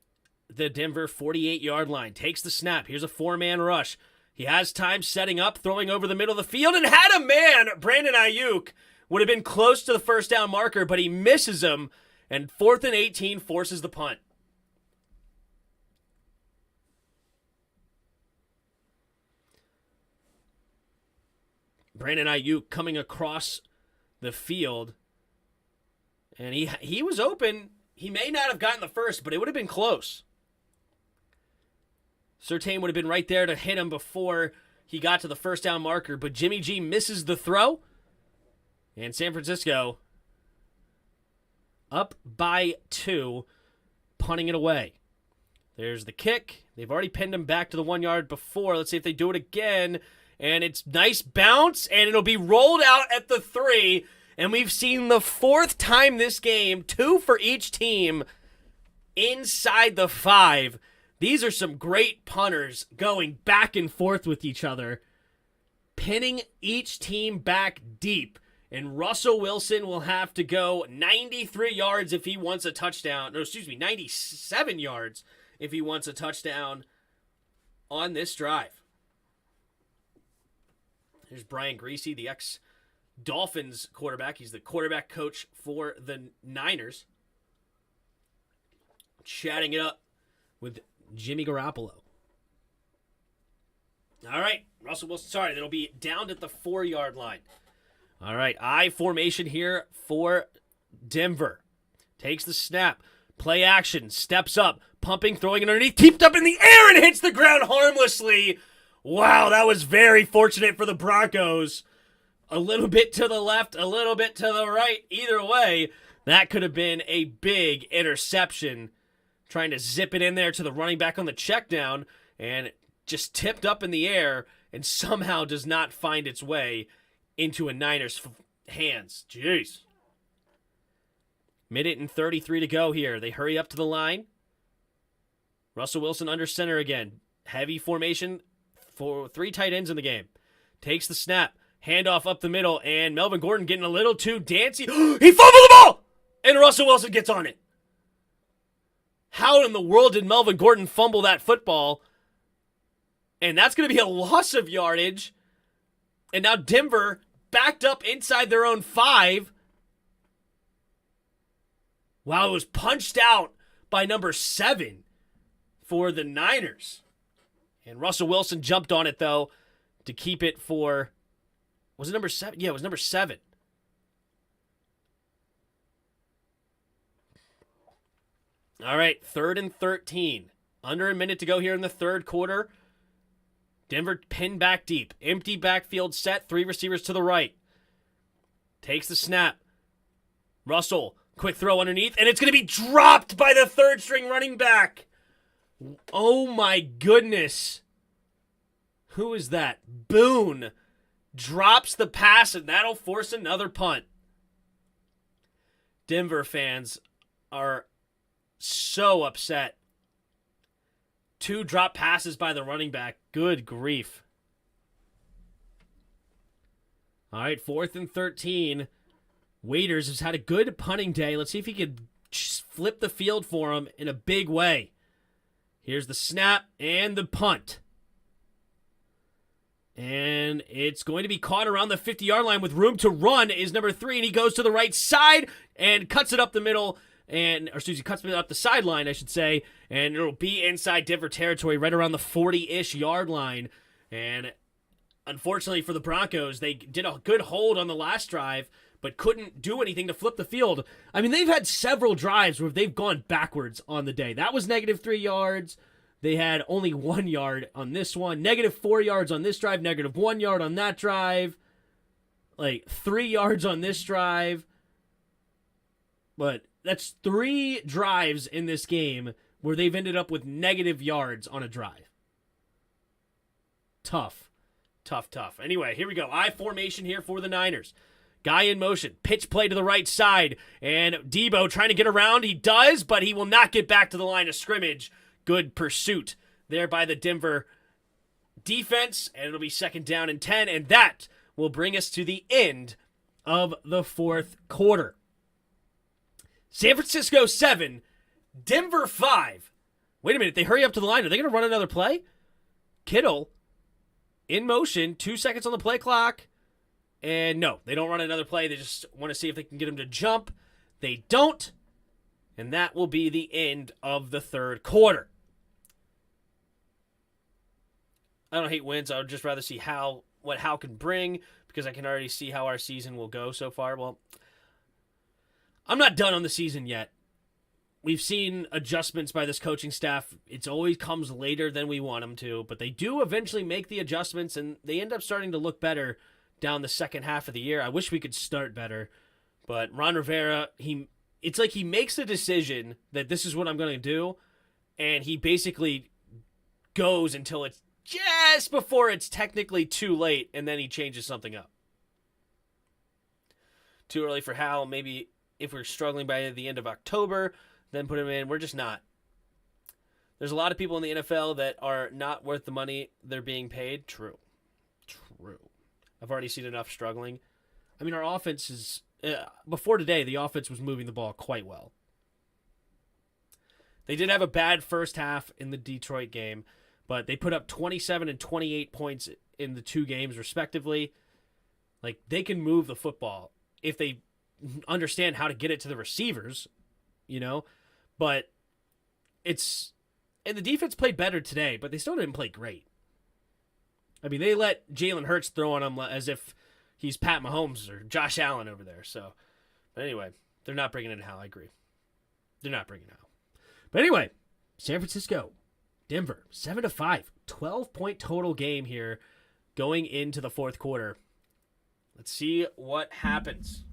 [SPEAKER 1] the Denver 48-yard line, takes the snap. Here's a 4-man rush. He has time setting up, throwing over the middle of the field, and had a man. Brandon Ayuk would have been close to the first down marker, but he misses him, and 4th and 18 forces the punt. Brandon Ayuk coming across the field, and he was open. He may not have gotten the first, but it would have been close. Surtain would have been right there to hit him before he got to the first down marker, but Jimmy G misses the throw, and San Francisco up by 2, punting it away. There's the kick. They've already pinned him back to the 1 yard before. Let's see if they do it again. And it's nice bounce, and it'll be rolled out at the 3. And we've seen the 4th time this game, 2 for each team inside the 5. These are some great punters going back and forth with each other, pinning each team back deep. And Russell Wilson will have to go 93 yards if he wants a touchdown. No, 97 yards if he wants a touchdown on this drive. Here's Brian Griese, the ex-Dolphins quarterback. He's the quarterback coach for the Niners. Chatting it up with Jimmy Garoppolo. All right, Russell Wilson. Sorry, that'll be down at the 4-yard line. All right, I formation here for Denver. Takes the snap. Play action. Steps up. Pumping, throwing it underneath. Keeps up in the air and hits the ground harmlessly. Wow, that was very fortunate for the Broncos. A little bit to the left, a little bit to the right. Either way, that could have been a big interception. Trying to zip it in there to the running back on the check down, and just tipped up in the air and somehow does not find its way into a Niners' hands. Jeez. Minute and 33 to go here. They hurry up to the line. Russell Wilson under center again. Heavy formation for 3 tight ends in the game. Takes the snap. Handoff up the middle, and Melvin Gordon getting a little too dancy. He fumbled the ball! And Russell Wilson gets on it. How in the world did Melvin Gordon fumble that football? And that's going to be a loss of yardage. And now Denver backed up inside their own 5. Wow, it was punched out by number 7 for the Niners. And Russell Wilson jumped on it, though, to keep it for... Was it number 7? Yeah, it was number 7. All right, 3rd and 13. Under a minute to go here in the third quarter. Denver pinned back deep. Empty backfield set. 3 receivers to the right. Takes the snap. Russell, quick throw underneath, and it's going to be dropped by the 3rd-string running back. Oh, my goodness. Who is that? Boone drops the pass, and that'll force another punt. Denver fans are so upset. 2 drop passes by the running back. Good grief. All right, 4th and 13. Waiters has had a good punting day. Let's see if he could flip the field for him in a big way. Here's the snap and the punt. And it's going to be caught around the 50-yard line with room to run is number 3, and he goes to the right side and cuts it up the middle, cuts it up the sideline, I should say, and it'll be inside Denver territory right around the 40-ish yard line. And unfortunately for the Broncos, they did a good hold on the last drive, but couldn't do anything to flip the field. I mean, they've had several drives where they've gone backwards on the day. That was -3 yards. They had only 1 yard on this one. -4 yards on this drive. -1 yard on that drive. Like 3 yards on this drive. But that's 3 drives in this game where they've ended up with negative yards on a drive. Tough. Anyway, here we go. I formation here for the Niners. Guy in motion. Pitch play to the right side. And Debo trying to get around. He does, but he will not get back to the line of scrimmage. Good pursuit there by the Denver defense. And it'll be 2nd down and 10. And that will bring us to the end of the fourth quarter. San Francisco 7, Denver 5. Wait a minute, they hurry up to the line. Are they going to run another play? Kittle in motion, 2 seconds on the play clock. And no, they don't run another play. They just want to see if they can get him to jump. They don't. And that will be the end of the third quarter. I don't hate wins. I would just rather see what Hal can bring, because I can already see how our season will go so far. Well, I'm not done on the season yet. We've seen adjustments by this coaching staff. It always comes later than we want them to, but they do eventually make the adjustments, and they end up starting to look better down the second half of the year. I wish we could start better, but Ron Rivera, it's like he makes a decision that this is what I'm going to do, and he basically goes until it's just before it's technically too late, and then he changes something up. Too early for Hal. Maybe if we're struggling by the end of October, then put him in. We're just not. There's a lot of people in the NFL that are not worth the money they're being paid. True. I've already seen enough struggling. I mean, our offense is... before today, the offense was moving the ball quite well. They did have a bad first half in the Detroit game, but they put up 27 and 28 points in the two games, respectively. Like, they can move the football if they understand how to get it to the receivers, you know? But it's... And the defense played better today, but they still didn't play great. I mean, they let Jalen Hurts throw on him as if he's Pat Mahomes or Josh Allen over there. So, but anyway, they're not bringing in Hal. I agree. They're not bringing Hal. But anyway, San Francisco, Denver, 7-5, 12-point total game here going into the fourth quarter. Let's see what happens.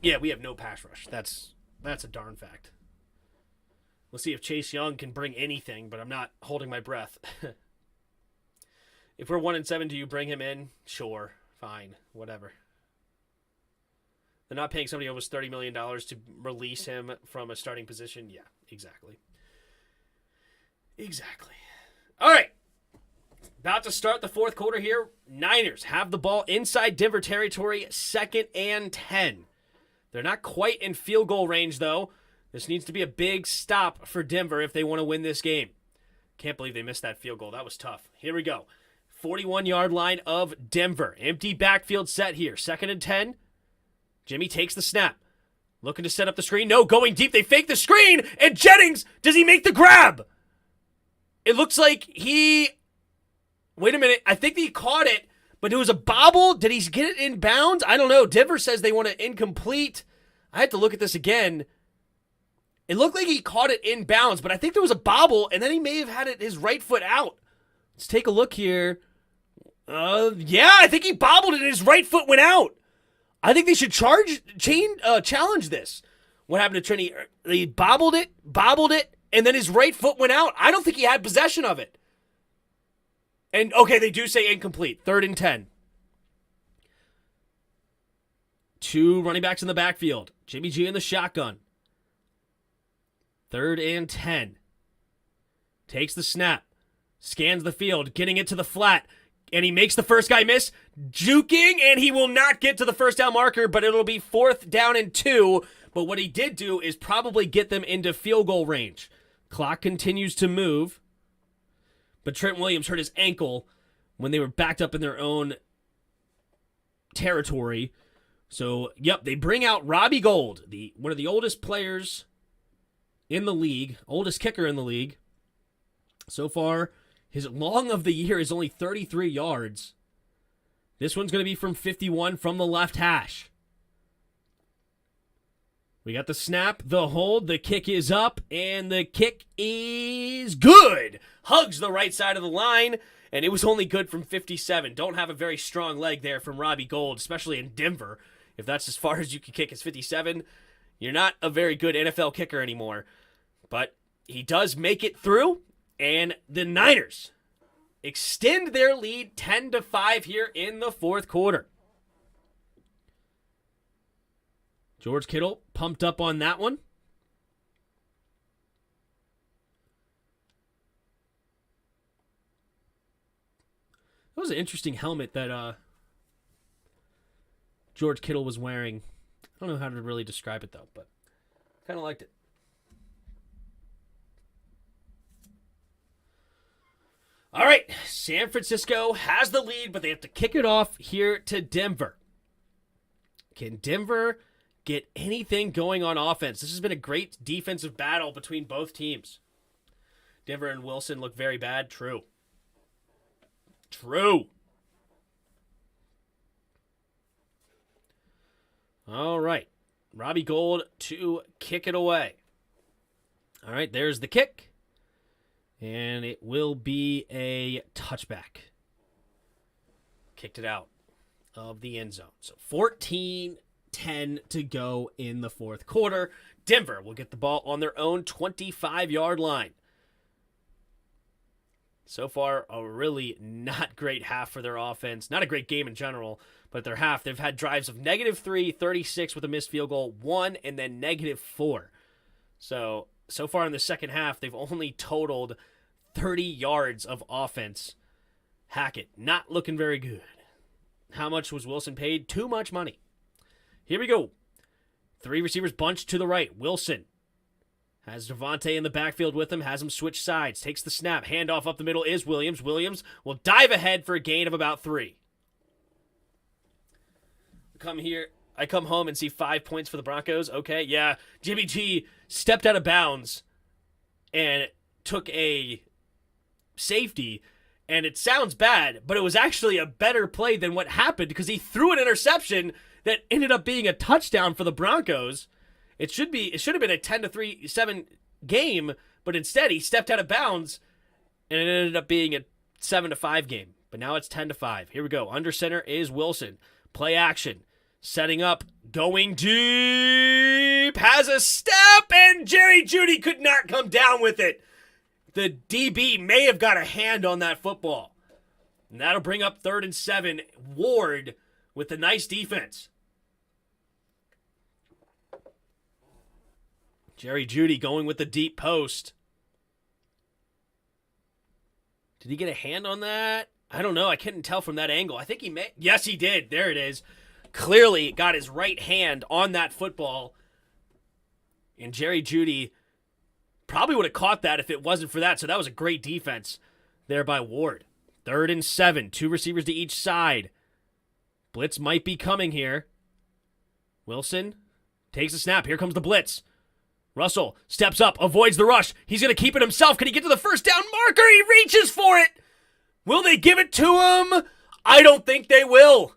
[SPEAKER 1] Yeah, we have no pass rush. That's a darn fact. We'll see if Chase Young can bring anything, but I'm not holding my breath. If we're 1-7, do you bring him in? Sure, fine, whatever. They're not paying somebody almost $30 million to release him from a starting position? Yeah, exactly. All right. About to start the fourth quarter here. Niners have the ball inside Denver territory, 2nd and 10. They're not quite in field goal range, though. This needs to be a big stop for Denver if they want to win this game. Can't believe they missed that field goal. That was tough. Here we go. 41-yard line of Denver. Empty backfield set here. 2nd and 10. Jimmy takes the snap. Looking to set up the screen. No, going deep. They fake the screen. And Jennings, does he make the grab? It looks like he... Wait a minute. I think he caught it, but it was a bobble. Did he get it in bounds? I don't know. Denver says they want it incomplete. I have to look at this again. It looked like he caught it in bounds, but I think there was a bobble, and then he may have had his right foot out. Let's take a look here. Yeah, I think he bobbled it and his right foot went out. I think they should challenge this. What happened to Trini? He bobbled it, and then his right foot went out. I don't think he had possession of it. And, okay, they do say incomplete. 3rd and 10. 2 running backs in the backfield. Jimmy G in the shotgun. 3rd and 10. Takes the snap. Scans the field. Getting it to the flat. And he makes the first guy miss. Juking, and he will not get to the first down marker, but it'll be 4th down and 2. But what he did do is probably get them into field goal range. Clock continues to move. But Trent Williams hurt his ankle when they were backed up in their own territory. So, yep, they bring out Robbie Gould, one of the oldest players in the league, oldest kicker in the league. So far, his long of the year is only 33 yards. This one's going to be from 51 from the left hash. We got the snap, the hold, the kick is up, and the kick is good. Hugs the right side of the line, and it was only good from 57. Don't have a very strong leg there from Robbie Gould, especially in Denver. If that's as far as you can kick as 57, You're not a very good NFL kicker anymore, but he does make it through, and the Niners extend their lead 10-5 here in the fourth quarter. George Kittle pumped up on that one. That was an interesting helmet that George Kittle was wearing. I don't know how to really describe it, though, but kind of liked it. All right, San Francisco has the lead, but they have to kick it off here to Denver. Can Denver get anything going on offense? This has been a great defensive battle between both teams. Denver and Wilson look very bad. True. All right. Robbie Gould to kick it away. All right, there's the kick. And it will be a touchback. Kicked it out of the end zone. So 14-10 to go in the fourth quarter. Denver will get the ball on their own 25-yard line. So far, a really not great half for their offense. Not a great game in general, but their half, they've had drives of -3, 36 with a missed field goal, 1, and then -4. So far in the second half, they've only totaled 30 yards of offense. Hackett, not looking very good. How much was Wilson paid? Too much money. Here we go. 3 receivers bunched to the right. Wilson has Devontae in the backfield with him, has him switch sides, takes the snap, handoff up the middle is Williams. Williams will dive ahead for a gain of about 3. I come home and see 5 points for the Broncos. Okay, yeah. Jimmy G stepped out of bounds and took a safety, and it sounds bad, but it was actually a better play than what happened because he threw an interception that ended up being a touchdown for the Broncos. It should have been a 10-3-7 game, but instead he stepped out of bounds, and it ended up being a 7-5 game. But now it's 10-5. Here we go. Under center is Wilson. Play action. Setting up. Going deep. Has a step, and Jerry Jeudy could not come down with it. The DB may have got a hand on that football. And that'll bring up 3rd and 7. Ward with a nice defense. Jerry Jeudy going with the deep post. Did he get a hand on that? I don't know. I couldn't tell from that angle. I think he may. Yes, he did. There it is. Clearly got his right hand on that football. And Jerry Jeudy probably would have caught that if it wasn't for that. So that was a great defense there by Ward. 3rd and 7. 2 receivers to each side. Blitz might be coming here. Wilson takes a snap. Here comes the blitz. Russell steps up, avoids the rush. He's going to keep it himself. Can he get to the first down marker? He reaches for it. Will they give it to him? I don't think they will.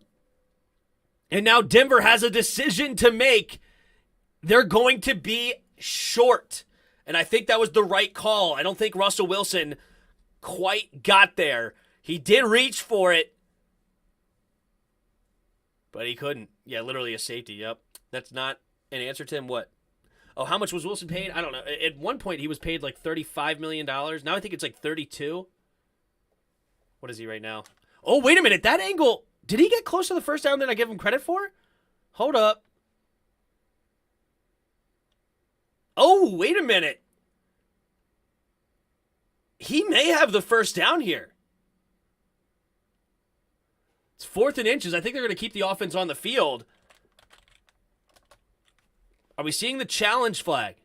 [SPEAKER 1] And now Denver has a decision to make. They're going to be short. And I think that was the right call. I don't think Russell Wilson quite got there. He did reach for it, but he couldn't. Yeah, literally a safety. Yep. That's not an answer to him. What? Oh, how much was Wilson paid? I don't know. At one point, he was paid like $35 million. Now I think it's like 32. What is he right now? Oh, wait a minute. That angle. Did he get close to the first down that I give him credit for? Hold up. Oh, wait a minute. He may have the first down here. It's 4th and inches. I think they're going to keep the offense on the field. Are we seeing the challenge flag?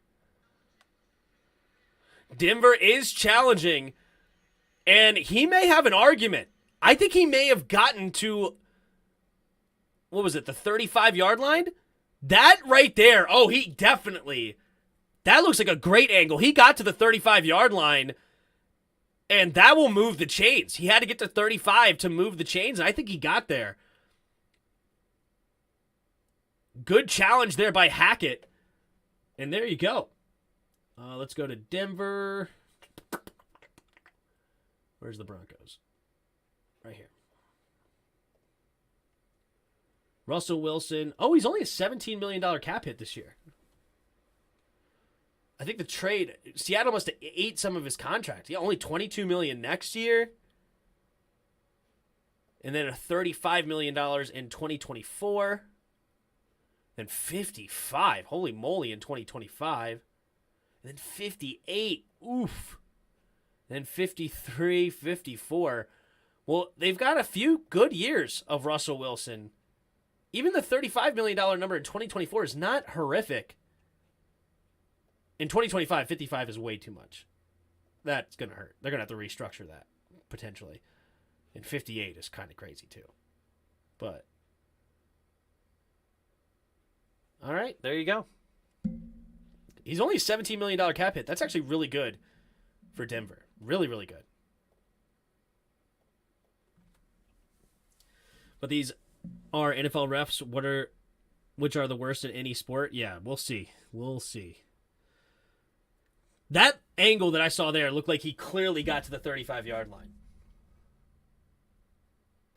[SPEAKER 1] Denver is challenging, and he may have an argument. I think he may have gotten to, what was it, the 35-yard line? That right there, oh, he definitely, that looks like a great angle. He got to the 35-yard line, and that will move the chains. He had to get to 35 to move the chains, and I think he got there. Good challenge there by Hackett. And there you go. Let's go to Denver. Where's the Broncos? Right here. Russell Wilson. Oh, he's only a $17 million cap hit this year. I think the trade, Seattle must have ate some of his contract. Yeah, only $22 million next year. And then a $35 million in 2024. Then 55. Holy moly, in 2025. And then 58. Oof. Then 53, 54. Well, they've got a few good years of Russell Wilson. Even the $35 million number in 2024 is not horrific. In 2025, 55 is way too much. That's going to hurt. They're going to have to restructure that, potentially. And 58 is kind of crazy, too. But, all right, there you go. He's only a $17 million cap hit. That's actually really good for Denver. Really, really good. But these are NFL refs. Which are the worst in any sport? Yeah, we'll see. We'll see. That angle that I saw there looked like he clearly got to the 35-yard line.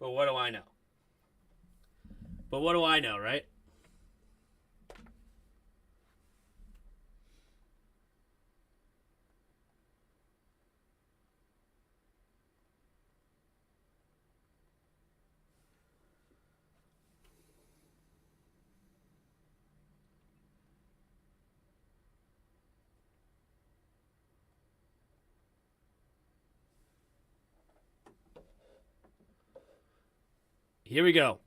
[SPEAKER 1] But what do I know? But what do I know, right? Here we go.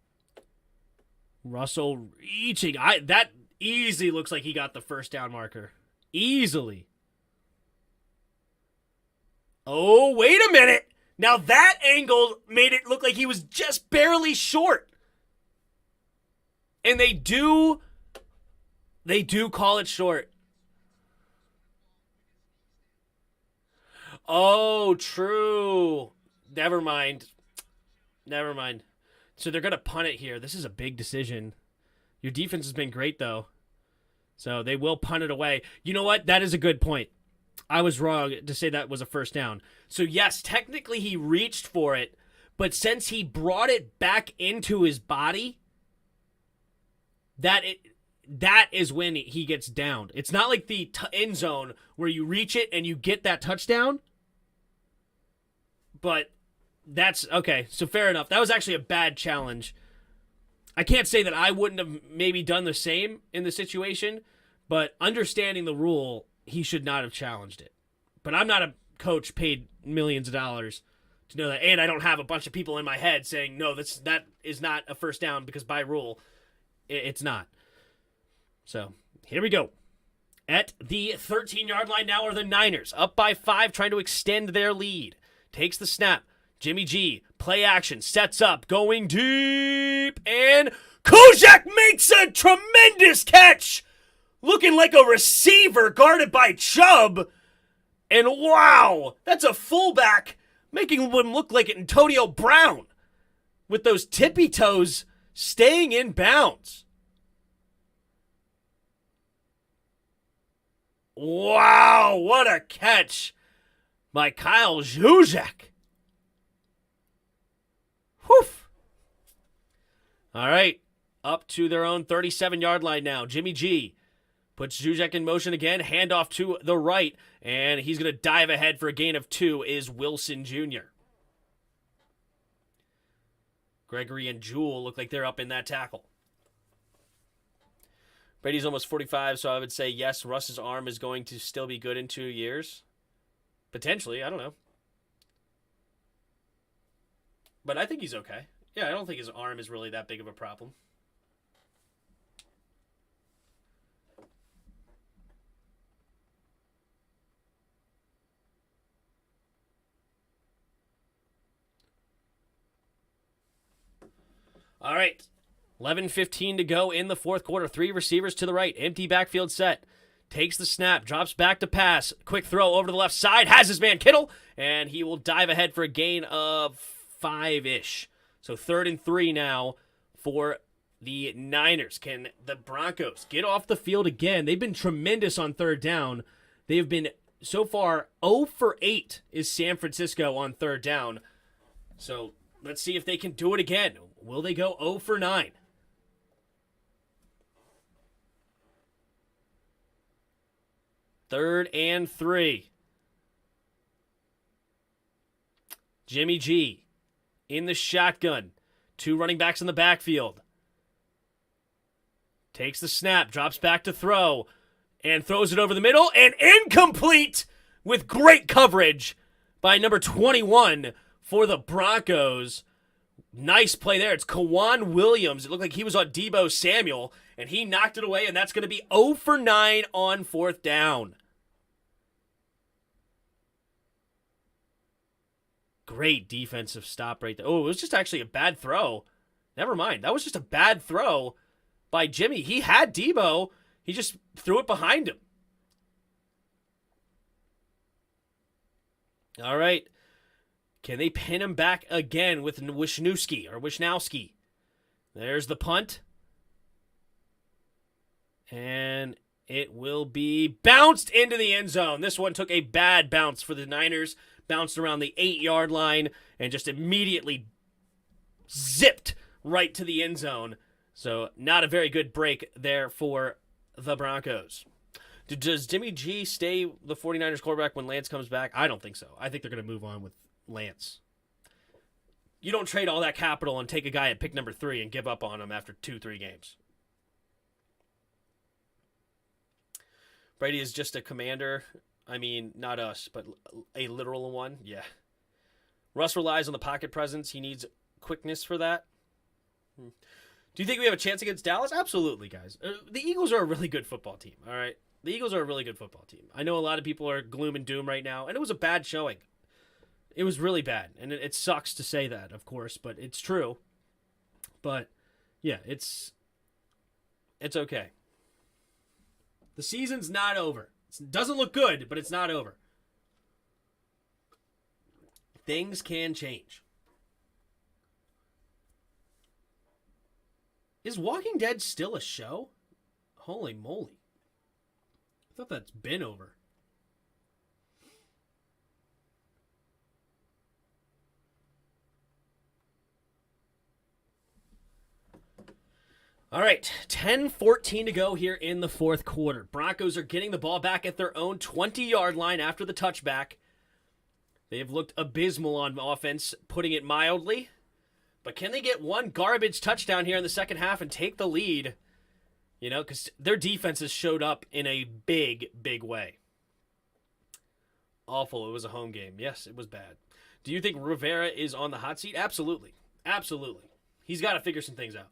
[SPEAKER 1] Russell reaching. That easily looks like he got the first down marker. Easily. Oh, wait a minute. Now that angle made it look like he was just barely short. And they do call it short. Oh, true. Never mind. So they're going to punt it here. This is a big decision. Your defense has been great, though. So they will punt it away. You know what? That is a good point. I was wrong to say that was a first down. So, yes, technically he reached for it, but since he brought it back into his body, that is when he gets downed. It's not like the end zone where you reach it and you get that touchdown. But that's okay. So fair enough. That was actually a bad challenge. I can't say that I wouldn't have maybe done the same in the situation, but understanding the rule, he should not have challenged it. But I'm not a coach paid millions of dollars to know that, and I don't have a bunch of people in my head saying, no, that is not a first down because by rule, it's not. So here we go. At the 13-yard line now are the Niners, up by 5, trying to extend their lead. Takes the snap. Jimmy G, play action, sets up, going deep, and Kuzak makes a tremendous catch, looking like a receiver guarded by Chubb, and wow, that's a fullback making him look like Antonio Brown with those tippy toes staying in bounds. Wow, what a catch by Kyle Juszczyk. Whew. All right, up to their own 37-yard line now. Jimmy G puts Juszczyk in motion again, handoff to the right, and he's going to dive ahead for a gain of 2 is Wilson Jr. Gregory and Jewell look like they're up in that tackle. Brady's almost 45, so I would say yes, Russ's arm is going to still be good in 2 years. Potentially, I don't know. But I think he's okay. Yeah, I don't think his arm is really that big of a problem. All right. 11:15 to go in the fourth quarter. 3 receivers to the right. Empty backfield set. Takes the snap. Drops back to pass. Quick throw over to the left side. Has his man Kittle. And he will dive ahead for a gain of 5-ish. So 3rd and 3 now for the Niners. Can the Broncos get off the field again? They've been tremendous on 3rd down. They have been so far 0 for 8 is San Francisco on 3rd down. So let's see if they can do it again. Will they go 0 for 9? 3rd and 3. Jimmy G in the shotgun. 2 running backs in the backfield. Takes the snap, drops back to throw, and throws it over the middle, and incomplete with great coverage by number 21 for the Broncos. Nice play there. It's Kawan Williams. It looked like he was on Deebo Samuel, and he knocked it away, and that's going to be 0 for 9 on 4th down. Great defensive stop right there. Oh, it was just actually a bad throw. Never mind. That was just a bad throw by Jimmy. He had Deebo. He just threw it behind him. All right. Can they pin him back again with Wishnowski? There's the punt. And it will be bounced into the end zone. This one took a bad bounce for the Niners. Bounced around the 8-yard line and just immediately zipped right to the end zone. So not a very good break there for the Broncos. Does Jimmy G stay the 49ers quarterback when Lance comes back? I don't think so. I think they're going to move on with Lance. You don't trade all that capital and take a guy at pick number 3 and give up on him after 2-3 games. Brady is just a commander. I mean, not us, but a literal one. Yeah. Russ relies on the pocket presence. He needs quickness for that. Do you think we have a chance against Dallas? Absolutely, guys. The Eagles are a really good football team, all right? The Eagles are a really good football team. I know a lot of people are gloom and doom right now, and it was a bad showing. It was really bad, and it sucks to say that, of course, but it's true. But, yeah, it's okay. The season's not over. It doesn't look good, but it's not over. Things can change. Is Walking Dead still a show? Holy moly. I thought that's been over. All right, 10-14 to go here in the 4th quarter. Broncos are getting the ball back at their own 20-yard line after the touchback. They have looked abysmal on offense, putting it mildly. But can they get one garbage touchdown here in the second half and take the lead? You know, because their defense has showed up in a big, big way. Awful. It was a home game. Yes, it was bad. Do you think Rivera is on the hot seat? Absolutely. Absolutely. He's got to figure some things out.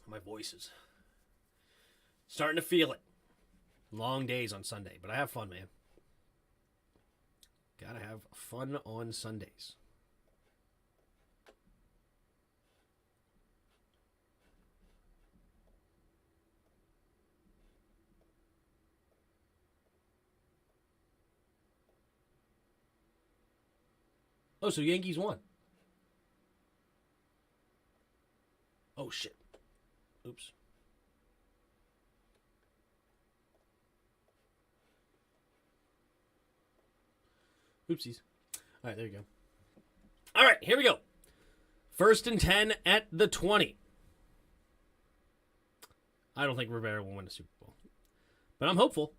[SPEAKER 1] My voice is starting to feel it. Long days on Sunday, but I have fun, man. Gotta have fun on Sundays. Oh, so Yankees won. Oh, shit. Oops. Oopsies. All right, there you go. All right, here we go. 1st and 10 at the 20. I don't think Rivera will win a Super Bowl, but I'm hopeful.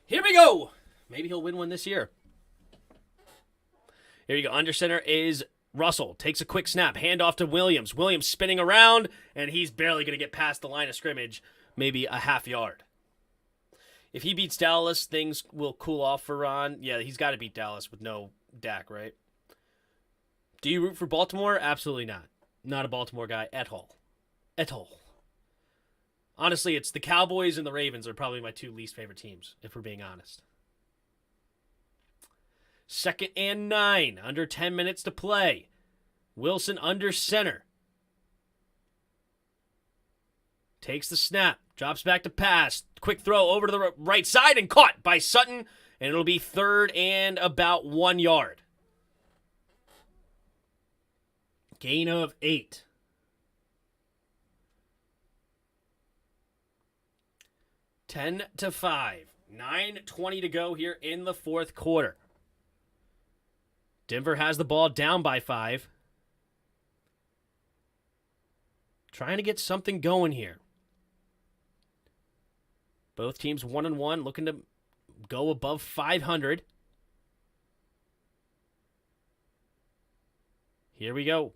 [SPEAKER 1] Here we go. Maybe he'll win one this year. Here you go. Under center is Russell. Takes a quick snap. Handoff to Williams. Williams spinning around, and he's barely going to get past the line of scrimmage, maybe a half yard. If he beats Dallas, things will cool off for Ron. Yeah, he's got to beat Dallas with no Dak, right? Do you root for Baltimore? Absolutely not. Not a Baltimore guy at all. At all. Honestly, it's the Cowboys and the Ravens are probably my 2 least favorite teams, if we're being honest. 2nd and 9. Under 10 minutes to play. Wilson under center. Takes the snap. Drops back to pass. Quick throw over to the right side and caught by Sutton. And it'll be 3rd and about 1 yard. Gain of 8. Ten to 5. 9:20 to go here in the 4th quarter. Denver has the ball down by 5. trying to get something going here. Both teams 1-1, looking to go above 500. Here we go.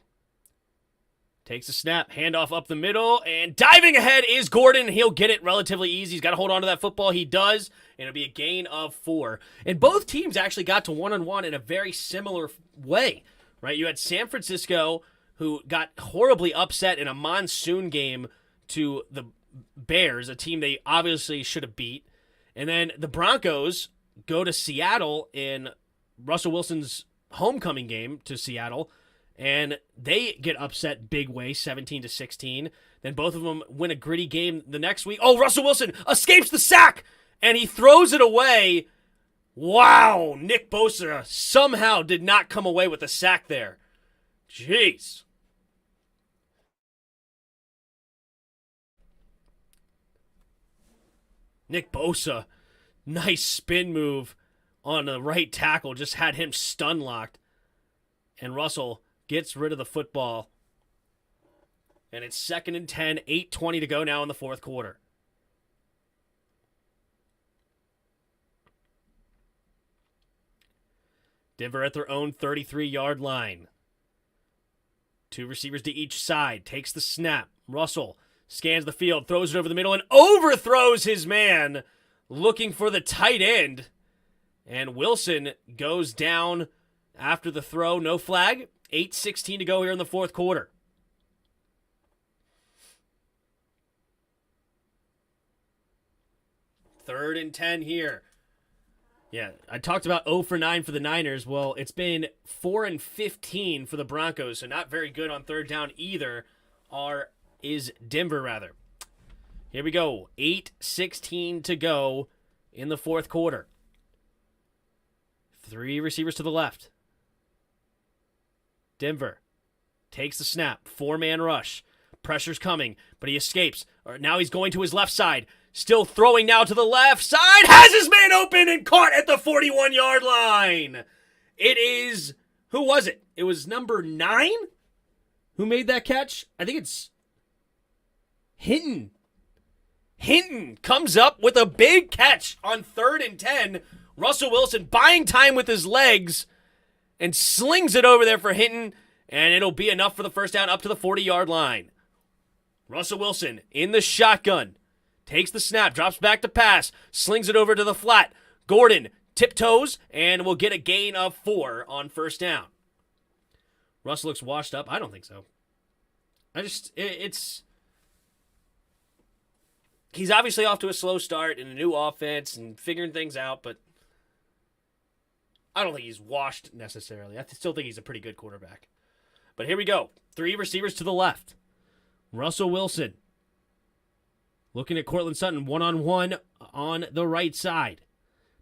[SPEAKER 1] Takes a snap, handoff up the middle, and diving ahead is Gordon. He'll get it relatively easy. He's got to hold on to that football. He does, and it'll be a gain of 4. And both teams actually got to 1-1 in a very similar way, right? You had San Francisco, who got horribly upset in a monsoon game to the Bears, a team they obviously should have beat. And then the Broncos go to Seattle in Russell Wilson's homecoming game to Seattle, and they get upset big way, 17-16. Then both of them win a gritty game the next week. Oh, Russell Wilson escapes the sack, and he throws it away. Wow, Nick Bosa somehow did not come away with a sack there. Jeez. Nick Bosa, nice spin move on the right tackle, just had him stun locked. And Russell gets rid of the football. And it's 2nd and 10, 8:20 to go now in the fourth quarter. Denver at their own 33-yard line. 2 receivers to each side. Takes the snap. Russell scans the field, throws it over the middle, and overthrows his man looking for the tight end. And Wilson goes down after the throw. No flag. 8:16 to go here in the fourth quarter. Third and 10 here. Yeah, I talked about 0 for 9 for the Niners. Well, it's been 4 and 15 for the Broncos, so not very good on third down either. Is Denver, rather. Here we go. 8:16 to go in the fourth quarter. 3 receivers to the left. Denver takes the snap. 4-man rush. Pressure's coming, but he escapes. Now he's going to his left side. Still throwing now to the left side. Has his man open and caught at the 41-yard line. It is, who was it? It was number 9 who made that catch. I think it's Hinton. Hinton comes up with a big catch on 3rd and 10. Russell Wilson buying time with his legs and slings it over there for Hinton, and it'll be enough for the first down up to the 40-yard line. Russell Wilson in the shotgun. Takes the snap, drops back to pass, slings it over to the flat. Gordon tiptoes, and will get a gain of 4 on first down. Russ looks washed up. I don't think so. He's obviously off to a slow start in a new offense and figuring things out, but I don't think he's washed necessarily. I still think he's a pretty good quarterback. But here we go. 3 receivers to the left. Russell Wilson looking at Cortland Sutton, 1-on-1 on the right side.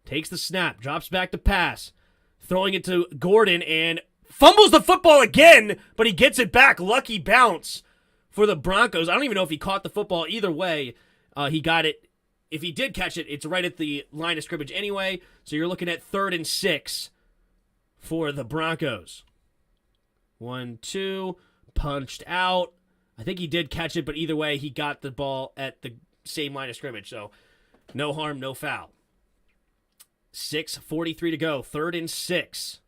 [SPEAKER 1] Takes the snap, drops back to pass, throwing it to Gordon, and fumbles the football again, but he gets it back. Lucky bounce for the Broncos. I don't even know if he caught the football. Either way, he got it. If he did catch it, it's right at the line of scrimmage anyway, so you're looking at 3rd and 6 for the Broncos. 1-2, punched out. I think he did catch it, but either way, he got the ball at the same line of scrimmage. So no harm, no foul. 6:43 to go. 3rd and 6.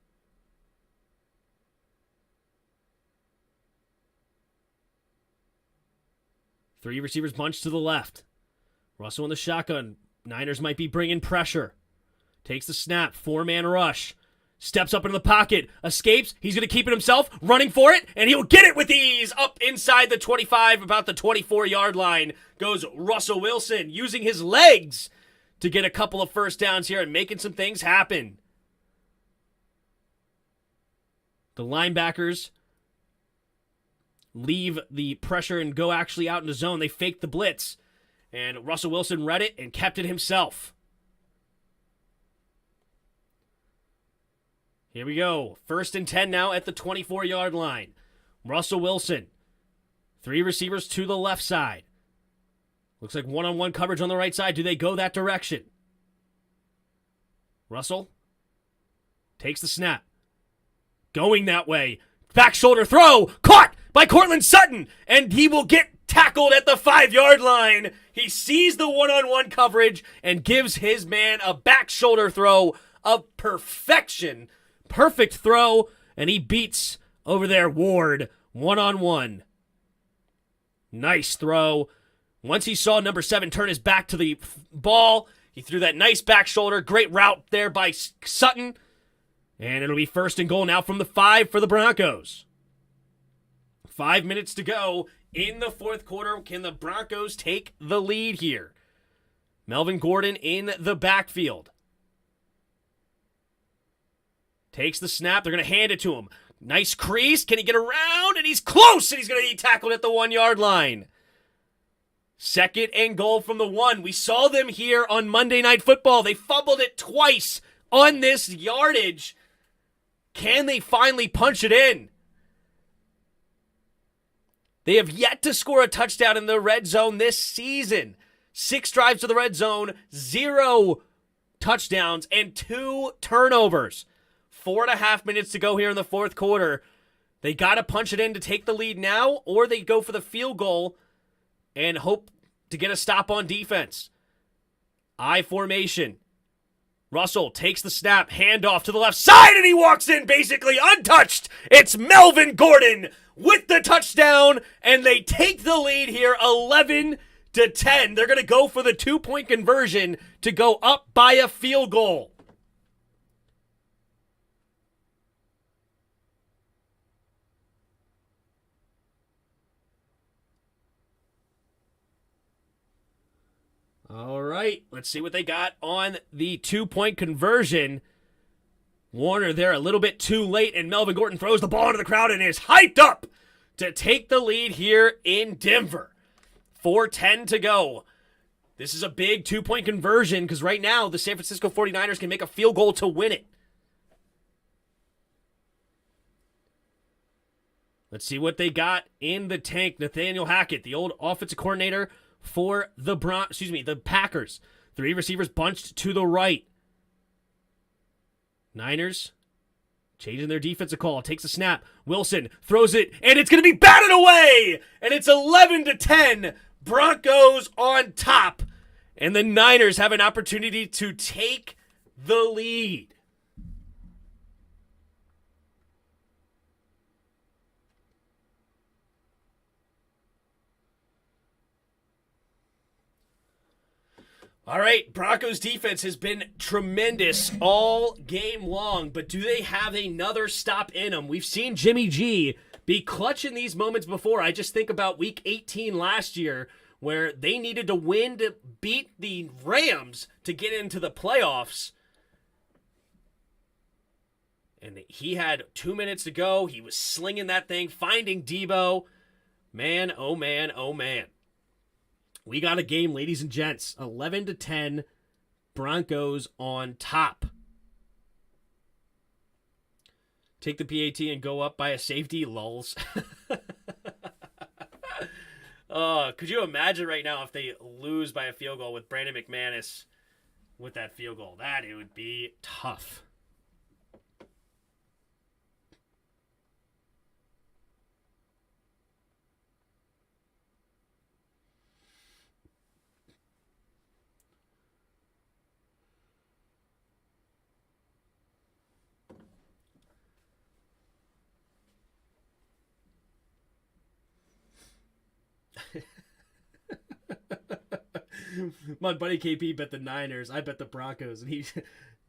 [SPEAKER 1] Three receivers bunched to the left. Russell in the shotgun. Niners might be bringing pressure. Takes the snap. 4-man rush. Steps up into the pocket, escapes, he's going to keep it himself, running for it, and he'll get it with ease up inside the 25, about the 24-yard line. Goes Russell Wilson, using his legs to get a couple of first downs here and making some things happen. The linebackers leave the pressure and go actually out in the zone. They fake the blitz, and Russell Wilson read it and kept it himself. Here we go. 1st and 10 now at the 24-yard line. Russell Wilson. 3 receivers to the left side. Looks like one-on-one coverage on the right side. Do they go that direction? Russell takes the snap. Going that way. Back shoulder throw. Caught by Cortland Sutton, and he will get tackled at the 5-yard line. He sees the one-on-one coverage and gives his man a back shoulder throw of perfection. Perfect throw, and he beats over there Ward one-on-one. Nice throw. Once he saw number 7 turn his back to the ball, he threw that nice back shoulder. Great route there by Sutton. And it'll be 1st and goal now from the 5 for the Broncos. 5 minutes to go in the 4th quarter. Can the Broncos take the lead here? Melvin Gordon in the backfield. Takes the snap. They're going to hand it to him. Nice crease. Can he get around? And he's close, and he's going to be tackled at the 1-yard line. 2nd and goal from the 1. We saw them here on Monday Night Football. They fumbled it twice on this yardage. Can they finally punch it in? They have yet to score a touchdown in the red zone this season. 6 drives to the red zone, 0 touchdowns, and 2 turnovers. 4.5 minutes to go here in the 4th quarter. They got to punch it in to take the lead now, or they go for the field goal and hope to get a stop on defense. I formation. Russell takes the snap, handoff to the left side, and he walks in basically untouched. It's Melvin Gordon with the touchdown, and they take the lead here 11-10. They're going to go for the 2-point conversion to go up by a field goal. All right, let's see what they got on the 2-point conversion. Warner there a little bit too late, and Melvin Gordon throws the ball into the crowd and is hyped up to take the lead here in Denver. 4:10 to go. This is a big 2-point conversion because right now the San Francisco 49ers can make a field goal to win it. Let's see what they got in the tank. Nathaniel Hackett, the old offensive coordinator for the Packers. 3 receivers bunched to the right. Niners changing their defensive call. Takes a snap. Wilson throws it, and it's going to be batted away. And it's 11-10. Broncos on top. And the Niners have an opportunity to take the lead. All right, Broncos defense has been tremendous all game long, but do they have another stop in them? We've seen Jimmy G be clutch in these moments before. I just think about week 18 last year where they needed to win to beat the Rams to get into the playoffs. And he had 2 minutes to go. He was slinging that thing, finding Debo. Man, oh man, oh man. We got a game, ladies and gents. 11-10, Broncos on top. Take the PAT and go up by a safety, lulz. Could you imagine right now if they lose by a field goal with Brandon McManus with that field goal? It would be tough. My buddy KP bet the Niners. I bet the Broncos, and he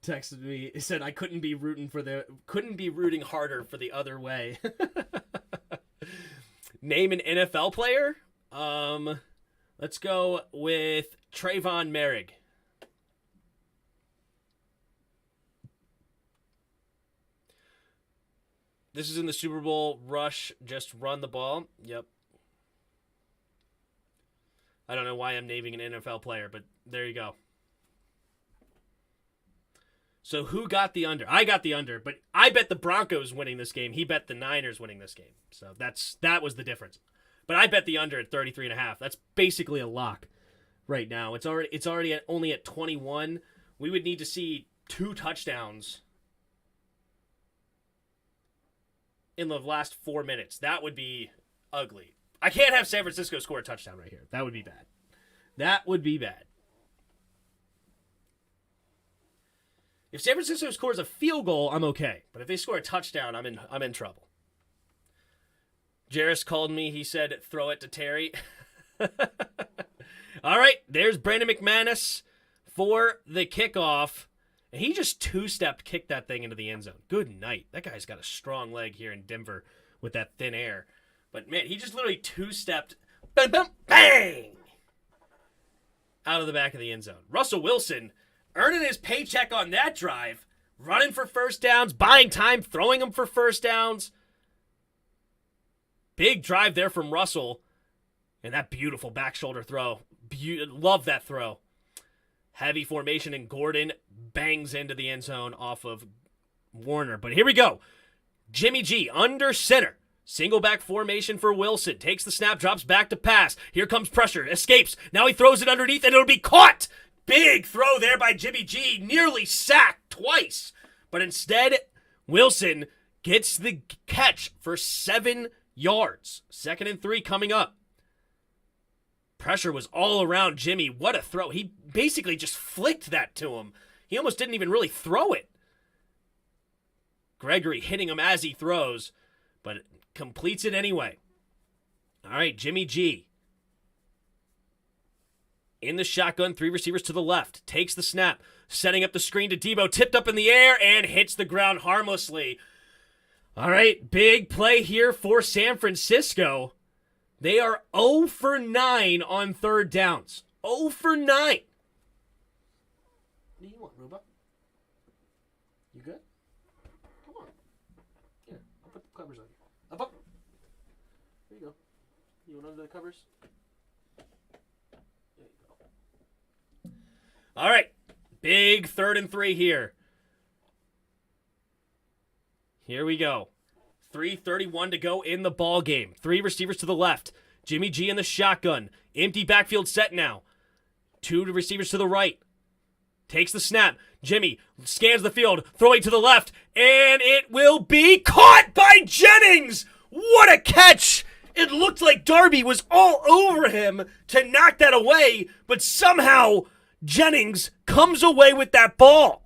[SPEAKER 1] texted me. He said I couldn't be rooting harder for the other way. Name an NFL player. Let's go with Trayvon Merrick. This is in the Super Bowl rush. Just run the ball. Yep. I don't know why I'm naming an NFL player, but there you go. So who got the under? I got the under, but I bet the Broncos winning this game. He bet the Niners winning this game. So that was the difference. But I bet the under at 33.5. That's basically a lock right now. It's already only at 21. We would need to see 2 touchdowns in the last 4 minutes. That would be ugly. I can't have San Francisco score a touchdown right here. That would be bad. That would be bad. If San Francisco scores a field goal, I'm okay. But if they score a touchdown, I'm in trouble. Jarris called me. He said, throw it to Terry. All right, there's Brandon McManus for the kickoff. And he just two-stepped kicked that thing into the end zone. Good night. That guy's got a strong leg here in Denver with that thin air. But, man, he just literally two-stepped, bang, bang, bang, out of the back of the end zone. Russell Wilson earning his paycheck on that drive, running for first downs, buying time, throwing them for first downs. Big drive there from Russell. And that beautiful back shoulder throw. Love that throw. Heavy formation, and Gordon bangs into the end zone off of Warner. But here we go. Jimmy G under center. Single back formation for Wilson. Takes the snap, drops back to pass. Here comes pressure. Escapes. Now he throws it underneath, and it'll be caught. Big throw there by Jimmy G. Nearly sacked twice. But instead, Wilson gets the catch for 7 yards. 2nd and 3 coming up. Pressure was all around Jimmy. What a throw. He basically just flicked that to him. He almost didn't even really throw it. Gregory hitting him as he throws, but completes it anyway. All right, Jimmy G. In the shotgun, 3 receivers to the left. Takes the snap, setting up the screen to Debo. Tipped up in the air and hits the ground harmlessly. All right, big play here for San Francisco. They are 0 for 9 on 3rd downs. 0 for 9. What do you want, Ruba? You good? Come on. Here, I'll put the covers on you. Up, up. There you go. You want under the covers? There you go. All right. Big 3rd and 3 here. Here we go. 3:31 to go in the ball game. 3 receivers to the left. Jimmy G in the shotgun. Empty backfield set now. 2 receivers to the right. Takes the snap. Jimmy scans the field, throwing to the left, and it will be caught by Jennings. What a catch! It looked like Darby was all over him to knock that away, but somehow Jennings comes away with that ball.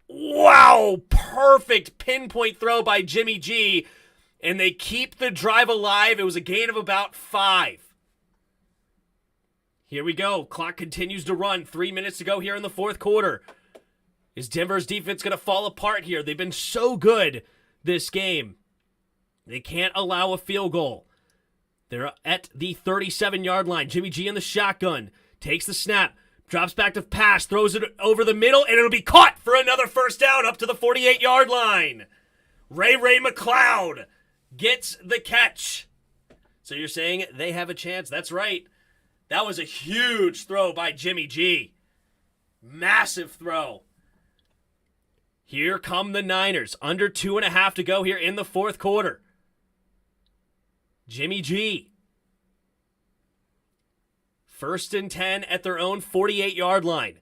[SPEAKER 1] Wow, perfect pinpoint throw by Jimmy G, and they keep the drive alive. It was a gain of about 5. Here we go. Clock continues to run. 3 minutes to go here in the 4th quarter. Is Denver's defense going to fall apart here? They've been so good this game. They can't allow a field goal. They're at the 37-yard line. Jimmy G in the shotgun. Takes the snap. Drops back to pass, throws it over the middle, and it'll be caught for another first down up to the 48-yard line. Ray McLeod gets the catch. So you're saying they have a chance? That's right. That was a huge throw by Jimmy G. Massive throw. Here come the Niners. Under 2.5 to go here in the 4th quarter. Jimmy G. 1st and 10 at their own 48-yard line.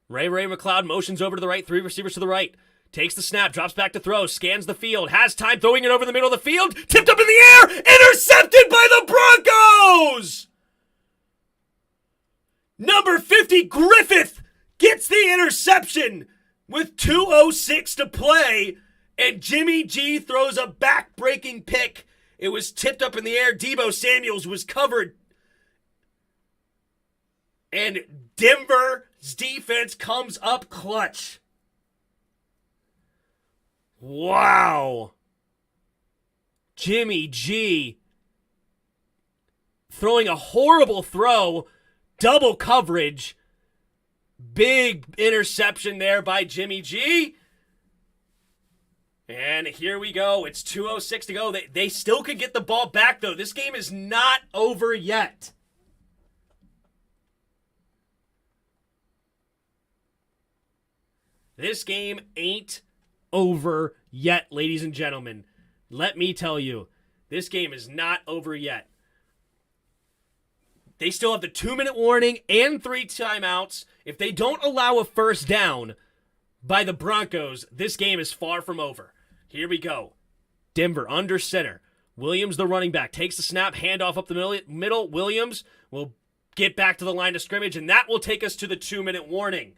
[SPEAKER 1] Ray McLeod motions over to the right, 3 receivers to the right. Takes the snap, drops back to throw, scans the field, has time, throwing it over the middle of the field, tipped up in the air, intercepted by the Broncos! Number 50, Griffith, gets the interception with 2:06 to play, and Jimmy G throws a back-breaking pick. It was tipped up in the air. Debo Samuels was covered. And Denver's defense comes up clutch. Wow. Jimmy G throwing a horrible throw, double coverage. Big interception there by Jimmy G. And here we go. It's 2:06 to go. They still could get the ball back, though. This game is not over yet. This game ain't over yet, ladies and gentlemen. Let me tell you, this game is not over yet. They still have the 2-minute warning and 3 timeouts. If they don't allow a first down by the Broncos, this game is far from over. Here we go. Denver under center. Williams, the running back, takes the snap, handoff up the middle. Williams will get back to the line of scrimmage, and that will take us to the 2-minute warning.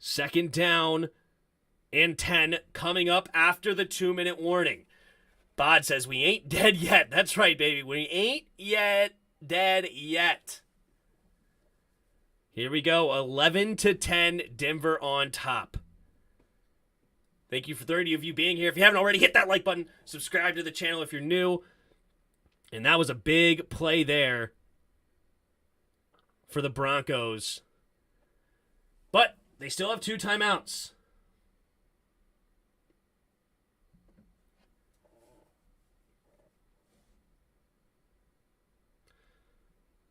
[SPEAKER 1] 2nd down and 10 coming up after the 2-minute warning. Bod says, we ain't dead yet. That's right, baby. We ain't yet dead yet. Here we go. 11-10, Denver on top. Thank you for 30 of you being here. If you haven't already, hit that like button. Subscribe to the channel if you're new. And that was a big play there for the Broncos. But they still have 2 timeouts.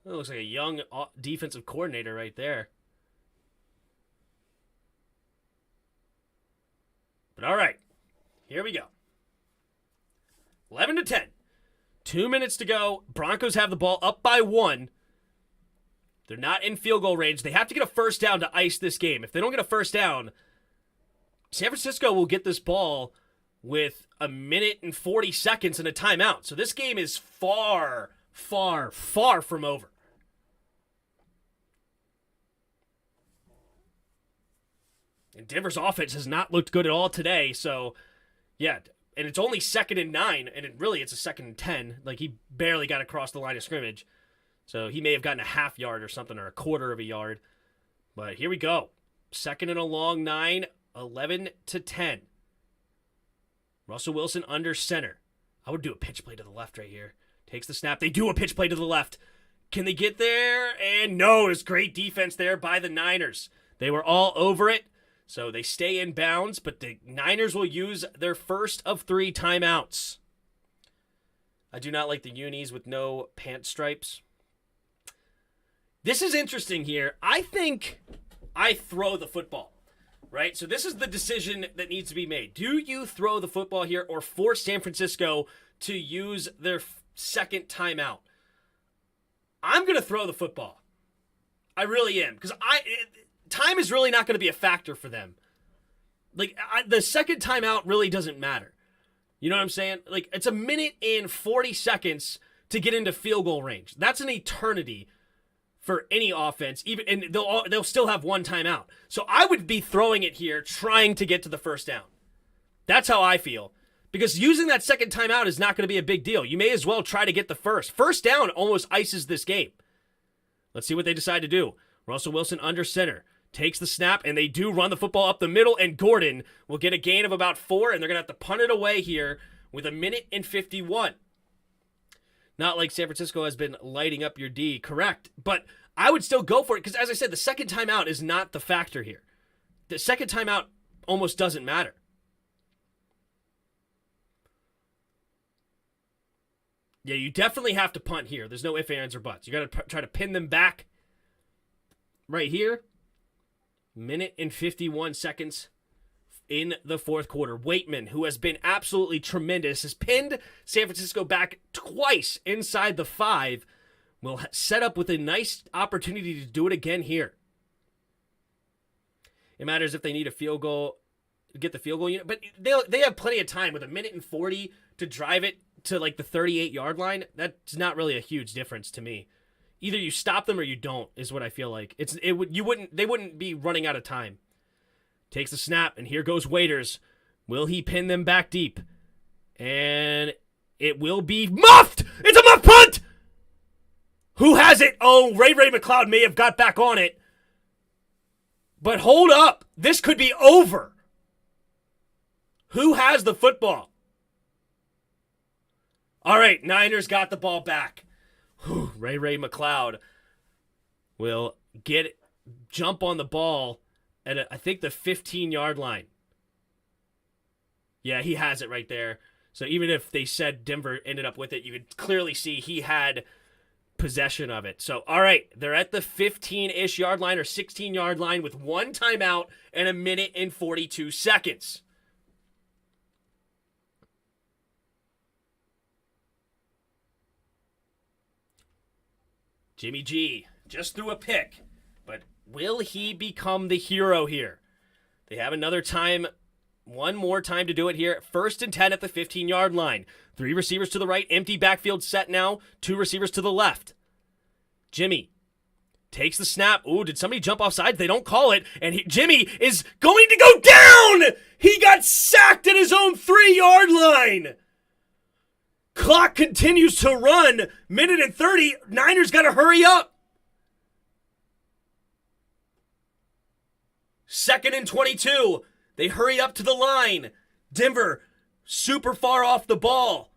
[SPEAKER 1] That looks like a young defensive coordinator right there. But all right, here we go. 11-10. 2 minutes to go. Broncos have the ball up by 1. They're not in field goal range. They have to get a first down to ice this game. If they don't get a first down, San Francisco will get this ball with 1 minute and 40 seconds and a timeout. So this game is far, far, far from over. And Denver's offense has not looked good at all today. So, yeah, and it's only 2nd and 9, and it's a 2nd and 10. Like, he barely got across the line of scrimmage. So he may have gotten a half yard or something, or a quarter of a yard. But here we go. 2nd and a long 9, 11-10. Russell Wilson under center. I would do a pitch play to the left right here. Takes the snap. They do a pitch play to the left. Can they get there? And no, it's great defense there by the Niners. They were all over it. So they stay in bounds, but the Niners will use their first of 3 timeouts. I do not like the unis with no pant stripes. This is interesting here. I think I throw the football, right? So this is the decision that needs to be made. Do you throw the football here or force San Francisco to use their 2nd timeout? I'm going to throw the football. I really am, because time is really not going to be a factor for them. Like, the 2nd timeout really doesn't matter. You know what I'm saying? Like, it's 1 minute and 40 seconds to get into field goal range. That's an eternity for any offense, even, and they'll still have 1 timeout. So I would be throwing it here, trying to get to the first down. That's how I feel. Because using that 2nd timeout is not going to be a big deal. You may as well try to get the first. First down almost ices this game. Let's see what they decide to do. Russell Wilson under center. Takes the snap, and they do run the football up the middle, and Gordon will get a gain of about 4, and they're going to have to punt it away here with 1 minute and 51. Not like San Francisco has been lighting up your D, correct, but I would still go for it, because as I said, the 2nd timeout is not the factor here. The 2nd timeout almost doesn't matter. Yeah, you definitely have to punt here. There's no ifs, ands, or buts. You got to try to pin them back right here. 1 minute and 51 seconds in the 4th quarter. Waitman, who has been absolutely tremendous, has pinned San Francisco back twice inside the 5. Will set up with a nice opportunity to do it again here. It matters if they need a field goal, get the field goal unit, but they have plenty of time with 1 minute and 40 to drive it to like the 38-yard line. That's not really a huge difference to me. Either you stop them or you don't, is what I feel like. They wouldn't be running out of time. Takes the snap, and here goes Waiters. Will he pin them back deep? And it will be muffed! It's a muff punt! Who has it? Oh, Ray McLeod may have got back on it. But hold up. This could be over. Who has the football? All right, Niners got the ball back. Ray McLeod will jump on the ball at, I think, the 15-yard line. Yeah, he has it right there. So even if they said Denver ended up with it, you could clearly see he had possession of it. So, all right, they're at the 15-ish yard line or 16-yard line with 1 timeout and 1 minute and 42 seconds. Jimmy G just threw a pick, but will he become the hero here? They have another time One more time to do it here. 1st and 10 at the 15-yard line. 3 receivers to the right. Empty backfield set now. 2 receivers to the left. Jimmy takes the snap. Ooh, did somebody jump off sides? They don't call it. And Jimmy is going to go down! He got sacked at his own 3-yard line! Clock continues to run. Minute and 30. Niners got to hurry up. 2nd and 22. They hurry up to the line. Denver super far off the ball.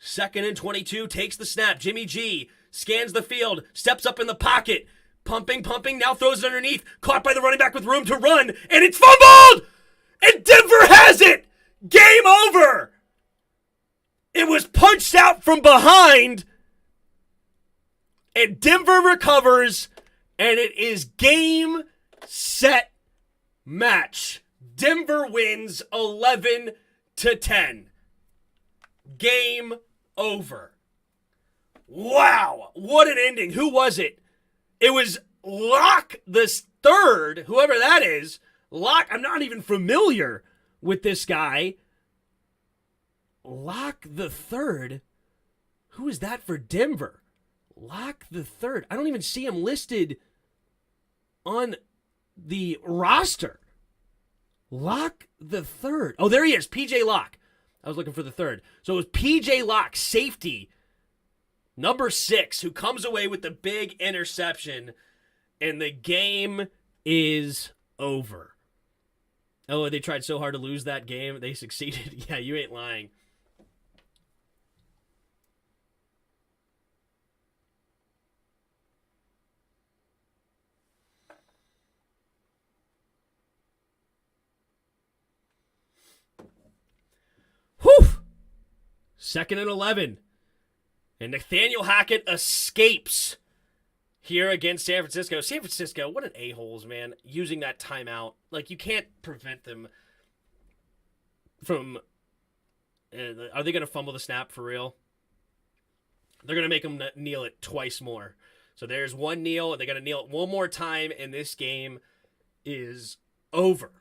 [SPEAKER 1] 2nd and 22. Takes the snap. Jimmy G scans the field. Steps up in the pocket. Pumping. Now throws it underneath. Caught by the running back with room to run. And it's fumbled! And Denver has it! Game over! It was punched out from behind. And Denver recovers. And it is game, set, match. Denver wins 11-10. Game over. Wow, what an ending. Who was it? It was Locke the third, whoever that is. Locke, I'm not even familiar with this guy. Locke the third? Who is that for Denver? Locke the third. I don't even see him listed on the roster. Locke the third. Oh, there he is. PJ Locke. I was looking for the third. So it was PJ Locke, safety, number 6, who comes away with the big interception, and the game is over. Oh, they tried so hard to lose that game. They succeeded. Yeah, you ain't lying. Whew! 2nd and 11. And Nathaniel Hackett escapes here against San Francisco. San Francisco, what an a-holes, man, using that timeout. Like, you can't prevent them from... are they going to fumble the snap for real? They're going to make them kneel it twice more. So there's one kneel, and they're going to kneel it one more time, and this game is over.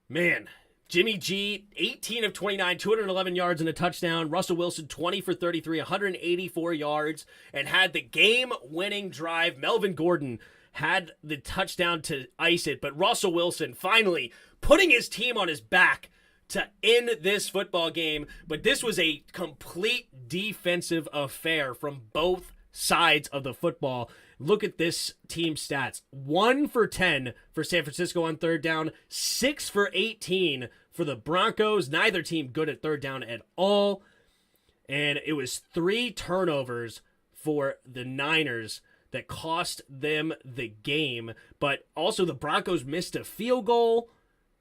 [SPEAKER 1] Man... Jimmy G, 18 of 29, 211 yards and a touchdown. Russell Wilson, 20 for 33, 184 yards, and had the game-winning drive. Melvin Gordon had the touchdown to ice it, but Russell Wilson finally putting his team on his back to end this football game. But this was a complete defensive affair from both sides of the football. Look at this team stats. 1 for 10 for San Francisco on third down. 6 for 18 for the Broncos. Neither team good at third down at all. And it was 3 turnovers for the Niners that cost them the game. But also the Broncos missed a field goal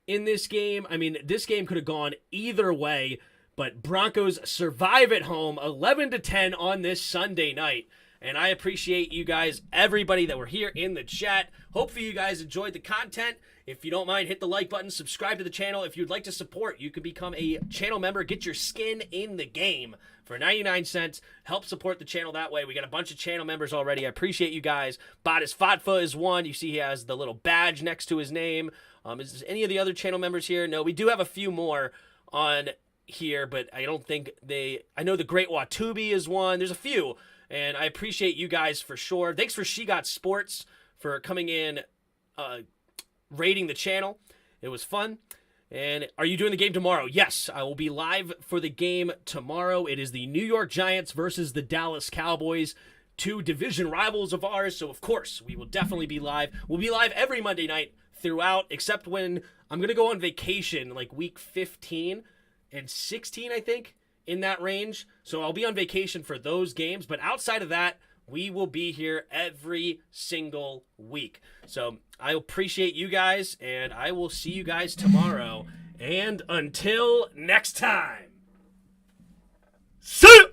[SPEAKER 1] in this game. I mean, this game could have gone either way. But Broncos survive at home 11-10 on this Sunday night. And I appreciate you guys, everybody that were here in the chat. Hopefully you guys enjoyed the content. If you don't mind, hit the like button, subscribe to the channel. If you'd like to support, you can become a channel member. Get your skin in the game for 99 cents. Help support the channel that way. We got a bunch of channel members already. I appreciate you guys. Badis Fatfa is one. You see he has the little badge next to his name. Is there any of the other channel members here? No, we do have a few more on here, but I don't think I know the Great Watubi is one. There's a few. And I appreciate you guys for sure. Thanks for She Got Sports for coming in, rating the channel. It was fun. And are you doing the game tomorrow? Yes, I will be live for the game tomorrow. It is the New York Giants versus the Dallas Cowboys, 2 division rivals of ours. So, of course, we will definitely be live. We'll be live every Monday night throughout, except when I'm going to go on vacation, like week 15 and 16, I think. In that range. So I'll be on vacation for those games. But outside of that, we will be here every single week. So I appreciate you guys, and I will see you guys tomorrow. And until next time, see you!